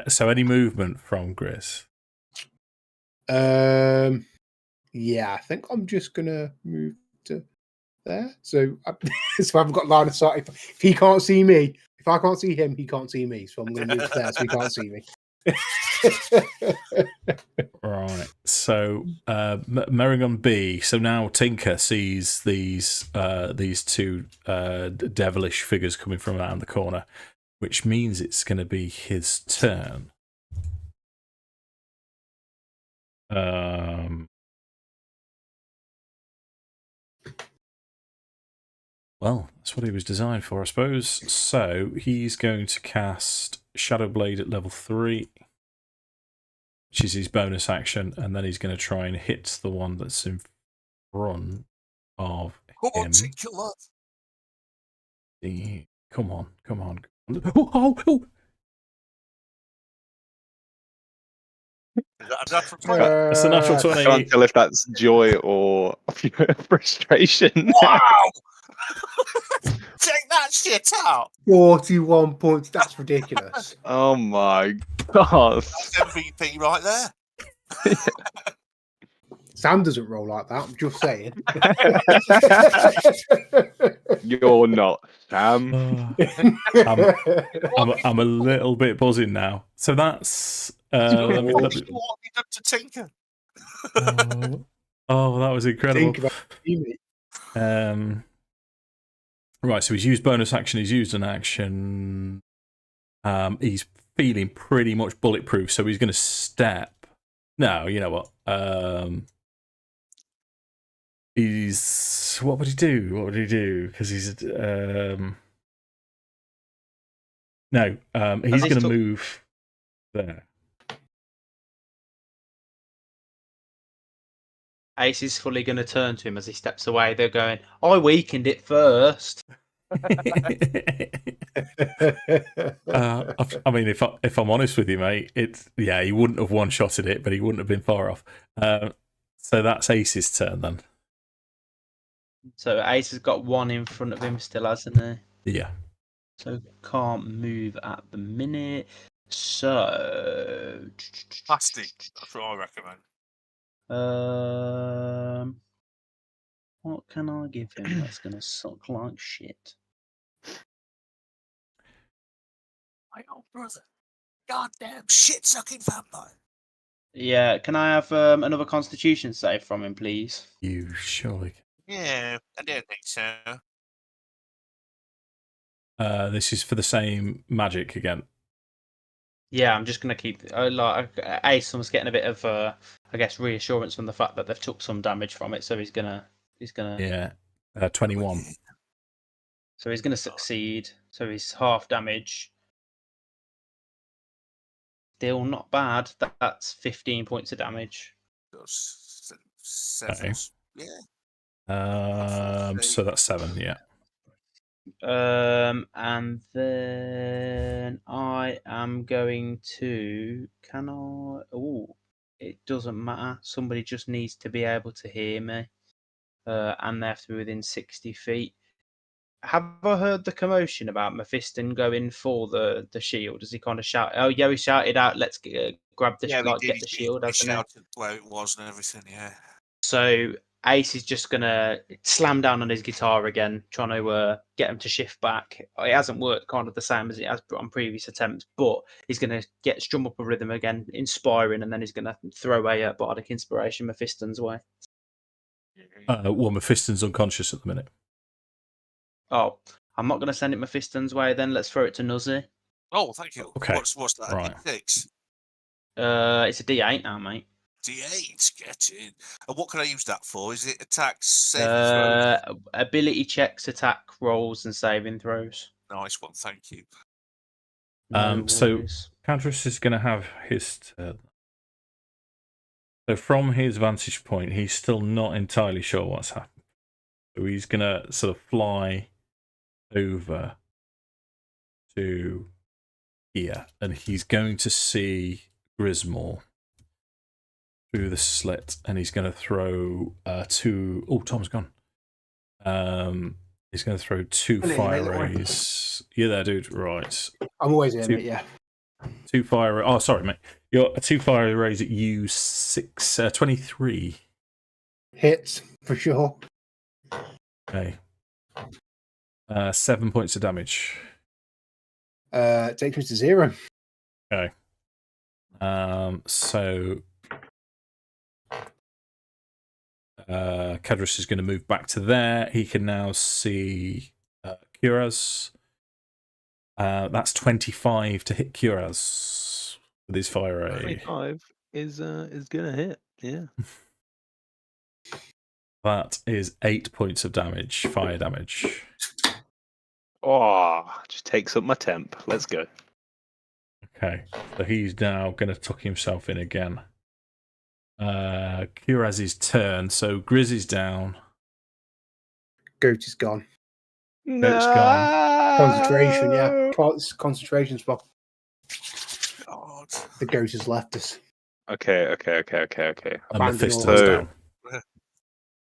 [SPEAKER 1] So any movement from Gris?
[SPEAKER 5] Yeah, I think I'm just gonna move to there. So I haven't got line of sight. If he can't see me, if I can't see him, he can't see me. So I'm gonna move there so he can't see me.
[SPEAKER 1] Right. So Merrigan B. So now Tinker sees these 2 devilish figures coming from around the corner, which means it's going to be his turn. Well, that's what he was designed for, I suppose. So he's going to cast Shadow Blade at level 3, which is his bonus action, and then he's going to try and hit the one that's in front of him. Come on. Oh. It's a natural 20.
[SPEAKER 4] I can't tell if that's joy or frustration.
[SPEAKER 3] Wow! Take that shit out!
[SPEAKER 5] 41 points. That's ridiculous.
[SPEAKER 4] Oh my god.
[SPEAKER 3] That's MVP right there.
[SPEAKER 5] Sam doesn't roll like that. I'm just saying.
[SPEAKER 4] You're not, Sam.
[SPEAKER 1] I'm a little bit buzzing now. So that's.
[SPEAKER 3] What have you done to Tinker?
[SPEAKER 1] Oh, that was incredible. Right, so he's used bonus action, he's used an action. He's feeling pretty much bulletproof, so he's going to step. No, you know what? He's. What would he do? What would he do? Because he's. No, he's going to move there.
[SPEAKER 6] Ace is fully going to turn to him as he steps away. They're going, I weakened it first.
[SPEAKER 1] I mean, if I'm honest with you, mate, he wouldn't have one-shotted it, but he wouldn't have been far off. So that's Ace's turn then.
[SPEAKER 6] So Ace has got one in front of him still, hasn't he?
[SPEAKER 1] Yeah.
[SPEAKER 6] So can't move at the minute. So
[SPEAKER 3] Plastic. That's what I recommend.
[SPEAKER 6] What can I give him that's gonna suck like shit?
[SPEAKER 3] My old brother. Goddamn shit-sucking vampire.
[SPEAKER 6] Yeah, can I have another Constitution save from him, please?
[SPEAKER 1] You surely can.
[SPEAKER 3] Yeah, I don't think so.
[SPEAKER 1] This is for the same magic again.
[SPEAKER 6] Yeah, I'm just gonna keep. Ace was getting a bit of, I guess, reassurance from the fact that they've took some damage from it, so he's gonna.
[SPEAKER 1] Yeah. 21.
[SPEAKER 6] So he's gonna succeed. So he's half damage. Still not bad. That's 15 points of damage.
[SPEAKER 3] Those seven.
[SPEAKER 1] Okay.
[SPEAKER 3] Yeah.
[SPEAKER 1] So that's 7. Yeah.
[SPEAKER 6] And then I am going to. Can I? Oh, it doesn't matter. Somebody just needs to be able to hear me, and they have to be within 60 feet. Have I heard the commotion about Mephiston going for the shield? Does he kind of shout? Oh yeah, he shouted out, "Let's grab the
[SPEAKER 3] Yeah,
[SPEAKER 6] get the shield."
[SPEAKER 3] He
[SPEAKER 6] Hasn't he?
[SPEAKER 3] shouted where it was and everything. Yeah.
[SPEAKER 6] So Ace is just gonna slam down on his guitar again, trying to get him to shift back. It hasn't worked kind of the same as it has on previous attempts, but he's gonna strum up a rhythm again, inspiring, and then he's gonna throw a bardic inspiration Mephiston's way.
[SPEAKER 1] Well, Mephiston's unconscious at the minute.
[SPEAKER 6] Oh, I'm not gonna send it Mephiston's way. Then let's throw it to Nuzzy.
[SPEAKER 3] Oh, thank you.
[SPEAKER 1] Okay.
[SPEAKER 3] What's that?
[SPEAKER 1] Right.
[SPEAKER 3] D6.
[SPEAKER 6] It's a D8 now, mate.
[SPEAKER 3] D8. Get in. And what can I use that for? Is it attacks, saving throws?
[SPEAKER 6] Ability checks, attack rolls, and saving throws.
[SPEAKER 3] Nice one. Thank you.
[SPEAKER 1] So Cadrus is going to have his turn. So from his vantage point, he's still not entirely sure what's happened. So he's going to sort of fly over to here, and he's going to see Grismore through the slit, and he's going to throw 2. Oh, Tom's gone. He's going to throw 2 fire rays. You're there, dude. Right.
[SPEAKER 5] I'm always in it, yeah.
[SPEAKER 1] 2 fire. Oh, sorry, mate. You're 2 fire rays at you 23.
[SPEAKER 5] Hits for sure.
[SPEAKER 1] Okay. 7 points of damage.
[SPEAKER 5] Takes me to 0.
[SPEAKER 1] Okay. So Cadrus is going to move back to there. He can now see Kuraz. That's 25 to hit Kuraz with his fire ray.
[SPEAKER 4] 25 is gonna hit. Yeah.
[SPEAKER 1] That is 8 points of damage, fire damage.
[SPEAKER 4] Oh, just takes up my temp. Let's go.
[SPEAKER 1] Okay, so he's now going to tuck himself in again. Kuraz's turn. So Grizz is down.
[SPEAKER 5] Goat is gone.
[SPEAKER 1] Goat's gone.
[SPEAKER 5] Concentration, yeah. Concentration spot.
[SPEAKER 3] God.
[SPEAKER 5] The goat has left us.
[SPEAKER 4] Okay.
[SPEAKER 1] And
[SPEAKER 5] Abandon
[SPEAKER 1] Mephiston's
[SPEAKER 5] all.
[SPEAKER 1] down.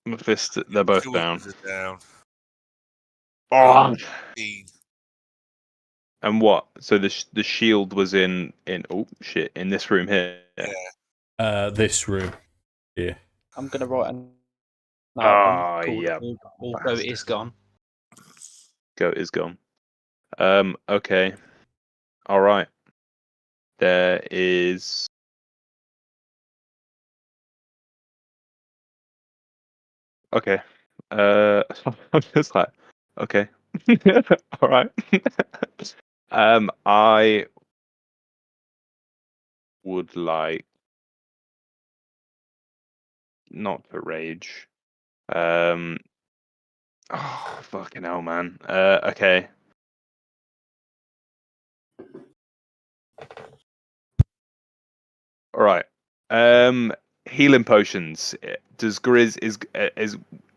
[SPEAKER 4] Mephisto, they're both down.
[SPEAKER 3] Down.
[SPEAKER 4] Oh.
[SPEAKER 3] 15.
[SPEAKER 4] And what? So the shield was in this room here.
[SPEAKER 1] This room. Yeah.
[SPEAKER 6] I'm gonna write an.
[SPEAKER 4] Yeah.
[SPEAKER 6] Although it is gone.
[SPEAKER 4] Goat is gone. Okay. All right. There is. Okay. I'm just like, okay. All right. I would like not to rage. Oh, fucking hell, man. Okay. All right. Healing potions. Does Grizz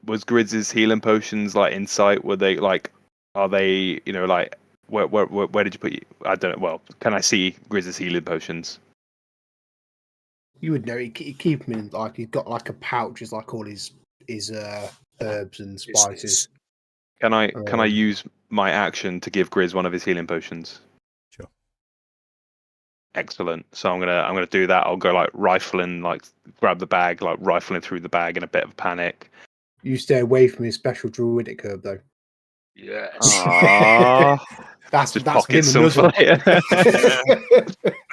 [SPEAKER 4] was Grizz's healing potions like in sight? Were they like? Are they? You know, like where did you put? I don't know. Well, can I see Grizz's healing potions?
[SPEAKER 5] You would know. He keep him in like he's got like a pouch, is like all his herbs and spices.
[SPEAKER 4] Can I use my action to give Grizz one of his healing potions?
[SPEAKER 1] Sure.
[SPEAKER 4] Excellent. So I'm gonna do that. I'll go like rifling, like grab the bag, like rifling through the bag in a bit of panic.
[SPEAKER 5] You stay away from his special druidic herb, though.
[SPEAKER 4] Yes.
[SPEAKER 5] That's
[SPEAKER 4] Just
[SPEAKER 5] that's
[SPEAKER 4] pocket
[SPEAKER 5] him
[SPEAKER 4] some
[SPEAKER 5] and
[SPEAKER 4] for
[SPEAKER 5] doesn't.
[SPEAKER 4] later.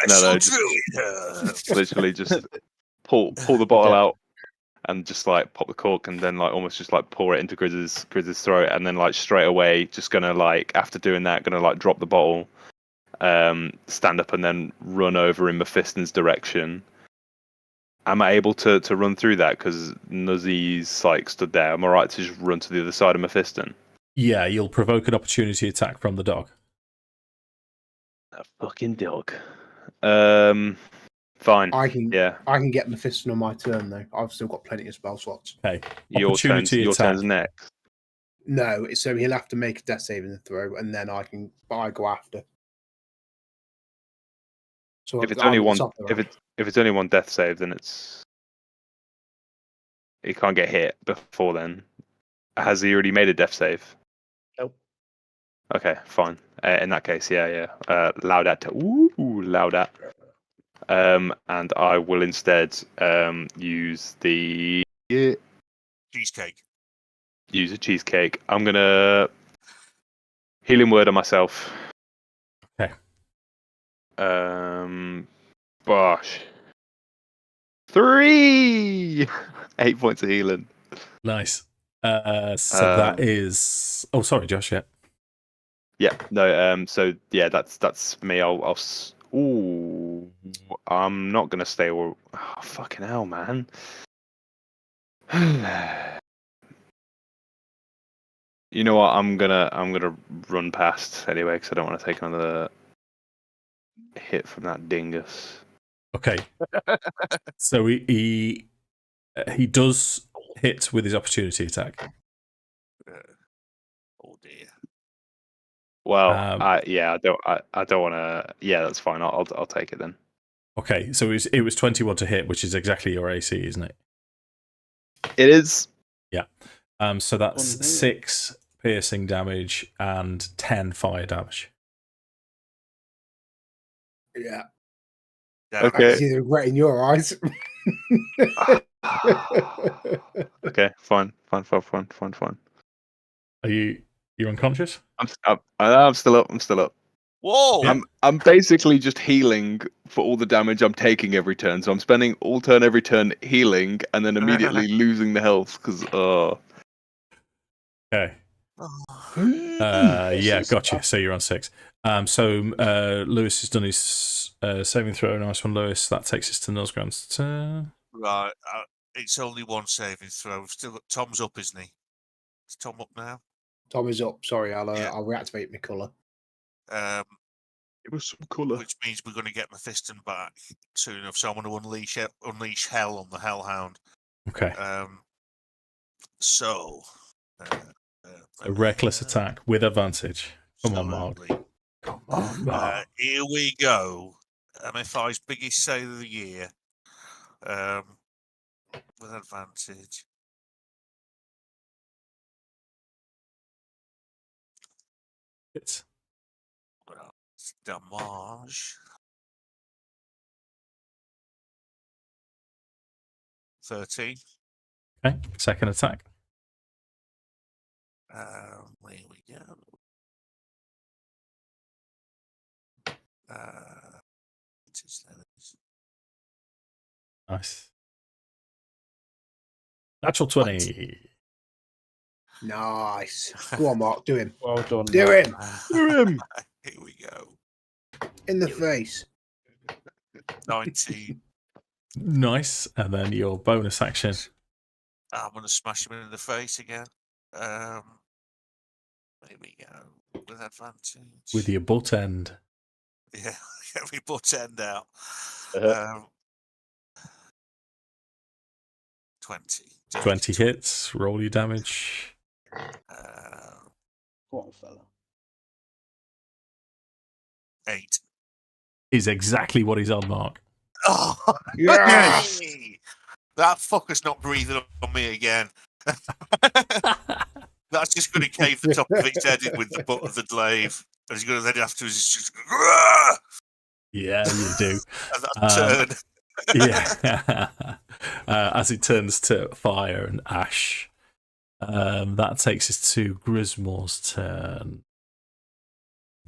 [SPEAKER 4] No, just
[SPEAKER 3] Druid.
[SPEAKER 4] literally just pull the bottle out and just like pop the cork and then like almost just like pour it into Grizz's throat, and then like straight away just gonna like after doing that gonna like drop the bottle, stand up and then run over in Mephiston's direction. Am I able to run through that because Nuzzy's like stood there? Am I right to just run to the other side of Mephiston?
[SPEAKER 1] Yeah, you'll provoke an opportunity attack from the dog.
[SPEAKER 4] A fucking dog. Fine.
[SPEAKER 5] I can
[SPEAKER 4] Yeah.
[SPEAKER 5] get Mephiston on my turn though. I've still got plenty of spell slots.
[SPEAKER 1] Okay.
[SPEAKER 4] Your turn's
[SPEAKER 1] attack.
[SPEAKER 4] next.
[SPEAKER 5] No, so he'll have to make a death saving throw, and then I go after. So
[SPEAKER 4] If it's
[SPEAKER 5] I'm
[SPEAKER 4] only
[SPEAKER 5] at the
[SPEAKER 4] one,
[SPEAKER 5] top of the round.
[SPEAKER 4] if it's only one death save, then he can't get hit before then. Has he already made a death save?
[SPEAKER 6] Nope.
[SPEAKER 4] Okay, fine. In that case, yeah. Laudat. Ooh, Laudat. And I will instead use the
[SPEAKER 3] Cheesecake.
[SPEAKER 4] use a cheesecake. I'm gonna healing word on myself.
[SPEAKER 1] Okay.
[SPEAKER 4] Bosh. 3 8 points of healing.
[SPEAKER 1] Nice. So that is. Oh, sorry, Josh. Yeah.
[SPEAKER 4] Yeah. No. So yeah, that's me. Ooh. I'm not gonna stay. Oh, fucking hell, man. You know what? I'm gonna run past anyway because I don't want to take another hit from that dingus.
[SPEAKER 1] Okay. So he does hit with his opportunity attack.
[SPEAKER 3] Oh dear.
[SPEAKER 4] Well, I don't want to. Yeah, that's fine. I'll take it then.
[SPEAKER 1] Okay, so it was 21 to hit, which is exactly your AC, isn't it?
[SPEAKER 4] It is.
[SPEAKER 1] Yeah. So that's 6 piercing damage and 10 fire damage.
[SPEAKER 5] Yeah.
[SPEAKER 3] Yeah.
[SPEAKER 5] I
[SPEAKER 4] Okay.
[SPEAKER 5] can see the regret in your eyes.
[SPEAKER 4] Okay. Fine.
[SPEAKER 1] Are you're unconscious?
[SPEAKER 4] I'm still up.
[SPEAKER 3] Whoa!
[SPEAKER 1] Yeah.
[SPEAKER 4] I'm basically just healing for all the damage I'm taking every turn. So I'm spending every turn healing, and then immediately losing the health because
[SPEAKER 1] Okay. Yeah, gotcha. So you're on 6. So Lewis has done his saving throw. Nice one, Lewis. That takes us to Nosgrand's turn.
[SPEAKER 3] Right. It's only one saving throw. We've still got Tom's up, isn't he? Is Tom up now?
[SPEAKER 5] Tom is up. Sorry, I'll
[SPEAKER 3] Yeah.
[SPEAKER 5] I'll reactivate my colour.
[SPEAKER 4] it was some colour.
[SPEAKER 3] Which means we're going to get Mephiston back soon enough. So I'm going to unleash hell on the Hellhound.
[SPEAKER 1] Okay.
[SPEAKER 3] So
[SPEAKER 1] A reckless attack with advantage. Come on, Mark.
[SPEAKER 3] absolutely.
[SPEAKER 1] Come on, Mark.
[SPEAKER 3] Here we go. MFI's biggest save of the year. With advantage.
[SPEAKER 1] It's
[SPEAKER 3] Well, it's damage. 13.
[SPEAKER 1] okay. Second attack.
[SPEAKER 3] Here we go. It is those.
[SPEAKER 1] Nice. Natural 20.
[SPEAKER 5] Nice. Go on, Mark. Do him.
[SPEAKER 6] Well done.
[SPEAKER 5] Do
[SPEAKER 6] Mark.
[SPEAKER 5] him.
[SPEAKER 4] Do him.
[SPEAKER 3] Here we go.
[SPEAKER 5] In the face.
[SPEAKER 3] 19.
[SPEAKER 1] Nice. And then your bonus action
[SPEAKER 3] I'm going to smash him in the face again. Here we go. With advantage.
[SPEAKER 1] with your butt end.
[SPEAKER 3] Yeah, get me butt end out.
[SPEAKER 4] Uh-huh.
[SPEAKER 3] 20.
[SPEAKER 1] 20 hits. Roll your damage.
[SPEAKER 6] Go on, fella.
[SPEAKER 3] 8.
[SPEAKER 1] Is exactly what he's on, Mark.
[SPEAKER 3] Oh,
[SPEAKER 5] Yes!
[SPEAKER 3] That fucker's not breathing on me again. That's just going to cave the top of its head in with the butt of the glaive. And he's going to then afterwards just
[SPEAKER 1] Yeah, you do.
[SPEAKER 3] and that turn.
[SPEAKER 1] Yeah. As it turns to fire and ash. That takes us to Grismore's turn.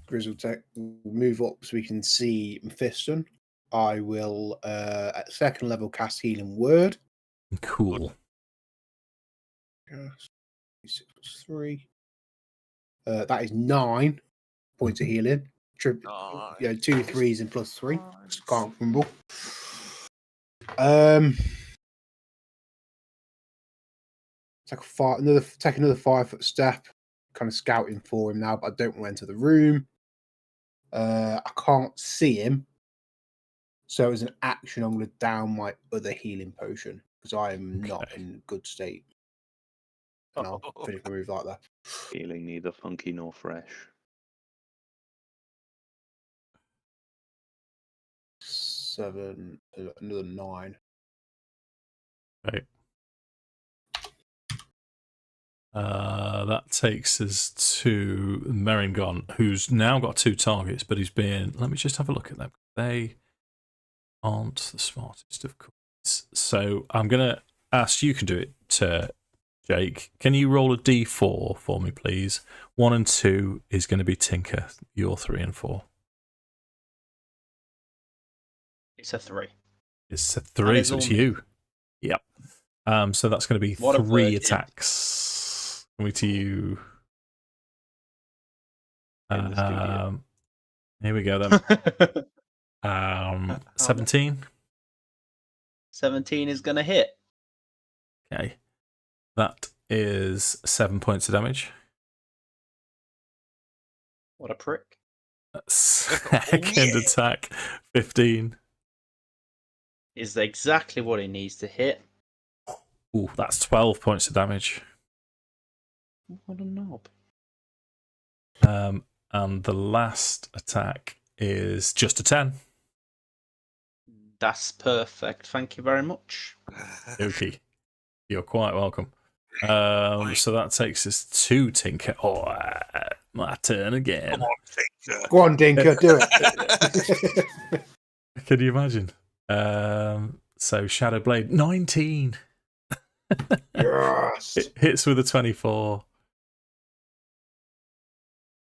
[SPEAKER 5] Grizz will move up so we can see Mephiston. I will, at second level, cast Healing Word.
[SPEAKER 1] Cool.
[SPEAKER 5] Yes. 6 plus 3. That is 9 points of healing.
[SPEAKER 3] Nice.
[SPEAKER 5] 2 3s and plus 3. Just can't remember. Take another 5-foot step, kind of scouting for him now, but I don't want to enter the room. I can't see him, so as an action, I'm going to down my other healing potion because I am not in good state. And I'll finish my move like that.
[SPEAKER 4] Feeling neither funky nor fresh.
[SPEAKER 5] 7, another 9.
[SPEAKER 1] Right. That takes us to Meringon, who's now got 2 targets, but he's been. Let me just have a look at them. They aren't the smartest, of course. So I'm going to ask you can do it, Jake. Can you roll a d4 for me, please? 1 and 2 is going to be Tinker. You're 3 and 4.
[SPEAKER 6] It's a 3.
[SPEAKER 1] It's a 3, so it's you. Yep. So that's going to be
[SPEAKER 6] What a
[SPEAKER 1] 3
[SPEAKER 6] virgin.
[SPEAKER 1] attacks. Coming to you.
[SPEAKER 4] In the studio.
[SPEAKER 1] Here we go then. 17.
[SPEAKER 6] 17 is going to hit.
[SPEAKER 1] Okay. That is 7 points of damage.
[SPEAKER 6] What a prick.
[SPEAKER 1] Second attack, 15.
[SPEAKER 6] Is exactly what he needs to hit.
[SPEAKER 1] Ooh, that's 12 points of damage.
[SPEAKER 6] What a knob.
[SPEAKER 1] And the last attack is just a 10.
[SPEAKER 6] That's perfect. Thank you very much.
[SPEAKER 1] Okay. You're quite welcome. So that takes us to Tinker. Oh, my turn again.
[SPEAKER 3] Come on, Tinker.
[SPEAKER 5] Go on, Dinker, do it.
[SPEAKER 1] Can you imagine? So Shadow Blade, 19.
[SPEAKER 5] Yes.
[SPEAKER 1] It hits with a 24.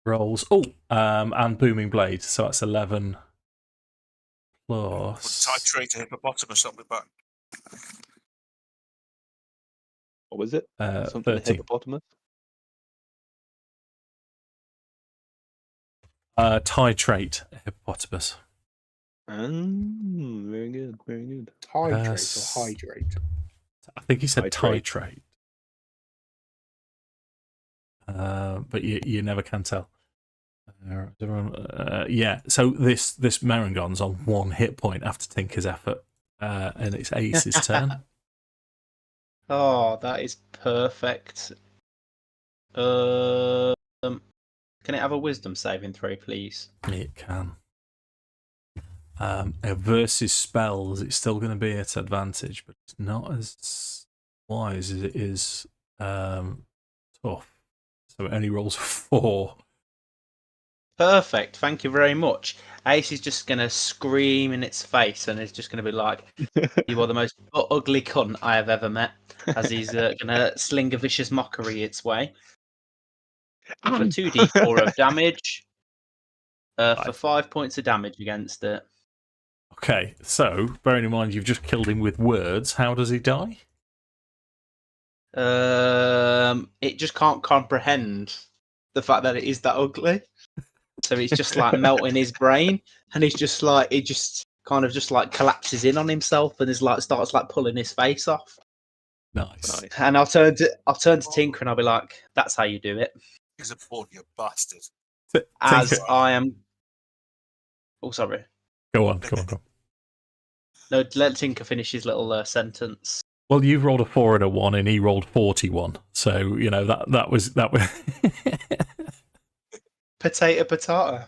[SPEAKER 1] Rolls. Oh, and Booming Blade. So that's 11 plus.
[SPEAKER 3] Titrate a hippopotamus on the back.
[SPEAKER 4] What was it? Something
[SPEAKER 1] 13.
[SPEAKER 4] hippopotamus?
[SPEAKER 1] Titrate a hippopotamus.
[SPEAKER 4] Very good, very good.
[SPEAKER 5] Hydrate or hydrate?
[SPEAKER 1] I think he said
[SPEAKER 4] Titrate.
[SPEAKER 1] titrate. But you never can tell. Yeah, so this Meringon's on 1 hit point after Tinker's effort, and it's Ace's turn.
[SPEAKER 6] Oh, that is perfect. Can it have a wisdom saving throw, please?
[SPEAKER 1] It can. Versus spells, it's still going to be at advantage, but it's not as wise as it is tough. So it only rolls 4.
[SPEAKER 6] Perfect. Thank you very much. Ace is just going to scream in its face and it's just going to be like, you are the most ugly cunt I have ever met, as he's going to sling a vicious mockery its way. For 2d4 of damage. For 5 points of damage against it.
[SPEAKER 1] Okay, so bearing in mind you've just killed him with words, how does he die?
[SPEAKER 6] It just can't comprehend the fact that it is that ugly. So it's just like melting his brain, and he's just like it just kind of just like collapses in on himself, and is like starts like pulling his face off.
[SPEAKER 1] Nice.
[SPEAKER 4] Nice.
[SPEAKER 6] And I'll turn to Tinker, and I'll be like, "That's how you do it."
[SPEAKER 3] He's a born, you bastard.
[SPEAKER 6] As
[SPEAKER 1] Tinker.
[SPEAKER 6] I am. Oh, sorry.
[SPEAKER 1] Go on, go on, go on.
[SPEAKER 6] No, let Tinker finish his little sentence.
[SPEAKER 1] Well, you rolled a 4 and a 1, and he rolled 41. So you know that was.
[SPEAKER 6] Potato.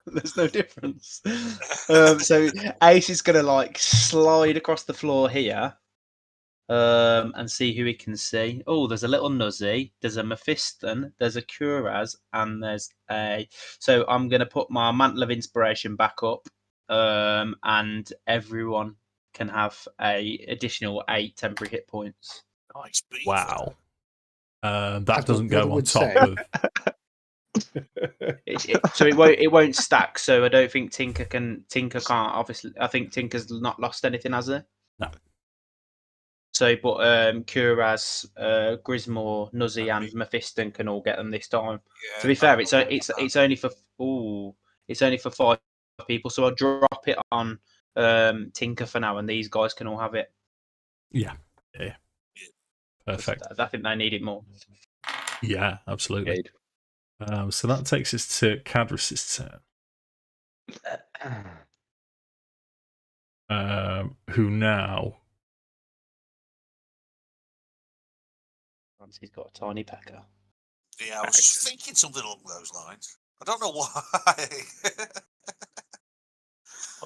[SPEAKER 6] There's no difference. So Ace is gonna like slide across the floor here, and see who he can see. Oh, there's a little Nuzzy, there's a Mephiston, there's a Kuraz, and there's a. So I'm gonna put my Mantle of Inspiration back up, and everyone can have a additional 8 temporary hit points.
[SPEAKER 3] Nice beaver.
[SPEAKER 1] Wow. That
[SPEAKER 5] That's
[SPEAKER 1] doesn't
[SPEAKER 5] what Brother
[SPEAKER 1] go on
[SPEAKER 5] would
[SPEAKER 1] top
[SPEAKER 5] say.
[SPEAKER 1] of.
[SPEAKER 6] So it won't stack. So I don't think Tinker can't. Obviously, I think Tinker's not lost anything, has he?
[SPEAKER 1] No.
[SPEAKER 6] So, but Kuraz, Grismore, Nuzzy, and Mephiston can all get them this time.
[SPEAKER 3] Yeah,
[SPEAKER 6] To be fair, it's only for it's only for 5 people. So I'll drop it on Tinker for now, and these guys can all have it.
[SPEAKER 1] Yeah. Perfect.
[SPEAKER 6] I think they need it more.
[SPEAKER 1] Yeah, absolutely.
[SPEAKER 4] Jade.
[SPEAKER 1] So that takes us to Cadrus's turn. Who now?
[SPEAKER 6] He's got a tiny pecker.
[SPEAKER 3] Yeah, I was thinking something along those lines. I don't know why.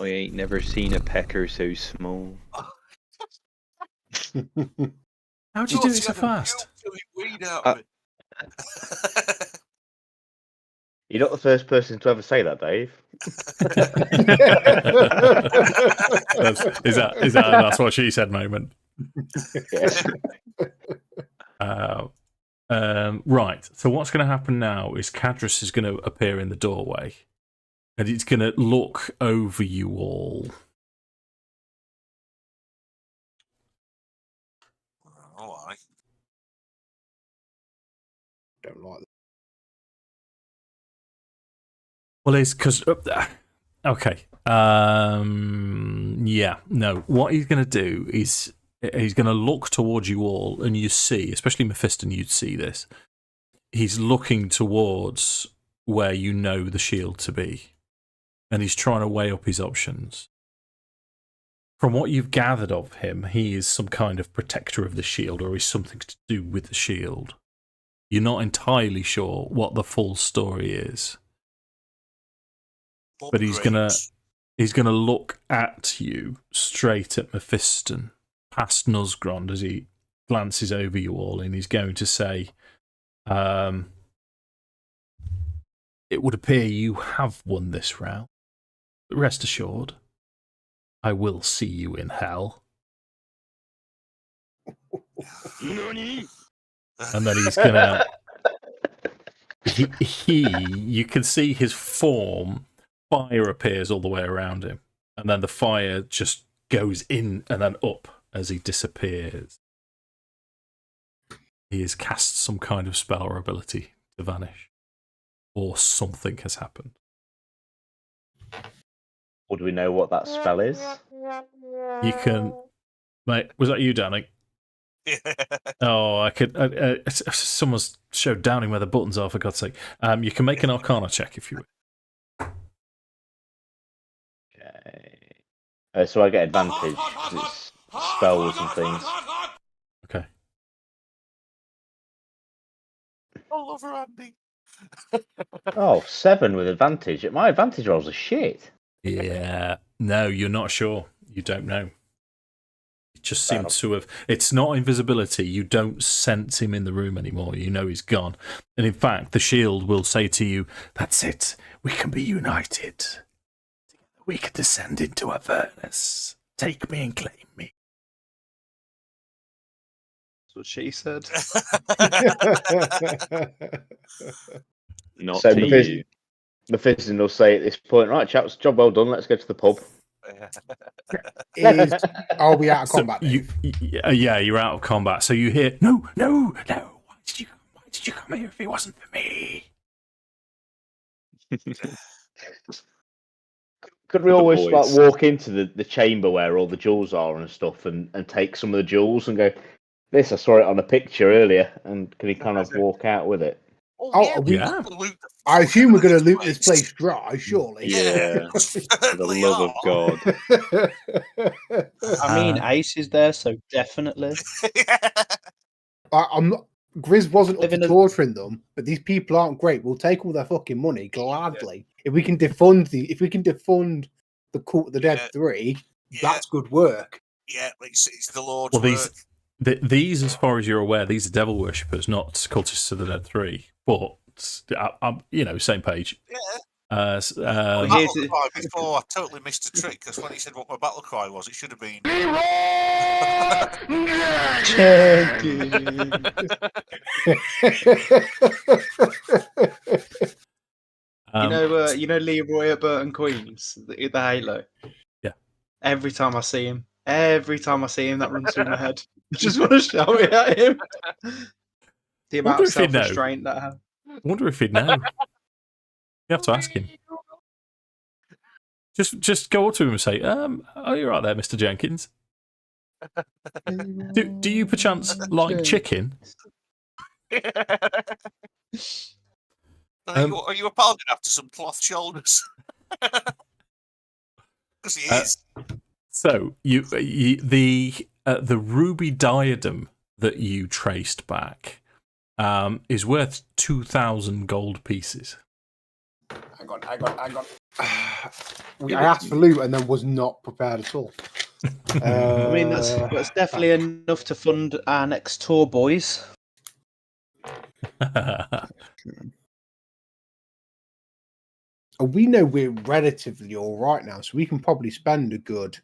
[SPEAKER 4] I ain't never seen a pecker so small.
[SPEAKER 1] How'd you do it so fast?
[SPEAKER 3] Weed out of it.
[SPEAKER 7] You're not the first person to ever say that, Dave.
[SPEAKER 1] That's what she said moment.
[SPEAKER 7] Yes.
[SPEAKER 1] Right. So what's going to happen now is Cadrus is going to appear in the doorway, and it's going to look over you all.
[SPEAKER 3] All right.
[SPEAKER 5] Don't like that.
[SPEAKER 1] Well, it's because okay. Yeah. No. What he's going to do is he's going to look towards you all, and you see, especially Mephiston, you'd see this. He's looking towards where you know the shield to be, and he's trying to weigh up his options. From what you've gathered of him, he is some kind of protector of the shield, or he's something to do with the shield. You're not entirely sure what the full story is, but he's gonna look at you, straight at Mephiston, past Nuzgrond, as he glances over you all, and he's going to say, "It would appear you have won this round. But rest assured, I will see you in hell." And then he's gonna. You can see his form. Fire appears all the way around him, and then the fire just goes in and then up as he disappears. He has cast some kind of spell or ability to vanish, or something has happened.
[SPEAKER 7] Or do we know what that spell is?
[SPEAKER 1] You can, mate. Was that you, Danny? Oh, I could. Someone's showed Downing where the buttons are. For God's sake, you can make an Arcana check if you would.
[SPEAKER 7] Okay. So I get advantage because it's spells and things.
[SPEAKER 1] Okay.
[SPEAKER 3] All over Andy.
[SPEAKER 7] Oh, 7 with advantage. My advantage rolls are shit.
[SPEAKER 1] Yeah. No, you're not sure. You don't know. It just
[SPEAKER 7] Fair
[SPEAKER 1] seems to have. It's not invisibility. You don't sense him in the room anymore. You know he's gone. And in fact, the shield will say to you, "That's it. We can be united. Together we can descend into Avernus. Take me and claim me."
[SPEAKER 6] That's what she said.
[SPEAKER 4] Not
[SPEAKER 7] So
[SPEAKER 4] to
[SPEAKER 7] Mephiston,
[SPEAKER 4] you.
[SPEAKER 7] Mephiston will say at this point, "Right, chaps, job well done. Let's go to the pub."
[SPEAKER 5] Are we out of
[SPEAKER 1] So
[SPEAKER 5] combat?
[SPEAKER 1] yeah, you're out of combat. So you hear, no. Why did you come here if it wasn't for me?
[SPEAKER 7] Could we
[SPEAKER 4] The
[SPEAKER 7] always like
[SPEAKER 4] boys.
[SPEAKER 7] walk into the chamber where all the jewels are and stuff, and take some of the jewels and go? This I saw it on a picture earlier, and can he kind of walk out with it?
[SPEAKER 5] Oh,
[SPEAKER 3] we
[SPEAKER 1] yeah.
[SPEAKER 3] could loot the
[SPEAKER 5] I
[SPEAKER 3] fuck
[SPEAKER 5] assume
[SPEAKER 3] out
[SPEAKER 5] we're
[SPEAKER 3] of
[SPEAKER 5] going to loot this place dry, surely.
[SPEAKER 4] Yeah, for the
[SPEAKER 3] certainly
[SPEAKER 4] love of
[SPEAKER 3] are.
[SPEAKER 4] God.
[SPEAKER 6] I mean, Ace is there, so definitely.
[SPEAKER 5] I'm not. Grizz wasn't up to
[SPEAKER 6] Living a-
[SPEAKER 5] torturing them, but these people aren't great. We'll take all their fucking money gladly if we can defund the Cult of the Dead 3.
[SPEAKER 3] Yeah.
[SPEAKER 5] That's good work.
[SPEAKER 3] Yeah, it's the Lord's
[SPEAKER 1] Well,
[SPEAKER 3] work.
[SPEAKER 1] these, as far as you're aware, these are devil worshippers, not cultists of the Dead 3. But I'm, same page.
[SPEAKER 3] Yeah.
[SPEAKER 6] Here's
[SPEAKER 3] Battle
[SPEAKER 6] the-
[SPEAKER 3] cry before I totally missed a trick because when he said what my battle cry was, it should have been.
[SPEAKER 6] You know Leroy at Burton Queens, the Halo.
[SPEAKER 1] Yeah.
[SPEAKER 6] Every time I see him, that runs through my head. I just want to shout it at him. The amount
[SPEAKER 1] Wonder
[SPEAKER 6] of
[SPEAKER 1] if he'd know.
[SPEAKER 6] self-restraint that I have.
[SPEAKER 1] I wonder if he'd know. You have to ask him. Just go up to him and say, "Are you right there, Mr. Jenkins? Do you perchance like chicken?"
[SPEAKER 3] Are you a paladin after some cloth shoulders? Because he is.
[SPEAKER 1] So the ruby diadem that you traced back is worth 2,000 gold pieces.
[SPEAKER 5] Hang on. I asked for loot and then was not prepared at all.
[SPEAKER 6] I mean, that's definitely enough to fund our next tour, boys.
[SPEAKER 5] We know we're relatively all right now, so we can probably spend a good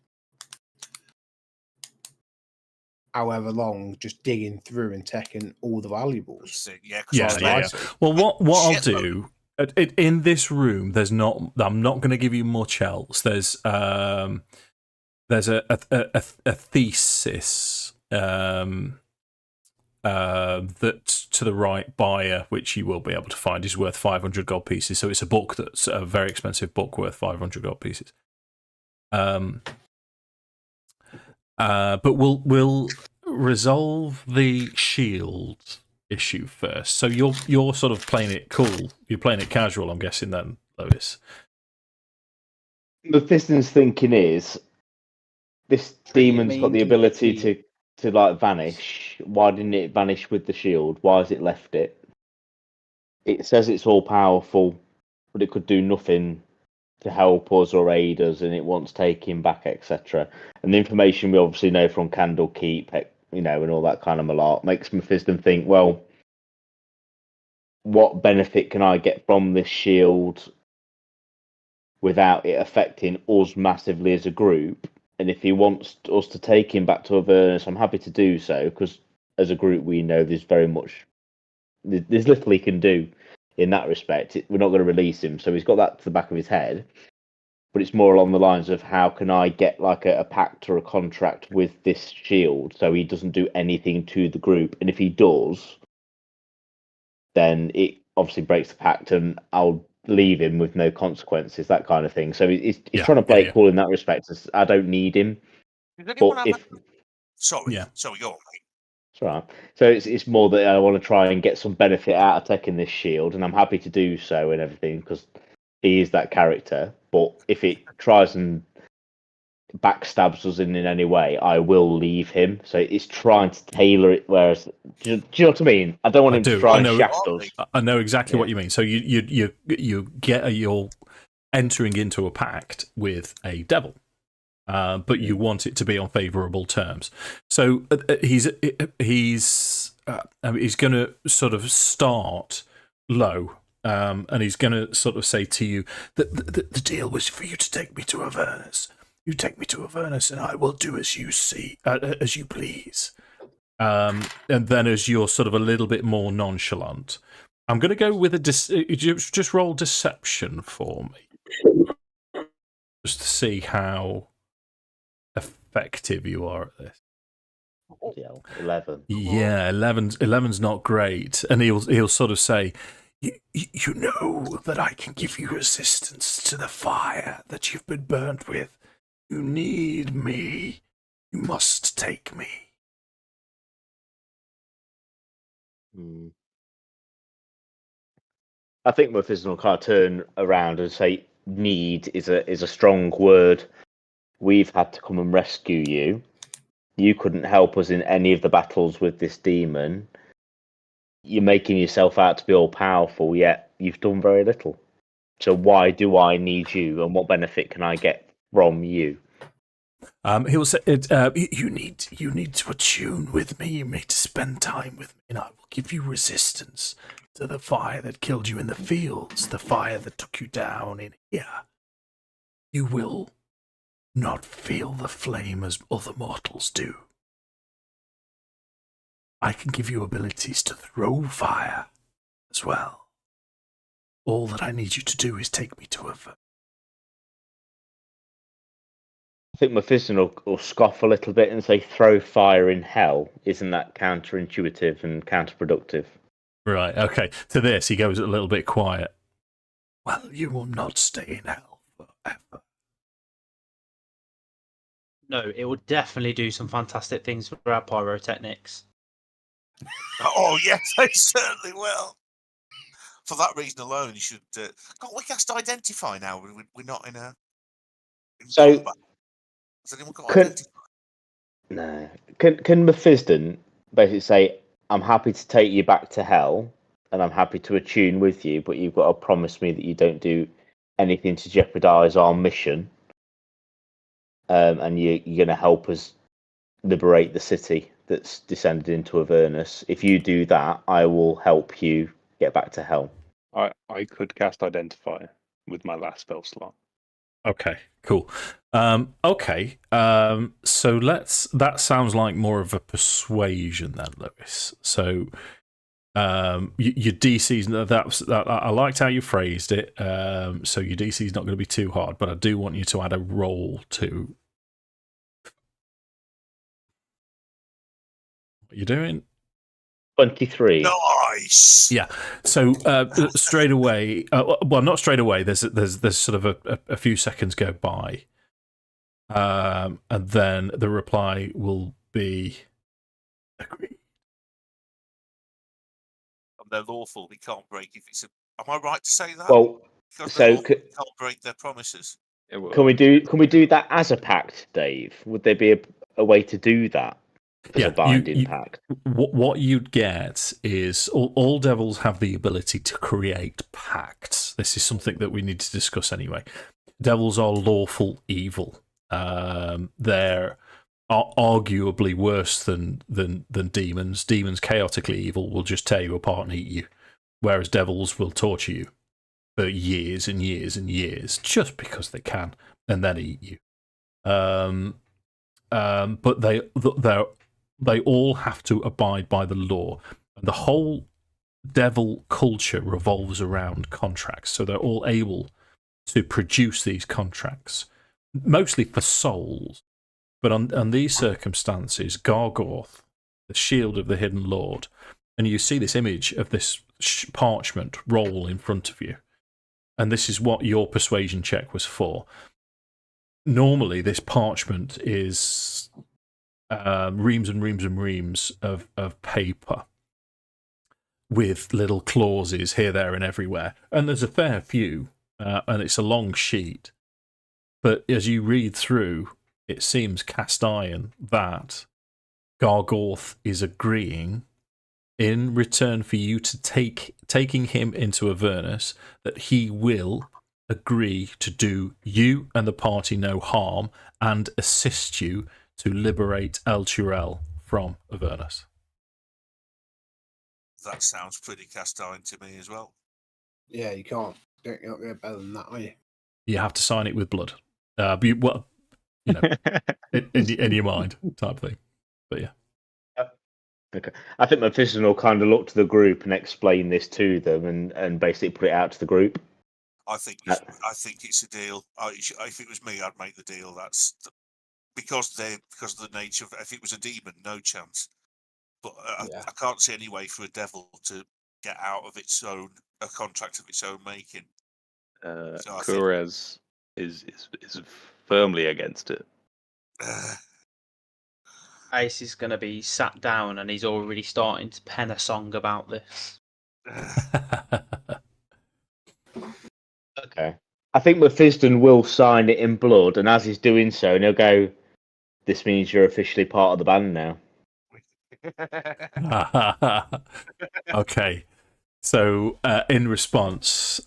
[SPEAKER 5] however long just digging through and taking all the valuables.
[SPEAKER 1] Yeah. Well, what I'll do in this room, there's not. I'm not going to give you much else. There's a thesis that to the right buyer, which you will be able to find, is worth 500 gold pieces. So it's a book that's a very expensive book worth 500 gold pieces. But we'll resolve the shield issue first. So you're sort of playing it cool. You're playing it casual, I'm guessing then, Lewis.
[SPEAKER 7] Mephiston's thinking is this demon's got the ability to like vanish. Why didn't it vanish with the shield? Why has it left it? It says it's all powerful, but it could do nothing to help us or aid us, and it wants taking back, etc. And the information we obviously know from Candlekeep, and all that kind of malark makes Mephiston think, well, what benefit can I get from this shield without it affecting us massively as a group? And if he wants us to take him back to Avernus, I'm happy to do so, because as a group we know there's little he can do in that respect. We're not going to release him, so he's got that to the back of his head. But it's more along the lines of how can I get like a pact or a contract with this shield so he doesn't do anything to the group, and if he does, then it obviously breaks the pact and I'll leave him with no consequences, that kind of thing. So he's trying to play it cool in that respect. I don't need him.
[SPEAKER 3] Sorry,
[SPEAKER 1] yeah.
[SPEAKER 3] Sorry, go on, mate.
[SPEAKER 7] It's all right. So it's more that I want to try and get some benefit out of taking this shield, and I'm happy to do so and everything because he is that character. But if it tries and backstabs us in any way, I will leave him. So it's trying to tailor it. Whereas, do you know what I mean? I don't want him to try and shaft us.
[SPEAKER 1] I know exactly what you mean. So you're entering into a pact with a devil, but you want it to be on favourable terms. So he's going to sort of start low. And he's going to sort of say to you that the deal was for you to take me to Avernus. You take me to Avernus, and I will do as you please. And then, as you're sort of a little bit more nonchalant, I'm going to go with just roll deception for me. just to see how effective you are at this.
[SPEAKER 7] Bloody hell, 11.
[SPEAKER 1] Yeah, 11's not great, and he'll sort of say, "You know that I can give you resistance to the fire that you've been burnt with. You need me. You must take me."
[SPEAKER 7] I think Mephisto will kind of turn around and say, "Need is a strong word. We've had to come and rescue you. You couldn't help us in any of the battles with this demon. You're making yourself out to be all powerful, yet you've done very little. So why do I need you, and what benefit can I get from you?"
[SPEAKER 1] He'll say, "You need to attune with me. You need to spend time with me, and I will give you resistance to the fire that killed you in the fields, the fire that took you down in here. You will not feel the flame as other mortals do. I can give you abilities to throw fire as well. All that I need you to do is take me to a..."
[SPEAKER 7] I think Mephisto will scoff a little bit and say, "Throw fire in hell. Isn't that counterintuitive and counterproductive?"
[SPEAKER 1] Right, okay. To this, he goes a little bit quiet. "Well, you will not stay in hell forever."
[SPEAKER 6] No, it will definitely do some fantastic things for our pyrotechnics.
[SPEAKER 3] Oh yes, they certainly will. For that reason alone, you should. God, we cast identify now. We're not in a.
[SPEAKER 7] So,
[SPEAKER 3] combat. Has anyone got
[SPEAKER 7] Can-
[SPEAKER 3] identify?
[SPEAKER 7] No. Can Mephisto basically say, "I'm happy to take you back to hell, and I'm happy to attune with you, but you've got to promise me that you don't do anything to jeopardize our mission, and you're going to help us liberate the city that's descended into Avernus. If you do that, I will help you get back to hell."
[SPEAKER 4] I could cast Identify with my last spell slot.
[SPEAKER 1] Okay, cool. Okay, so that sounds like more of a persuasion then, Lewis. So your DC's that I liked how you phrased it. So your DC's not going to be too hard, but I do want you to add a roll to what you're doing.
[SPEAKER 7] 23.
[SPEAKER 3] Nice.
[SPEAKER 1] Yeah. So straight away, well, not straight away. There's sort of a few seconds go by, and then the reply will be agreed.
[SPEAKER 3] They're lawful. We can't break if it's. Am I right to say that?
[SPEAKER 7] Well,
[SPEAKER 3] Because
[SPEAKER 7] so
[SPEAKER 3] they're lawful, we can't break their promises.
[SPEAKER 7] can we do that as a pact, Dave? Would there be a way to do that as a binding pact?
[SPEAKER 1] What you'd get is all devils have the ability to create pacts. This is something that we need to discuss anyway. Devils are lawful evil. They're arguably worse than demons. Demons, chaotically evil, will just tear you apart and eat you, whereas devils will torture you for years and years and years just because they can, and then eat you. But they all have to abide by the law, and the whole devil culture revolves around contracts. So they're all able to produce these contracts, mostly for souls. But on these circumstances, Gargorth, the shield of the hidden lord, and you see this image of this parchment roll in front of you, and this is what your persuasion check was for. Normally, this parchment is reams and reams and reams of paper with little clauses here, there, and everywhere. And there's a fair few, and it's a long sheet. But as you read through, it seems cast iron that Gargorth is agreeing, in return for you to taking him into Avernus, that he will agree to do you and the party no harm and assist you to liberate El Turel from Avernus.
[SPEAKER 3] That sounds pretty cast iron to me as well.
[SPEAKER 5] Yeah, you can't. You're not get better than that, are you?
[SPEAKER 1] You have to sign it with blood. Well, you know, in your mind type thing. But yeah.
[SPEAKER 7] Okay. I think Mephisto will kind of look to the group and explain this to them and basically put it out to the group.
[SPEAKER 3] I think it's a deal. If it was me, I'd make the deal. Because of the nature of. If it was a demon, no chance. But I can't see any way for a devil to get out of its own a contract of its own making. So
[SPEAKER 4] Kurez is firmly against it.
[SPEAKER 6] Ace is going to be sat down and he's already starting to pen a song about this.
[SPEAKER 7] Okay. I think Mephiston will sign it in blood, and as he's doing so, he'll go, "This means you're officially part of the band now."
[SPEAKER 1] Okay. So, in response,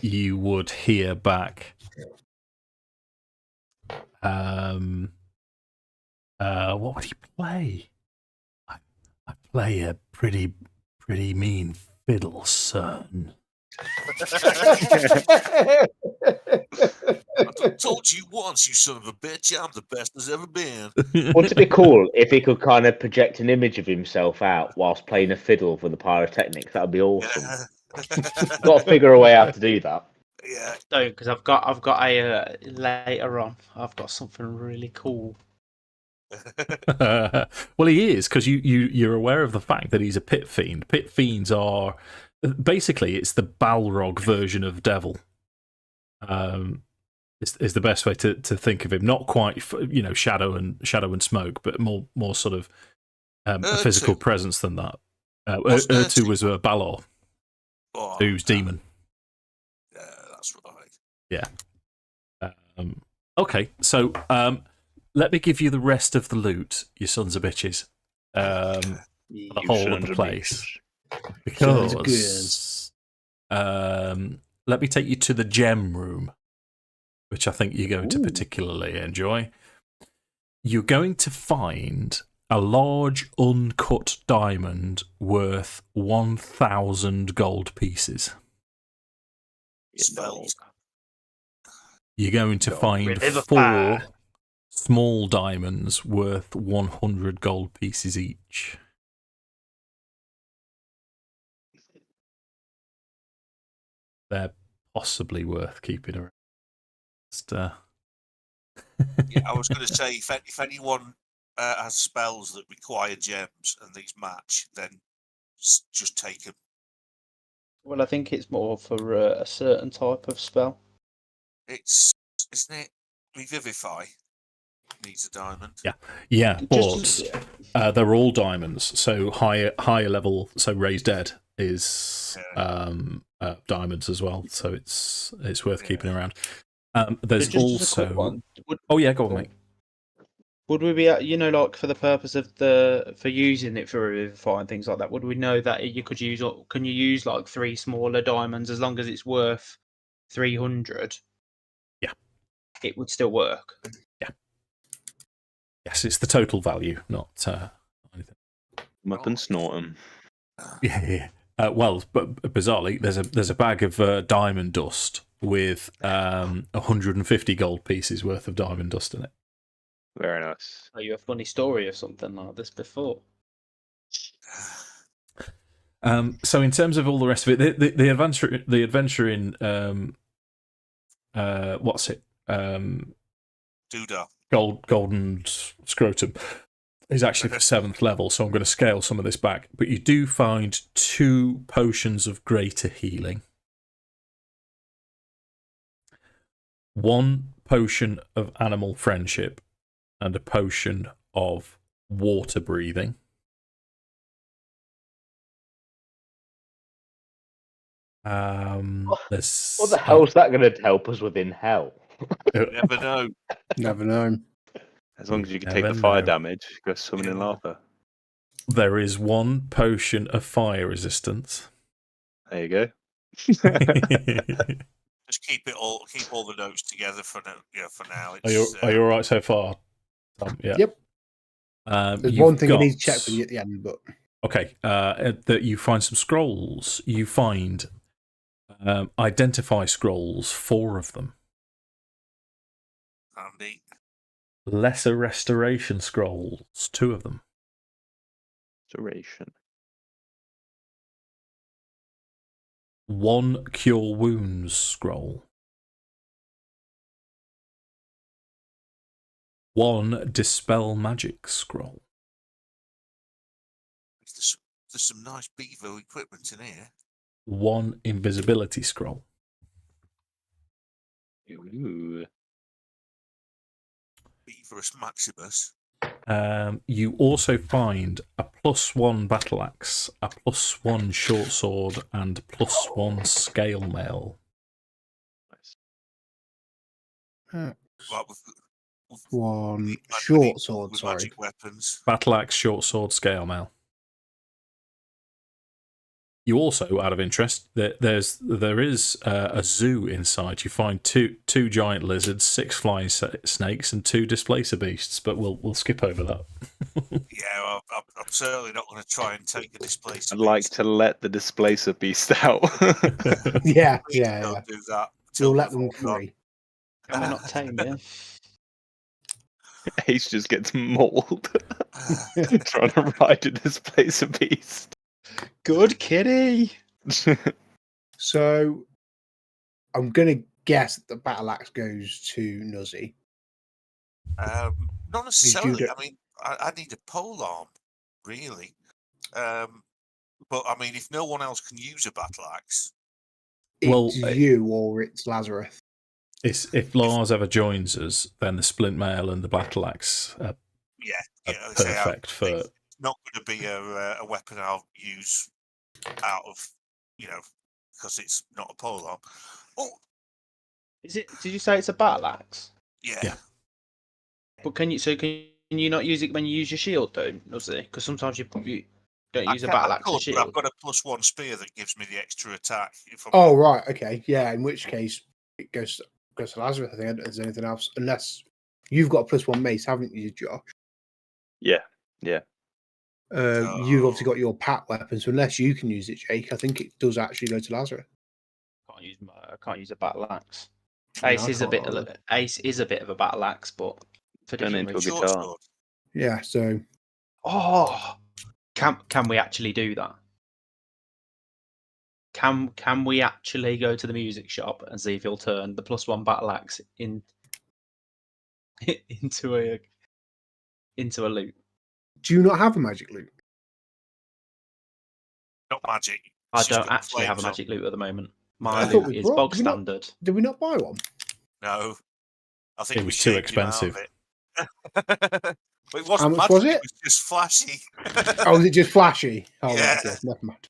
[SPEAKER 1] you would hear back. What would he play? I play a pretty mean fiddle, son.
[SPEAKER 3] I told you once, you son of a bitch, I'm the best there's ever been.
[SPEAKER 7] Wouldn't it be cool if he could kind of project an image of himself out whilst playing a fiddle for the pyrotechnics? That would be awesome. Got to figure a way out to do that.
[SPEAKER 3] Yeah.
[SPEAKER 6] Don't, because I've got a later on. I've got something really cool.
[SPEAKER 1] Well, he is, because you're aware of the fact that he's a pit fiend. Pit fiends are basically it's the Balrog version of devil. Is the best way to think of him. Not quite, shadow and smoke, but more sort of a physical presence than that. Urtu was a Balor, who's demon.
[SPEAKER 3] Yeah, that's right.
[SPEAKER 1] Yeah. Okay, so let me give you the rest of the loot, you sons of bitches. The whole of the place. Because let me take you to the gem room, which I think you're going to particularly enjoy. You're going to find a large uncut diamond worth 1,000 gold pieces.
[SPEAKER 3] Spells.
[SPEAKER 1] You're going to find
[SPEAKER 6] Revivify.
[SPEAKER 1] 4 small diamonds worth 100 gold pieces each. They're possibly worth keeping around.
[SPEAKER 3] Yeah, I was going to say, if anyone has spells that require gems and these match, then just take them.
[SPEAKER 6] Well, I think it's more for a certain type of spell.
[SPEAKER 3] Isn't it? Revivify needs a diamond.
[SPEAKER 1] Yeah, but they're all diamonds. So higher level. So Raised Dead is diamonds as well. So it's worth keeping around. There's
[SPEAKER 6] Just as a
[SPEAKER 1] also.
[SPEAKER 6] quick one,
[SPEAKER 1] Go on, mate.
[SPEAKER 6] Would we be, like for the purpose of for using it for Revivify and things like that? Would we know that you could use? Can you use like 3 smaller diamonds as long as it's worth 300?
[SPEAKER 1] Yeah,
[SPEAKER 6] it would still work.
[SPEAKER 1] Yeah. Yes, it's the total value, not anything.
[SPEAKER 4] Up and snort 'em.
[SPEAKER 1] Yeah. Well, but bizarrely, there's a bag of diamond dust with 150 gold pieces worth of diamond dust in it.
[SPEAKER 4] Very nice.
[SPEAKER 6] Are you a funny story or something like this before?
[SPEAKER 1] So in terms of all the rest of it, the adventure in what's it?
[SPEAKER 3] Doodah.
[SPEAKER 1] Golden Scrotum is actually for 7th level, so I'm going to scale some of this back. But you do find 2 potions of greater healing, 1 potion of animal friendship, and a potion of water breathing.
[SPEAKER 7] What the hell's that going to help us within hell?
[SPEAKER 3] You never know.
[SPEAKER 5] Never know.
[SPEAKER 4] As long as you can take the fire damage, go summoning lava.
[SPEAKER 1] There is 1 potion of fire resistance.
[SPEAKER 4] There you go.
[SPEAKER 3] Just keep all the notes together for now. Yeah, for now.
[SPEAKER 1] Are you all right so far? Yeah.
[SPEAKER 5] Yep. There's one thing I need to check with you at the end, but
[SPEAKER 1] okay. That you find some scrolls. You find identify scrolls, 4 of them.
[SPEAKER 3] Handy.
[SPEAKER 1] Lesser restoration scrolls, 2 of them.
[SPEAKER 4] Restoration.
[SPEAKER 1] 1 Cure Wounds scroll. 1 Dispel Magic scroll.
[SPEAKER 3] There's some nice beaver equipment in here.
[SPEAKER 1] 1 Invisibility scroll.
[SPEAKER 4] Ooh.
[SPEAKER 3] Beaverus Maximus.
[SPEAKER 1] You also find a +1 battle axe, a +1 short sword, and +1 scale mail.
[SPEAKER 3] Right, we've
[SPEAKER 5] One
[SPEAKER 3] many
[SPEAKER 5] short sword,
[SPEAKER 3] with
[SPEAKER 5] sorry.
[SPEAKER 3] magic weapons.
[SPEAKER 1] Battle axe, short sword, scale mail. You also, out of interest, there is a zoo inside. You find two giant lizards, 6 flying snakes, and 2 displacer beasts. But we'll skip over that.
[SPEAKER 3] Yeah, I'm certainly not going to try and take a displacer.
[SPEAKER 4] I'd like to let the displacer beast out.
[SPEAKER 5] Yeah,
[SPEAKER 3] Please
[SPEAKER 5] yeah,
[SPEAKER 3] don't
[SPEAKER 5] yeah.
[SPEAKER 3] do that.
[SPEAKER 5] You'll
[SPEAKER 3] till
[SPEAKER 5] let
[SPEAKER 3] we've
[SPEAKER 5] them
[SPEAKER 3] all gone.
[SPEAKER 5] free.
[SPEAKER 6] Can we not tame him?
[SPEAKER 4] Ace just gets mauled trying to ride a displacer beast.
[SPEAKER 6] Good kitty.
[SPEAKER 5] So I'm gonna guess that the battle axe goes to Nuzzy.
[SPEAKER 3] Not necessarily.
[SPEAKER 5] do-
[SPEAKER 3] I mean, I need a pole arm, really. But I mean, if no one else can use a battle axe,
[SPEAKER 1] Well,
[SPEAKER 5] It's you or it's Lazarus.
[SPEAKER 1] if Lars ever joins us, then the splint mail and the battle axe are perfect for.
[SPEAKER 3] it's not going to be a weapon I'll use out of, because it's not a pole arm. Oh,
[SPEAKER 6] Is it? Did you say it's a battle axe?
[SPEAKER 3] yeah.
[SPEAKER 1] Yeah.
[SPEAKER 6] But can you not use it when you use your shield though, Nuzzy? Because sometimes you don't
[SPEAKER 3] I
[SPEAKER 6] use a
[SPEAKER 3] can-
[SPEAKER 6] battle
[SPEAKER 3] I
[SPEAKER 6] axe
[SPEAKER 3] could,
[SPEAKER 6] for
[SPEAKER 3] but
[SPEAKER 6] shield.
[SPEAKER 3] I've got a +1 spear that gives me the extra attack.
[SPEAKER 5] Oh right, okay, yeah. In which case it goes to Lazarus. I think. I don't think there's anything else unless you've got a +1 mace, haven't you, Josh?
[SPEAKER 4] Yeah.
[SPEAKER 5] You've obviously got your pat weapon, so unless you can use it, Jake, I think it does actually go to Lazarus.
[SPEAKER 6] I can't use a battle axe.
[SPEAKER 5] No,
[SPEAKER 6] Ace
[SPEAKER 5] I
[SPEAKER 6] is a
[SPEAKER 5] can't
[SPEAKER 6] bit.
[SPEAKER 5] either.
[SPEAKER 6] Ace is a bit of a battle axe, but for
[SPEAKER 4] Turn
[SPEAKER 6] different
[SPEAKER 4] into a
[SPEAKER 6] reasons.
[SPEAKER 3] Short
[SPEAKER 4] guitar.
[SPEAKER 3] sword.
[SPEAKER 5] Yeah, so
[SPEAKER 6] Oh, can we actually do that? Can we actually go to the music shop and see if he'll turn the +1 battle axe into a loot?
[SPEAKER 5] do you not have a magic loot?
[SPEAKER 3] Not magic.
[SPEAKER 6] I
[SPEAKER 3] It's just
[SPEAKER 6] don't
[SPEAKER 3] got
[SPEAKER 6] actually have a
[SPEAKER 3] flames on.
[SPEAKER 6] magic loot at the moment.
[SPEAKER 3] I
[SPEAKER 6] My
[SPEAKER 3] thought
[SPEAKER 6] loot
[SPEAKER 5] we
[SPEAKER 6] is
[SPEAKER 5] brought-
[SPEAKER 6] bog
[SPEAKER 5] did we not-
[SPEAKER 6] standard.
[SPEAKER 5] Did we not buy one?
[SPEAKER 3] No, I think
[SPEAKER 1] It
[SPEAKER 3] we
[SPEAKER 1] was too
[SPEAKER 3] shamed him out of
[SPEAKER 1] expensive.
[SPEAKER 3] it. But it wasn't
[SPEAKER 5] much
[SPEAKER 3] magic,
[SPEAKER 5] was it?
[SPEAKER 3] It was just flashy.
[SPEAKER 5] Oh, was it just flashy? Oh,
[SPEAKER 3] Yeah.
[SPEAKER 5] right, okay, never mind.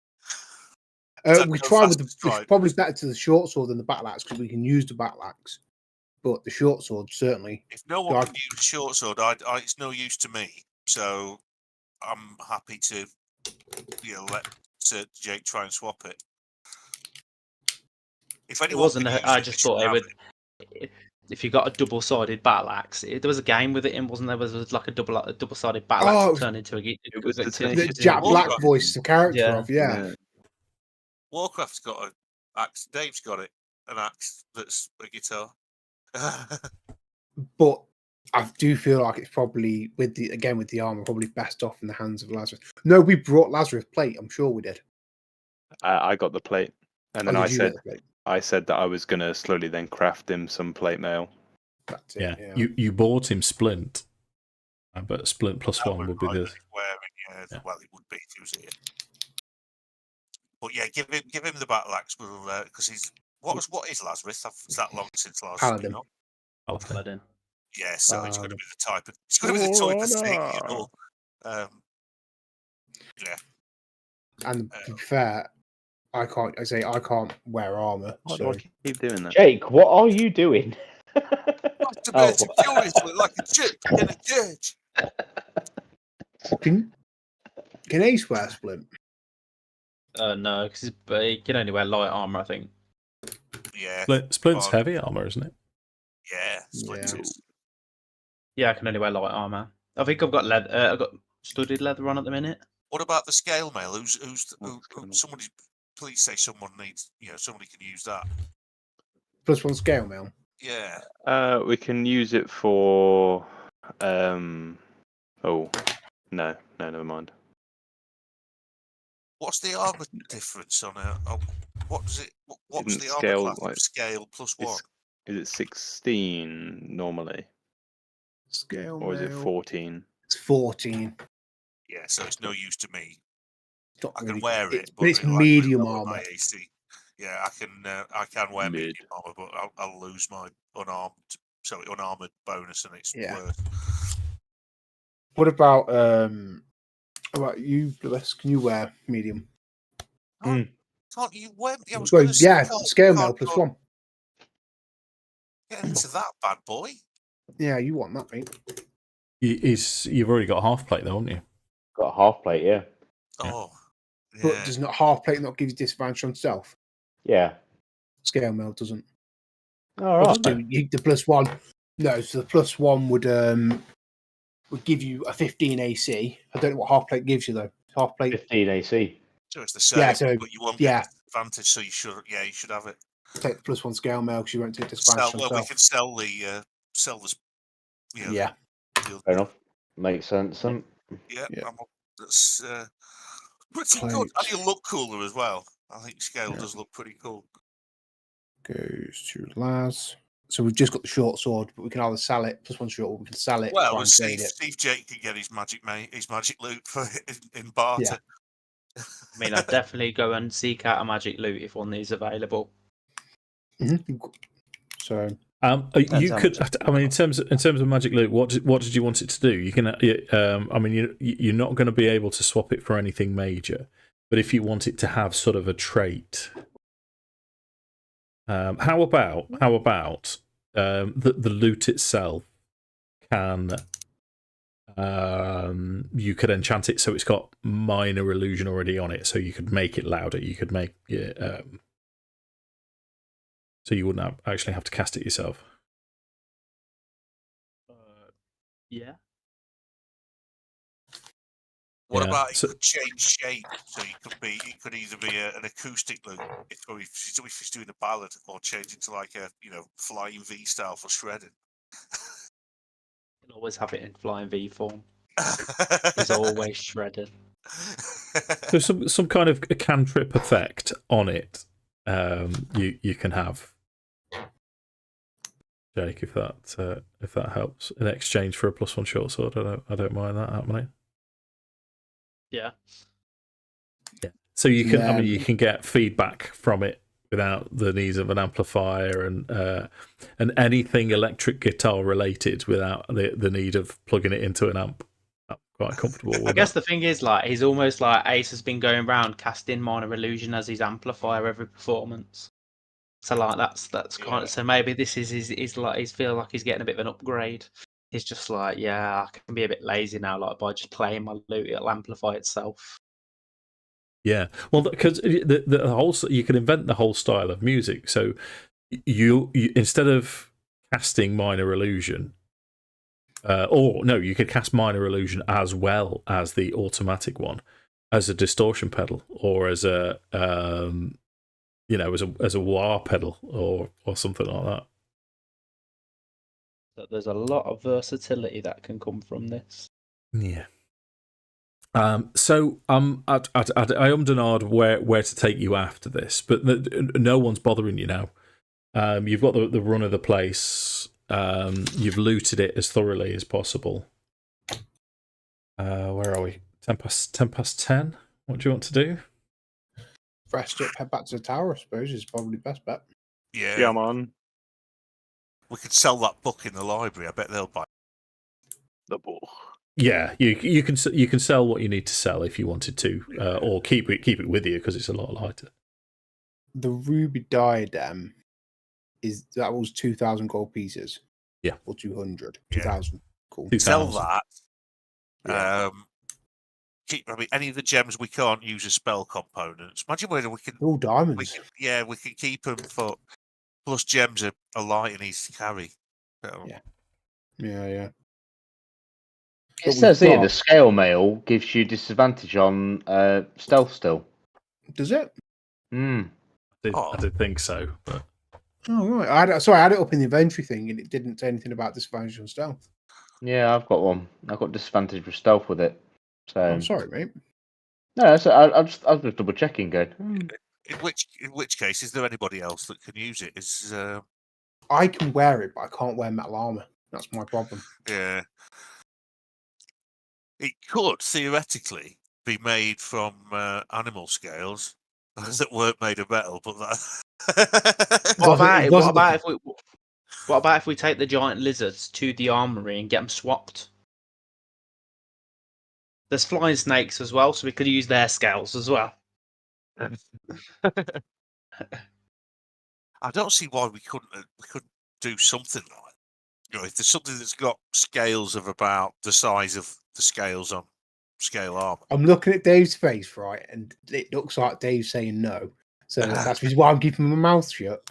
[SPEAKER 3] Don't
[SPEAKER 5] We
[SPEAKER 3] go
[SPEAKER 5] tried
[SPEAKER 3] fast
[SPEAKER 5] with the.
[SPEAKER 3] as
[SPEAKER 5] It's
[SPEAKER 3] tried.
[SPEAKER 5] probably better to the short sword than the battle axe because we can use the battle axe, but the short sword certainly.
[SPEAKER 3] If no one
[SPEAKER 5] God.
[SPEAKER 3] can use short sword, it's no use to me. So I'm happy to, let Jake try and swap it. If
[SPEAKER 6] It
[SPEAKER 3] anyone
[SPEAKER 6] wasn't.
[SPEAKER 3] can use
[SPEAKER 6] I
[SPEAKER 3] it,
[SPEAKER 6] just
[SPEAKER 3] they
[SPEAKER 6] thought
[SPEAKER 3] should
[SPEAKER 6] it
[SPEAKER 3] have
[SPEAKER 6] would. If you got a double-sided battle axe, there was a game with it in, wasn't there? Was like a double-sided battle
[SPEAKER 5] Oh,
[SPEAKER 6] axe
[SPEAKER 5] it
[SPEAKER 6] that
[SPEAKER 5] was-
[SPEAKER 6] turned into a.
[SPEAKER 4] It was the
[SPEAKER 5] The
[SPEAKER 4] Tenacious
[SPEAKER 5] Jack
[SPEAKER 4] D.
[SPEAKER 5] Black
[SPEAKER 3] Warcraft.
[SPEAKER 5] voice the character
[SPEAKER 6] Yeah.
[SPEAKER 5] of, yeah.
[SPEAKER 3] Warcraft's got an axe. Dave's got it, an axe that's a guitar.
[SPEAKER 5] But I do feel like it's probably with the armor, probably best off in the hands of Lazarus. No, we brought Lazarus plate. I'm sure we did.
[SPEAKER 4] I got the plate, and then
[SPEAKER 5] Or
[SPEAKER 4] I
[SPEAKER 5] did you
[SPEAKER 4] said
[SPEAKER 5] get the plate?
[SPEAKER 4] that I was gonna slowly then craft him some plate mail.
[SPEAKER 5] That's it,
[SPEAKER 1] Yeah.
[SPEAKER 5] yeah.
[SPEAKER 1] You bought him splint, but splint +1
[SPEAKER 3] That
[SPEAKER 1] would be
[SPEAKER 3] right
[SPEAKER 1] the.
[SPEAKER 3] that he's wearing,
[SPEAKER 1] Yeah.
[SPEAKER 3] Well, it would be if he was here. But yeah, give him the battle axe because he's what is Lazarus? It's that long since Lars has been
[SPEAKER 5] Paladin.
[SPEAKER 3] on.
[SPEAKER 6] Paladin.
[SPEAKER 3] Yeah, so it's going to
[SPEAKER 5] Paladin.
[SPEAKER 3] be the type of thing. Yeah.
[SPEAKER 5] And to be fair, I can't wear armor.
[SPEAKER 4] Why
[SPEAKER 5] So
[SPEAKER 4] do I keep doing that?
[SPEAKER 7] Jake, what are you doing?
[SPEAKER 3] Masturbating furiously like a chick in a cage.
[SPEAKER 5] can Ace wear splint?
[SPEAKER 6] No, because he can only wear light armor, I think.
[SPEAKER 3] Yeah,
[SPEAKER 1] Splint's
[SPEAKER 3] Oh.
[SPEAKER 1] heavy armor, isn't it?
[SPEAKER 3] yeah, splinters.
[SPEAKER 6] Yeah, I can only wear light armor. I think I've got leather. I've got studded leather on at the minute.
[SPEAKER 3] What about the scale mail? Who
[SPEAKER 4] coming?
[SPEAKER 3] somebody? Please say someone needs. Somebody can use that.
[SPEAKER 5] +1 scale mail.
[SPEAKER 3] Yeah.
[SPEAKER 4] We can use it for. Oh, no, never mind.
[SPEAKER 3] What's the armor difference on it? Oh, What does it? What's
[SPEAKER 4] Didn't
[SPEAKER 3] the armor
[SPEAKER 4] scale,
[SPEAKER 3] class?
[SPEAKER 4] like,
[SPEAKER 3] Scale +1.
[SPEAKER 4] Is it 16 normally,
[SPEAKER 5] Scale
[SPEAKER 4] or is it
[SPEAKER 5] mail.
[SPEAKER 4] 14?
[SPEAKER 5] It's 14.
[SPEAKER 3] Yeah, so it's no use to me.
[SPEAKER 5] It's not
[SPEAKER 3] I
[SPEAKER 5] really,
[SPEAKER 3] can wear it,
[SPEAKER 5] but it's
[SPEAKER 3] it'll
[SPEAKER 5] medium
[SPEAKER 3] lower my
[SPEAKER 5] armor.
[SPEAKER 3] AC. Yeah, I can wear
[SPEAKER 4] Mid.
[SPEAKER 3] medium armor, but I'll lose my unarmored bonus, and it's
[SPEAKER 5] Yeah.
[SPEAKER 3] worse.
[SPEAKER 5] What about you, Bliss? Can you wear medium?
[SPEAKER 3] Can't you wear? I was
[SPEAKER 5] Well,
[SPEAKER 3] going to say,
[SPEAKER 5] yeah, scale mail
[SPEAKER 3] can't
[SPEAKER 5] +1.
[SPEAKER 3] get into that bad boy.
[SPEAKER 5] Yeah, you want that, mate?
[SPEAKER 1] You've already got a half plate, though, haven't you?
[SPEAKER 7] Got a half plate, yeah.
[SPEAKER 1] Yeah.
[SPEAKER 3] Oh,
[SPEAKER 5] But
[SPEAKER 3] yeah.
[SPEAKER 5] does not half plate not give you disadvantage on stealth?
[SPEAKER 7] Yeah.
[SPEAKER 5] Scale mail doesn't.
[SPEAKER 7] All right.
[SPEAKER 5] So the +1. No, so the +1 would give you a 15 AC. I don't know what half plate gives you though. Half plate.
[SPEAKER 7] 15 AC.
[SPEAKER 3] So it's the same,
[SPEAKER 5] Yeah, so
[SPEAKER 3] but you won't
[SPEAKER 5] yeah,
[SPEAKER 3] get disadvantage. So you should have it.
[SPEAKER 5] take the +1 scale mail because you won't take disadvantage on
[SPEAKER 3] We
[SPEAKER 5] stealth.
[SPEAKER 3] can sell the
[SPEAKER 5] Yeah.
[SPEAKER 3] the
[SPEAKER 7] Fair enough. Makes sense.
[SPEAKER 3] Yeah,
[SPEAKER 5] Yeah.
[SPEAKER 3] that's pretty good.
[SPEAKER 5] Plate.
[SPEAKER 3] And you look cooler as well. I think scale
[SPEAKER 5] Yeah.
[SPEAKER 3] does look pretty cool.
[SPEAKER 5] Goes to Lars. So we've just got the short sword, but we can either sell it +1 short, or we can sell it.
[SPEAKER 3] Well,
[SPEAKER 5] try
[SPEAKER 3] we'll
[SPEAKER 5] and
[SPEAKER 3] see
[SPEAKER 5] trade it.
[SPEAKER 3] if Jake can get his magic loot for in barter.
[SPEAKER 6] I mean, I'd definitely go and seek out a magic loot if one is available.
[SPEAKER 5] So
[SPEAKER 1] you could. I mean, in terms of magic loot, what did you want it to do? You can. I mean, you're not going to be able to swap it for anything major, but if you want it to have sort of a trait, how about the loot itself can. You could enchant it so it's got minor illusion already on it, so you could make it louder. You could make it. So you wouldn't actually have to cast it yourself.
[SPEAKER 6] Yeah.
[SPEAKER 3] What
[SPEAKER 1] Yeah,
[SPEAKER 3] about it
[SPEAKER 1] so-
[SPEAKER 3] could change shape? So it could either be an acoustic loot if he's doing a ballad, or change it to like a flying V style for shredding.
[SPEAKER 6] You can always have it in flying V form. He's always shredded.
[SPEAKER 1] So some kind of a cantrip effect on it. You can have, Jake, if that helps in exchange for a +1 short sword. I don't mind that happening.
[SPEAKER 6] Yeah.
[SPEAKER 1] Yeah. So you can. I mean, you can get feedback from it without the need of an amplifier and anything electric guitar related without the need of plugging it into an amp. I'm quite comfortable with
[SPEAKER 6] I guess
[SPEAKER 1] that.
[SPEAKER 6] the thing is, like, he's almost like Ace has been going around casting minor illusion as his amplifier every performance. So like that's kind of, so maybe this is he's feel like he's getting a bit of an upgrade. He's just like, yeah, I can be a bit lazy now, like by just playing my loot, it'll amplify itself.
[SPEAKER 1] Yeah, well, because the whole, you can invent the whole style of music. So you instead of casting minor illusion, or no, you could cast minor illusion as well as the automatic one, as a distortion pedal, or as a as a wah pedal, or something like that.
[SPEAKER 6] So there's a lot of versatility that can come from this.
[SPEAKER 1] Yeah. So I ummed and ahed where to take you after this, but no one's bothering you now. You've got the run of the place. You've looted it as thoroughly as possible. Where are we? 10 past 10. What do you want to do?
[SPEAKER 5] rest up, head back to the tower. I suppose is probably the best bet.
[SPEAKER 3] Yeah,
[SPEAKER 4] man.
[SPEAKER 3] we could sell that book in the library. I bet they'll buy
[SPEAKER 4] The book.
[SPEAKER 1] Yeah, you can sell what you need to sell if you wanted to, or keep it with you because it's a lot lighter.
[SPEAKER 5] The ruby diadem that was 2,000 gold pieces.
[SPEAKER 1] Yeah,
[SPEAKER 5] or 200.
[SPEAKER 3] Yeah.
[SPEAKER 5] 2,000. Cool.
[SPEAKER 1] 2,000.
[SPEAKER 3] Sell that.
[SPEAKER 5] Yeah.
[SPEAKER 3] Any of the gems we can't use as spell components. Imagine whether we can.
[SPEAKER 5] All diamonds.
[SPEAKER 3] We can keep them for plus gems are light and easy to carry. So,
[SPEAKER 5] Yeah.
[SPEAKER 7] It
[SPEAKER 5] But
[SPEAKER 7] says
[SPEAKER 5] we've
[SPEAKER 7] here
[SPEAKER 5] got-
[SPEAKER 7] the scale mail gives you disadvantage on stealth still.
[SPEAKER 5] Does it?
[SPEAKER 7] Hmm.
[SPEAKER 1] I did think so, but
[SPEAKER 5] Oh right. I had it up in the inventory thing, and it didn't say anything about disadvantage on stealth.
[SPEAKER 7] Yeah, I've got one. I've got disadvantage with stealth with it. So
[SPEAKER 5] I'm sorry, mate.
[SPEAKER 7] no, so I'll just double checking. Going.
[SPEAKER 3] In which case, is there anybody else that can use it? Is
[SPEAKER 5] I can wear it, but I can't wear metal armor. That's my problem.
[SPEAKER 3] yeah. It could theoretically be made from animal scales that weren't made of metal, but that.
[SPEAKER 6] What about if we take the giant lizards to the armory and get them swapped? There's flying snakes as well, so we could use their scales as well.
[SPEAKER 3] I don't see why we couldn't do something like, if there's something that's got scales of about the size of the scales on scale armor.
[SPEAKER 5] I'm looking at Dave's face, right, and it looks like Dave's saying no. So that's why I'm keeping my mouth shut.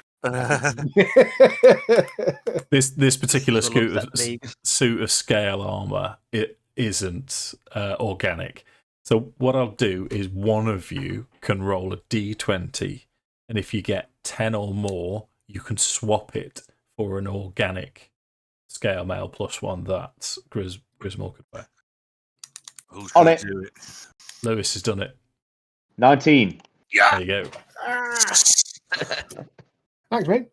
[SPEAKER 1] This particular suit of scale armor, it isn't organic. So what I'll do is one of you can roll a d20, and if you get 10 or more, you can swap it for an organic scale mail +1 that Grismore could wear.
[SPEAKER 3] Who's
[SPEAKER 7] On
[SPEAKER 3] gonna
[SPEAKER 7] it.
[SPEAKER 3] do it?
[SPEAKER 1] Lewis has done it.
[SPEAKER 7] 19.
[SPEAKER 3] Yeah.
[SPEAKER 1] There you go.
[SPEAKER 5] Thanks, mate.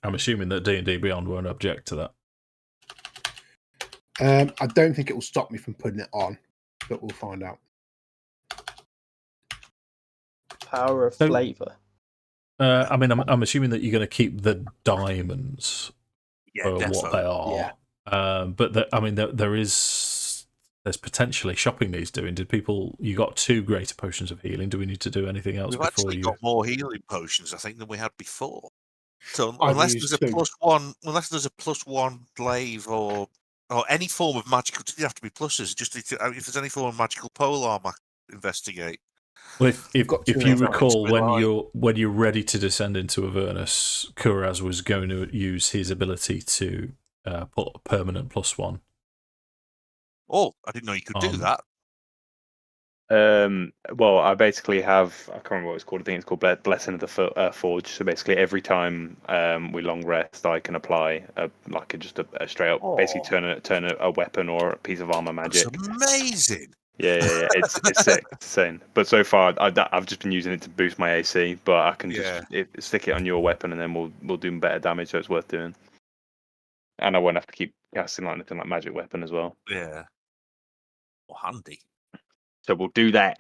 [SPEAKER 1] I'm assuming that dndbeyond won't object to that.
[SPEAKER 5] I don't think it will stop me from putting it on, but we'll find out.
[SPEAKER 6] Power of
[SPEAKER 1] So-
[SPEAKER 6] flavour.
[SPEAKER 1] I mean, I'm assuming that you're going to keep the diamonds
[SPEAKER 3] Yeah,
[SPEAKER 1] for what
[SPEAKER 3] definitely.
[SPEAKER 1] they are.
[SPEAKER 5] Yeah.
[SPEAKER 1] But there's potentially shopping needs doing. You got 2 greater potions of healing? Do we need to do anything else
[SPEAKER 3] We've
[SPEAKER 1] before
[SPEAKER 3] actually
[SPEAKER 1] you?
[SPEAKER 3] got more healing potions, I think, than we had before. So
[SPEAKER 5] I've
[SPEAKER 3] unless
[SPEAKER 5] used
[SPEAKER 3] there's a
[SPEAKER 5] 2.
[SPEAKER 3] unless there's a +1 glaive or any form of magical, it doesn't have to be pluses. Just if there's any form of magical polearm, investigate.
[SPEAKER 1] Well, if
[SPEAKER 5] got 2
[SPEAKER 1] you
[SPEAKER 5] of them.
[SPEAKER 1] recall,
[SPEAKER 3] Rely.
[SPEAKER 1] when you're ready to descend into Avernus, Kuraz was going to use his ability to put a permanent +1.
[SPEAKER 3] Oh, I didn't know you could do that.
[SPEAKER 4] Well, I basically have, I can't remember what it's called. I think it's called Blessing of the Forge. So basically, every time we long rest, I can apply just a straight up, basically turn a weapon or a piece of armor magic.
[SPEAKER 3] That's amazing.
[SPEAKER 4] Yeah. It's sick, it's insane. But so far, I've just been using it to boost my AC. But I can just stick it on your weapon, and then we'll do better damage. So it's worth doing. And I won't have to keep casting like anything like magic weapon as well.
[SPEAKER 3] Yeah. Well, handy.
[SPEAKER 4] So we'll do that.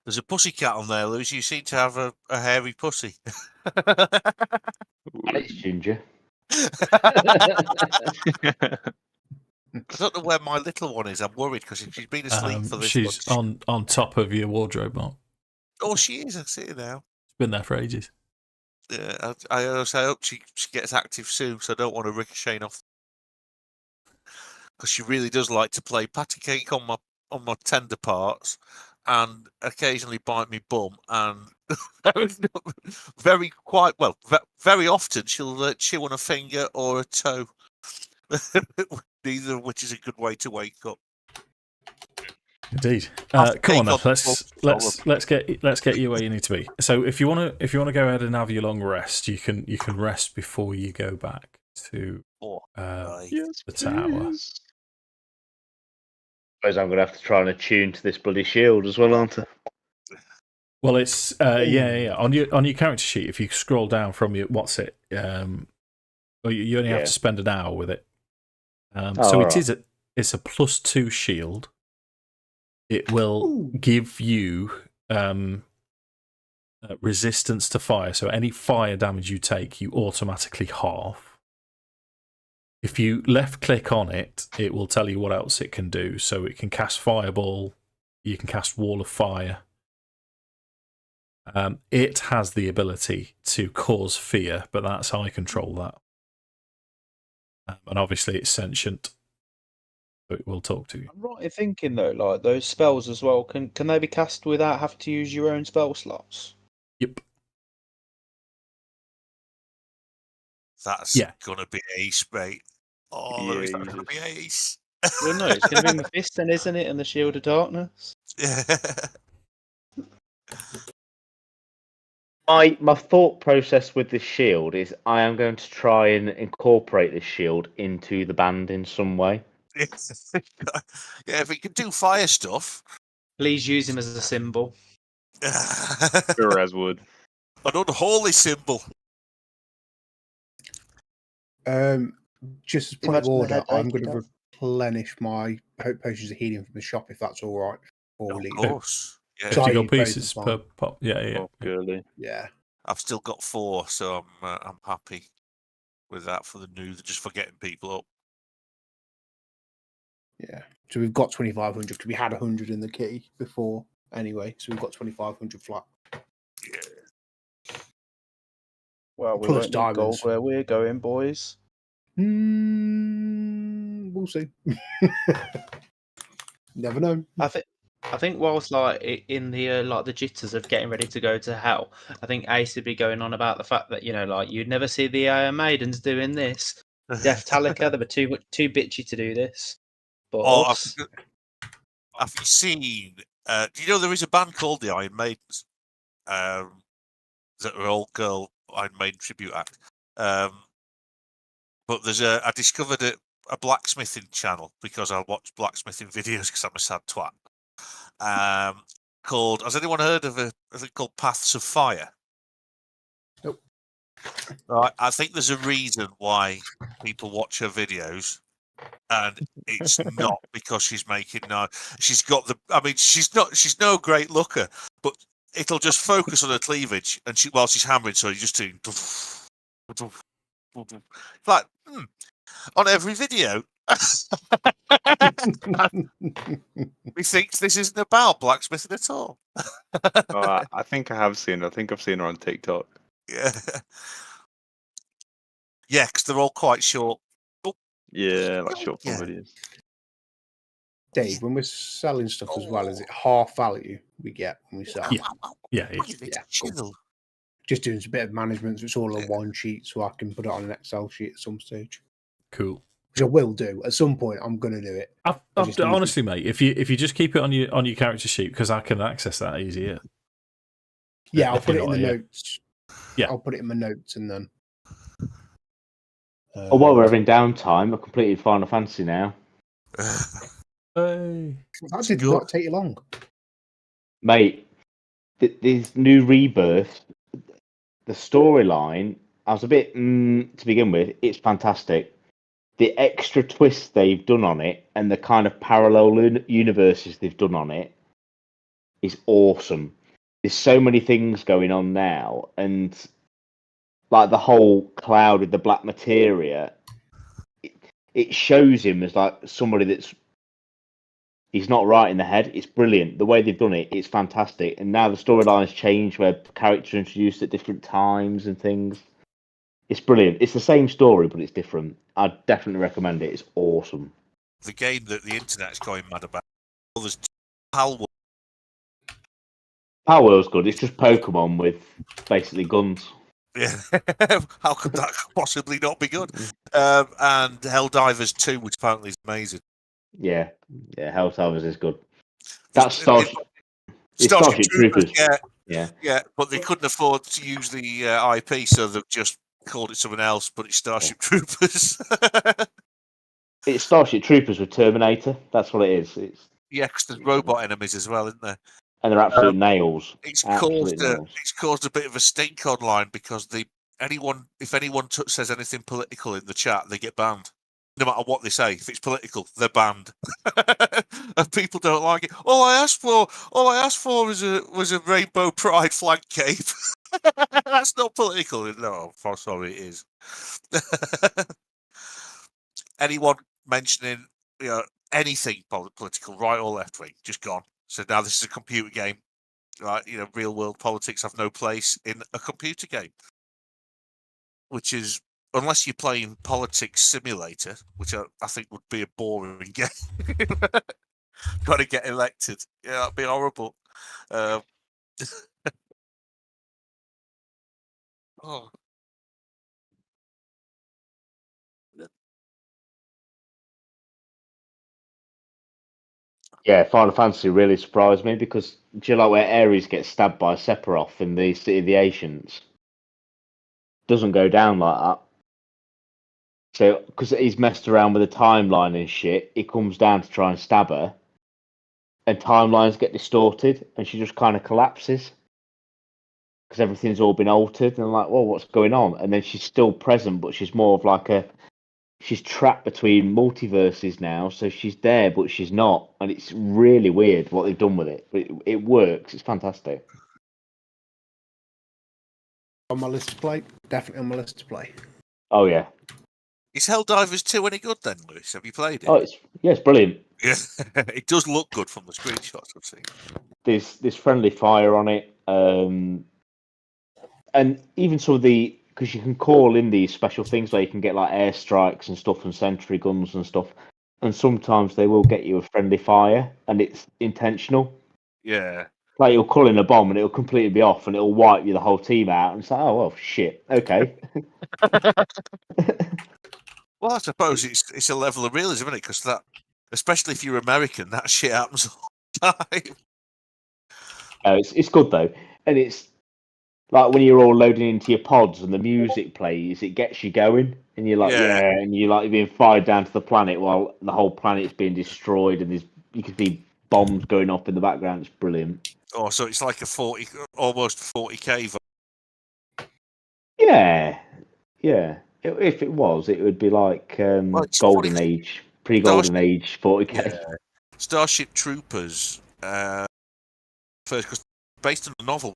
[SPEAKER 3] There's a pussycat on there, Lewis. You seem to have a hairy pussy.
[SPEAKER 7] And it's Ginger.
[SPEAKER 3] I don't know where my little one is. I'm worried because if she's been asleep for this
[SPEAKER 1] She's
[SPEAKER 3] much.
[SPEAKER 1] on top of your wardrobe, Mark.
[SPEAKER 3] Oh, she is. I see her now.
[SPEAKER 1] It's been there for ages.
[SPEAKER 3] Yeah, I hope she gets active soon, so I don't want to ricochet off. Because she really does like to play patty cake on my tender parts, and occasionally bite me bum, and very often she'll chew on a finger or a toe. Neither of which is a good way to wake up.
[SPEAKER 1] Indeed.
[SPEAKER 3] After
[SPEAKER 1] Come on,
[SPEAKER 3] taking
[SPEAKER 1] then.
[SPEAKER 3] off
[SPEAKER 1] Let's get you where you need to be. So, if you want to go ahead and have your long rest, you can rest before you go back to the tower.
[SPEAKER 7] Suppose I'm going to have to try and attune to this bloody shield as well, aren't I?
[SPEAKER 1] Well, it's yeah. On your character sheet, if you scroll down from your you only have to spend an hour with it. So it's a +2 shield. It will give you resistance to fire. So any fire damage you take, you automatically halve. If you left click on it, it will tell you what else it can do. So it can cast Fireball. You can cast Wall of Fire. It has the ability to cause fear, but that's I control that. And obviously it's sentient. So it will talk to you.
[SPEAKER 6] I'm right in thinking though, like those spells as well, can they be cast without having to use your own spell slots?
[SPEAKER 1] Yep.
[SPEAKER 3] That's gonna be ace, mate. Oh,
[SPEAKER 4] Yeah,
[SPEAKER 3] is that gonna be ace?
[SPEAKER 6] Well, no, it's going to be Mephisto, then, isn't it? And the Shield of Darkness.
[SPEAKER 7] My thought process with this shield is I am going to try and incorporate this shield into the band in some way.
[SPEAKER 3] Yeah, if he can do fire stuff.
[SPEAKER 6] Please use him as a symbol.
[SPEAKER 4] Sure as would.
[SPEAKER 3] An unholy symbol.
[SPEAKER 5] Just as point of
[SPEAKER 8] Imagine the
[SPEAKER 5] order,
[SPEAKER 8] headache
[SPEAKER 5] I'm going
[SPEAKER 8] he'd
[SPEAKER 5] to
[SPEAKER 8] have.
[SPEAKER 5] replenish my potions of healing from the shop if that's all right before we
[SPEAKER 3] Of
[SPEAKER 5] leave.
[SPEAKER 3] course. Yeah.
[SPEAKER 5] So-
[SPEAKER 1] 50
[SPEAKER 5] I
[SPEAKER 1] gold
[SPEAKER 5] use both
[SPEAKER 1] pieces
[SPEAKER 5] as well.
[SPEAKER 1] per pop. Yeah, yeah.
[SPEAKER 4] Oh, girly.
[SPEAKER 5] Yeah.
[SPEAKER 3] I've still got 4, so I'm happy with that for the new. Just for getting people up.
[SPEAKER 5] Yeah. So we've got 2,500 because we had 100 in the key before anyway. So we've got 2,500 flat.
[SPEAKER 3] Yeah.
[SPEAKER 8] Well, we
[SPEAKER 5] Plus
[SPEAKER 8] won't need gold
[SPEAKER 5] diamonds.
[SPEAKER 8] where we're going, boys.
[SPEAKER 5] We'll see. Never know.
[SPEAKER 6] I think whilst like in the like the jitters of getting ready to go to hell, I think Ace would be going on about the fact that like you'd never see the maidens doing this. Death Talica, they were too bitchy to do this. But
[SPEAKER 3] Oh,
[SPEAKER 6] us,
[SPEAKER 3] have you seen? Do you know there is a band called the Iron Maidens? That are all girl Iron Maiden tribute act. But there's I discovered a blacksmithing channel because I watch blacksmithing videos because I'm a sad twat. Called, has anyone heard of a thing called Paths of Fire?
[SPEAKER 5] Nope.
[SPEAKER 3] Right, I think there's a reason why people watch her videos, and it's not because she's making no. She's got the. I mean, she's no great looker, but it'll just focus on her cleavage, and while she's hammering, so you just doing. Like on every video. He thinks this isn't about blacksmithing at all.
[SPEAKER 4] Oh, I think I have seen her. I think I've seen her on TikTok.
[SPEAKER 3] Yeah. Yeah, because they're all quite short.
[SPEAKER 4] Yeah, like short form
[SPEAKER 3] Yeah.
[SPEAKER 4] videos.
[SPEAKER 5] Dave, when we're selling stuff as well, is it half value we get when we sell?
[SPEAKER 1] Yeah. Yeah, yeah.
[SPEAKER 5] Yeah, cool.
[SPEAKER 3] Chill.
[SPEAKER 5] Just doing a bit of management, so it's all on one sheet, so I can put it on an Excel sheet at some stage.
[SPEAKER 1] Cool.
[SPEAKER 5] Which I will do at some point. I'm going to do it.
[SPEAKER 1] Honestly, mate, if you just keep it on your character sheet, because I can access that easier.
[SPEAKER 5] Yeah, I'll
[SPEAKER 1] If
[SPEAKER 5] put
[SPEAKER 1] you're
[SPEAKER 5] it in
[SPEAKER 1] not
[SPEAKER 5] the
[SPEAKER 1] here.
[SPEAKER 5] notes.
[SPEAKER 1] Yeah.
[SPEAKER 5] I'll put it in my notes and then.
[SPEAKER 7] While we're having downtime, I completed Final Fantasy now.
[SPEAKER 1] Hey.
[SPEAKER 5] That did
[SPEAKER 3] Good.
[SPEAKER 5] not take you long.
[SPEAKER 7] Mate, this new rebirth, the storyline, I was a bit to begin with. It's fantastic. The extra twist they've done on it and the kind of parallel universes they've done on it is awesome. There's so many things going on now, and like the whole cloud with the black materia, it shows him as like somebody he's not right in the head. It's brilliant. The way they've done it, it's fantastic. And now the storyline's changed where characters are introduced at different times and things. It's brilliant. It's the same story, but it's different. I'd definitely recommend it. It's awesome.
[SPEAKER 3] The game that the internet's going mad about. Well, there's Palworld.
[SPEAKER 7] Power World's good. It's just Pokemon with basically guns.
[SPEAKER 3] Yeah. How could that possibly not be good? And Helldivers 2, which apparently is amazing.
[SPEAKER 7] Yeah, Helltowers is good. That's
[SPEAKER 3] Starship
[SPEAKER 7] Troopers.
[SPEAKER 3] Yeah, but they couldn't afford to use the IP, so they've just called it something else, but it's Starship Troopers.
[SPEAKER 7] It's Starship Troopers with Terminator. That's what it is.
[SPEAKER 3] Yeah, because there's robot enemies as well, isn't there?
[SPEAKER 7] And they're absolute nails.
[SPEAKER 3] It's
[SPEAKER 7] Absolute nails.
[SPEAKER 3] caused a bit of a stink online because if anyone says anything political in the chat, they get banned. No matter what they say, if it's political, they're banned, and people don't like it. All I asked for was a rainbow pride flag cape. That's not political. No, I'm sorry, it is. Anyone mentioning anything political, right or left wing, just gone. So now this is a computer game. Right, real world politics have no place in a computer game, which is. Unless you're playing Politics Simulator, which I think would be a boring game. Got to get elected. Yeah, that'd be horrible. Oh.
[SPEAKER 7] Yeah, Final Fantasy really surprised me because do you like where Ares gets stabbed by Sephiroth in the City of the Ancients? Doesn't go down like that. So, because he's messed around with the timeline and shit, he comes down to try and stab her, and timelines get distorted, and she just kind of collapses because everything's all been altered. And I'm like, well, what's going on? And then she's still present, but she's more of like she's trapped between multiverses now, so she's there, but she's not, and it's really weird what they've done with it. But it works. It's fantastic.
[SPEAKER 5] On my list to play, definitely on my list to play.
[SPEAKER 7] Oh yeah.
[SPEAKER 3] Is Helldivers 2 any good then, Lewis? Have you played it?
[SPEAKER 7] Oh, it's brilliant.
[SPEAKER 3] Yeah, it does look good from the screenshots I've seen.
[SPEAKER 7] There's friendly fire on it, and even some of because you can call in these special things where you can get like airstrikes and stuff and sentry guns and stuff, and sometimes they will get you a friendly fire, and it's intentional.
[SPEAKER 3] Yeah.
[SPEAKER 7] Like you'll call in a bomb and it'll completely be off and it'll wipe you the whole team out, and it's like, oh well, shit, okay.
[SPEAKER 3] Well, I suppose it's a level of realism, isn't it? Because that, especially if you're American, that shit happens all the time.
[SPEAKER 7] It's good though, and it's like when you're all loading into your pods and the music plays, it gets you going, and you're like, yeah, and you're like being fired down to the planet while the whole planet's being destroyed, and you can see bombs going off in the background. It's brilliant.
[SPEAKER 3] Oh, so it's like a almost 40k.
[SPEAKER 7] Yeah. If it was, it would be like Golden Age, pre-Golden Age 40k.
[SPEAKER 3] Yeah. Starship Troopers, first, because based on the novel.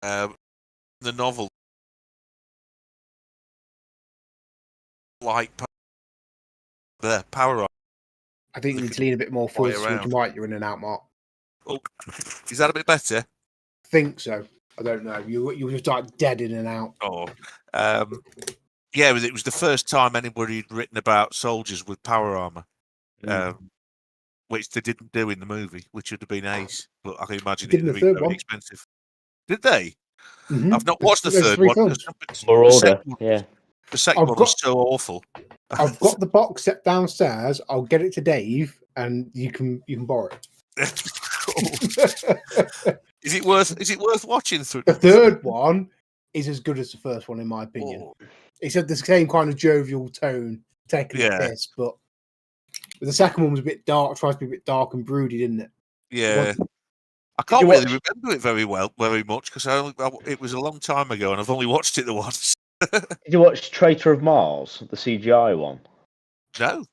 [SPEAKER 3] The novel, like the power.
[SPEAKER 5] I think you need to lean a bit more forward towards your mic. You're in and out, Mark.
[SPEAKER 3] Oh, is that a bit better?
[SPEAKER 5] I think so. I don't know. You were just like dead in and out.
[SPEAKER 3] Oh, yeah. It was the first time anybody had written about soldiers with power armor, which they didn't do in the movie, which would have been ace. But I can imagine it would be very expensive. Did they?
[SPEAKER 5] Mm-hmm.
[SPEAKER 3] I've not watched the third one. The second one was so awful.
[SPEAKER 5] I've got the box set downstairs. I'll get it to Dave, and you can borrow it.
[SPEAKER 3] Is it worth watching through?
[SPEAKER 5] The third one is as good as the first one, in my opinion. Oh. It's had the same kind of jovial tone, taking the piss, but the second one was a bit dark. Tries to be a bit dark and broody, didn't it?
[SPEAKER 3] Yeah. I can't really remember it very much, because it was a long time ago, and I've only watched it the once.
[SPEAKER 7] Did you watch Traitor of Mars, the CGI one?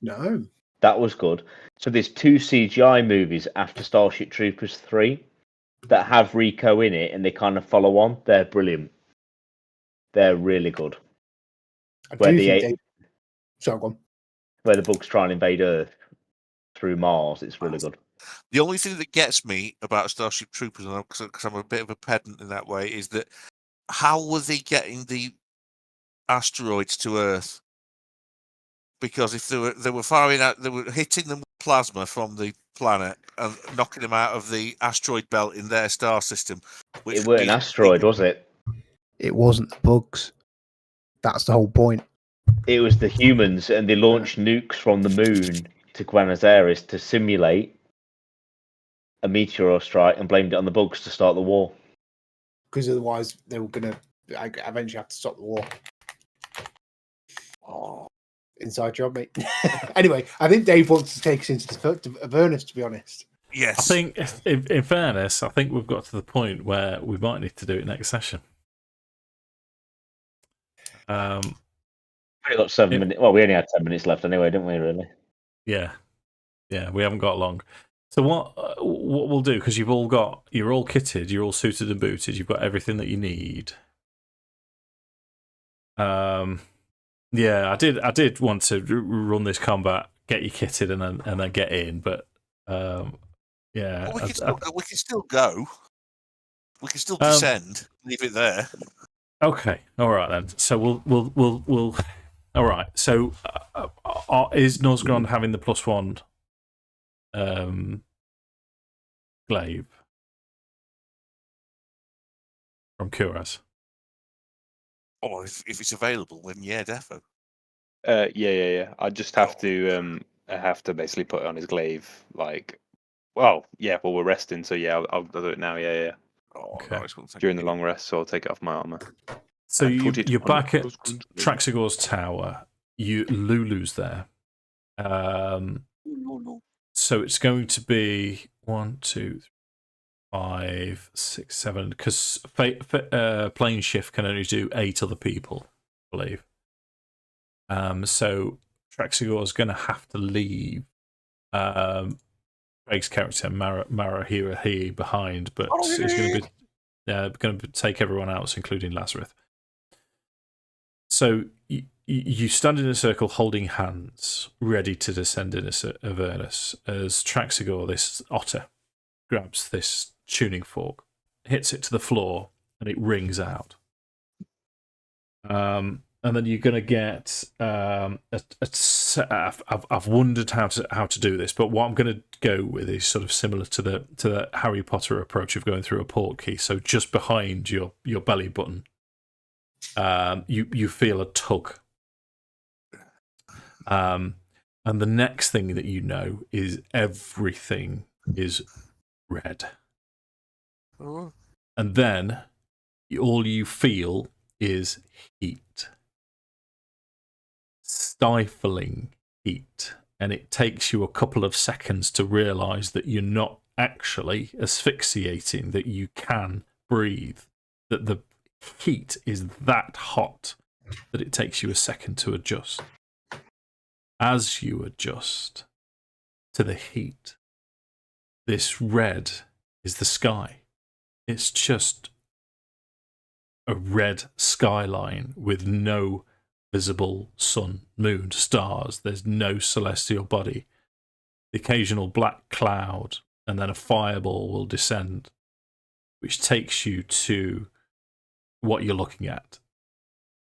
[SPEAKER 3] No.
[SPEAKER 7] That was good. So there's 2 CGI movies after Starship Troopers 3 that have Rico in it, and they kind of follow on. They're brilliant. They're really good. Where the bugs try and invade Earth through Mars, it's really good.
[SPEAKER 3] The only thing that gets me about Starship Troopers, because I'm a bit of a pedant in that way, is that how were they getting the asteroids to Earth? Because if they were firing out, they were hitting them with plasma from the planet and knocking them out of the asteroid belt in their star system.
[SPEAKER 7] It weren't an asteroid, was it?
[SPEAKER 5] It wasn't the bugs. That's the whole point.
[SPEAKER 7] It was the humans, and they launched nukes from the moon to Buenos Aires to simulate a meteor strike and blamed it on the bugs to start the war.
[SPEAKER 5] Because otherwise they were going to eventually have to stop the war. Oh, inside job, mate. Anyway, I think Dave wants to take us into Avernus, to be honest.
[SPEAKER 3] Yes.
[SPEAKER 1] I think, in fairness, I think we've got to the point where we might need to do it next session.
[SPEAKER 7] We got 7 minutes. Well, we only had 10 minutes left anyway, didn't we? Really?
[SPEAKER 1] Yeah, we haven't got long. So what we'll do, because you're all kitted, you're all suited and booted, you've got everything that you need. Yeah, I did want to run this combat, get you kitted, and then get in, but yeah.
[SPEAKER 3] Well, we can still go. We can still descend. Leave it there.
[SPEAKER 1] Okay, all right then. So we'll. All right. So is Norsgrond having the +1 glaive from Kuras?
[SPEAKER 3] Or if it's available, then yeah, defo.
[SPEAKER 4] Yeah. I just have to basically put it on his glaive. Like, well, yeah. Well, we're resting, so yeah, I'll do it now. Yeah.
[SPEAKER 3] Oh, okay. Nice.
[SPEAKER 4] During the long rest, so I'll take it off my armor.
[SPEAKER 1] So you're back at Traxigor's tower. Lulu's there. So it's going to be 1, 2, 5, 6, 7. Because plane shift can only do 8 other people, I believe. So Traxigor's going to have to leave Craig's character Marahirahi behind, but it's going to take everyone else, including Lazrith. So you stand in a circle holding hands, ready to descend into Avernus, as Traxigor, this otter, grabs this tuning fork, hits it to the floor, and it rings out. And then you're going to get I've wondered how to do this, but what I'm going to go with is sort of similar to the Harry Potter approach of going through a port key. So just behind your belly button, you feel a tug. And the next thing that you know is everything is red.
[SPEAKER 3] Oh.
[SPEAKER 1] And then all you feel is heat. Stifling heat. And it takes you a couple of seconds to realise that you're not actually asphyxiating, that you can breathe, that the heat is that hot that it takes you a second to adjust. As you adjust to the heat, this red is the sky. It's just a red skyline with no visible sun, moon, stars. There's no celestial body. The occasional black cloud, and then a fireball will descend, which takes you to what you're looking at.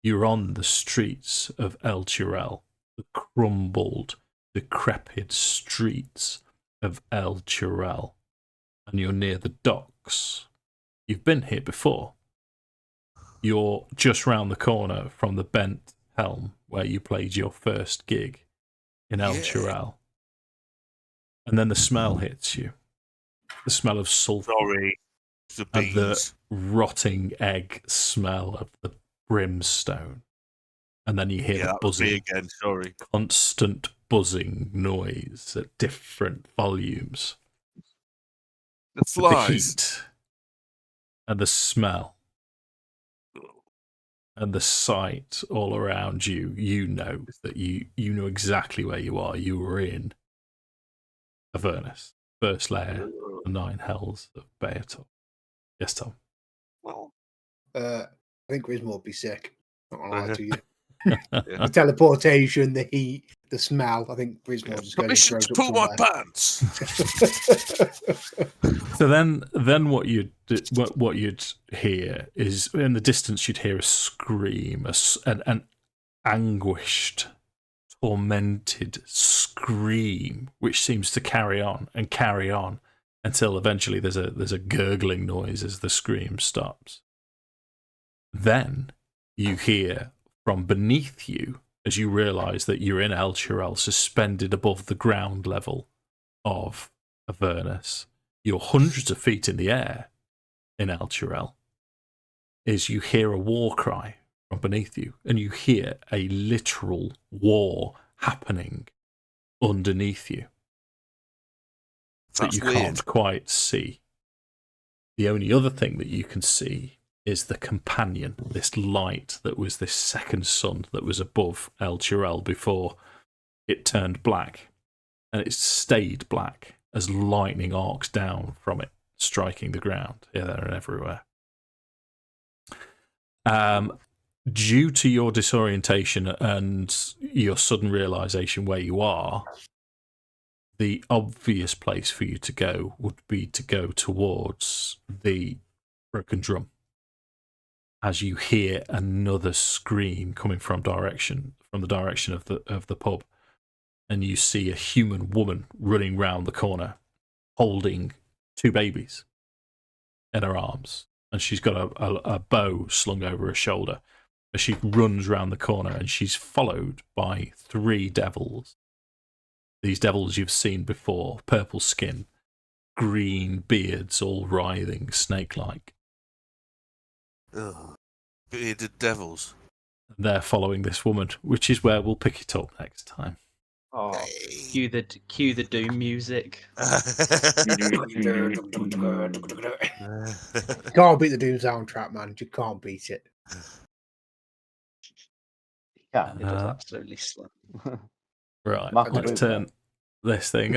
[SPEAKER 1] You're on the streets of El Chirel, the crumbled, decrepit streets of El Chirel, and you're near the docks. You've been here before. You're just round the corner from the bent helm where you played your first gig in El Chirel. And then the smell hits you. The smell of sulphur.
[SPEAKER 3] Sorry. The
[SPEAKER 1] and the
[SPEAKER 3] beans.
[SPEAKER 1] rotting egg smell of the brimstone. And then you hear the
[SPEAKER 3] That was me
[SPEAKER 1] buzzing,
[SPEAKER 3] again. Sorry.
[SPEAKER 1] constant buzzing noise at different volumes.
[SPEAKER 3] The
[SPEAKER 1] With the
[SPEAKER 3] flies.
[SPEAKER 1] heat and the smell and the sight all around you, you know that you know exactly where you are. You were in Avernus, first layer, the 9 hells of Beator. Yes, Tom.
[SPEAKER 3] Well,
[SPEAKER 5] I think Grismore would be sick. Not gonna lie to you.
[SPEAKER 3] Yeah.
[SPEAKER 5] The teleportation, the heat, the smell. I think Grismore just goes
[SPEAKER 3] permission
[SPEAKER 5] and
[SPEAKER 3] to
[SPEAKER 5] throws
[SPEAKER 3] pull my
[SPEAKER 5] up
[SPEAKER 3] pants.
[SPEAKER 1] So then what you'd hear is, in the distance, you'd hear a scream, an anguished, tormented scream, which seems to carry on until eventually there's a gurgling noise as the scream stops. Then you hear from beneath you, as you realise that you're in El Chirel, suspended above the ground level of Avernus. You're hundreds of feet in the air in El Chirel. Is you hear a war cry from beneath you, and you hear a literal war happening underneath you that
[SPEAKER 3] That's
[SPEAKER 1] you
[SPEAKER 3] weird.
[SPEAKER 1] can't quite see. The only other thing that you can see is the companion, this light that was this second sun that was above El Chirel before it turned black, and it stayed black as lightning arcs down from it, striking the ground here, there, and everywhere. Due to your disorientation and your sudden realization where you are, the obvious place for you to go would be to go towards the broken drum, as you hear another scream coming from the direction of the pub, and you see a human woman running round the corner, holding 2 babies in her arms, and she's got a bow slung over her shoulder as she runs round the corner, and she's followed by 3 devils. These devils you've seen before, purple skin, green beards, all writhing snake-like.
[SPEAKER 3] Ugh. Bearded devils.
[SPEAKER 1] They're following this woman, which is where we'll pick it up next time.
[SPEAKER 6] Oh, cue the Doom music.
[SPEAKER 5] You can't beat the Doom soundtrack, man. You can't beat it.
[SPEAKER 7] Yeah.
[SPEAKER 6] It does absolutely slam.
[SPEAKER 1] Right,
[SPEAKER 7] Mark
[SPEAKER 1] let's
[SPEAKER 7] Ruben.
[SPEAKER 1] turn this thing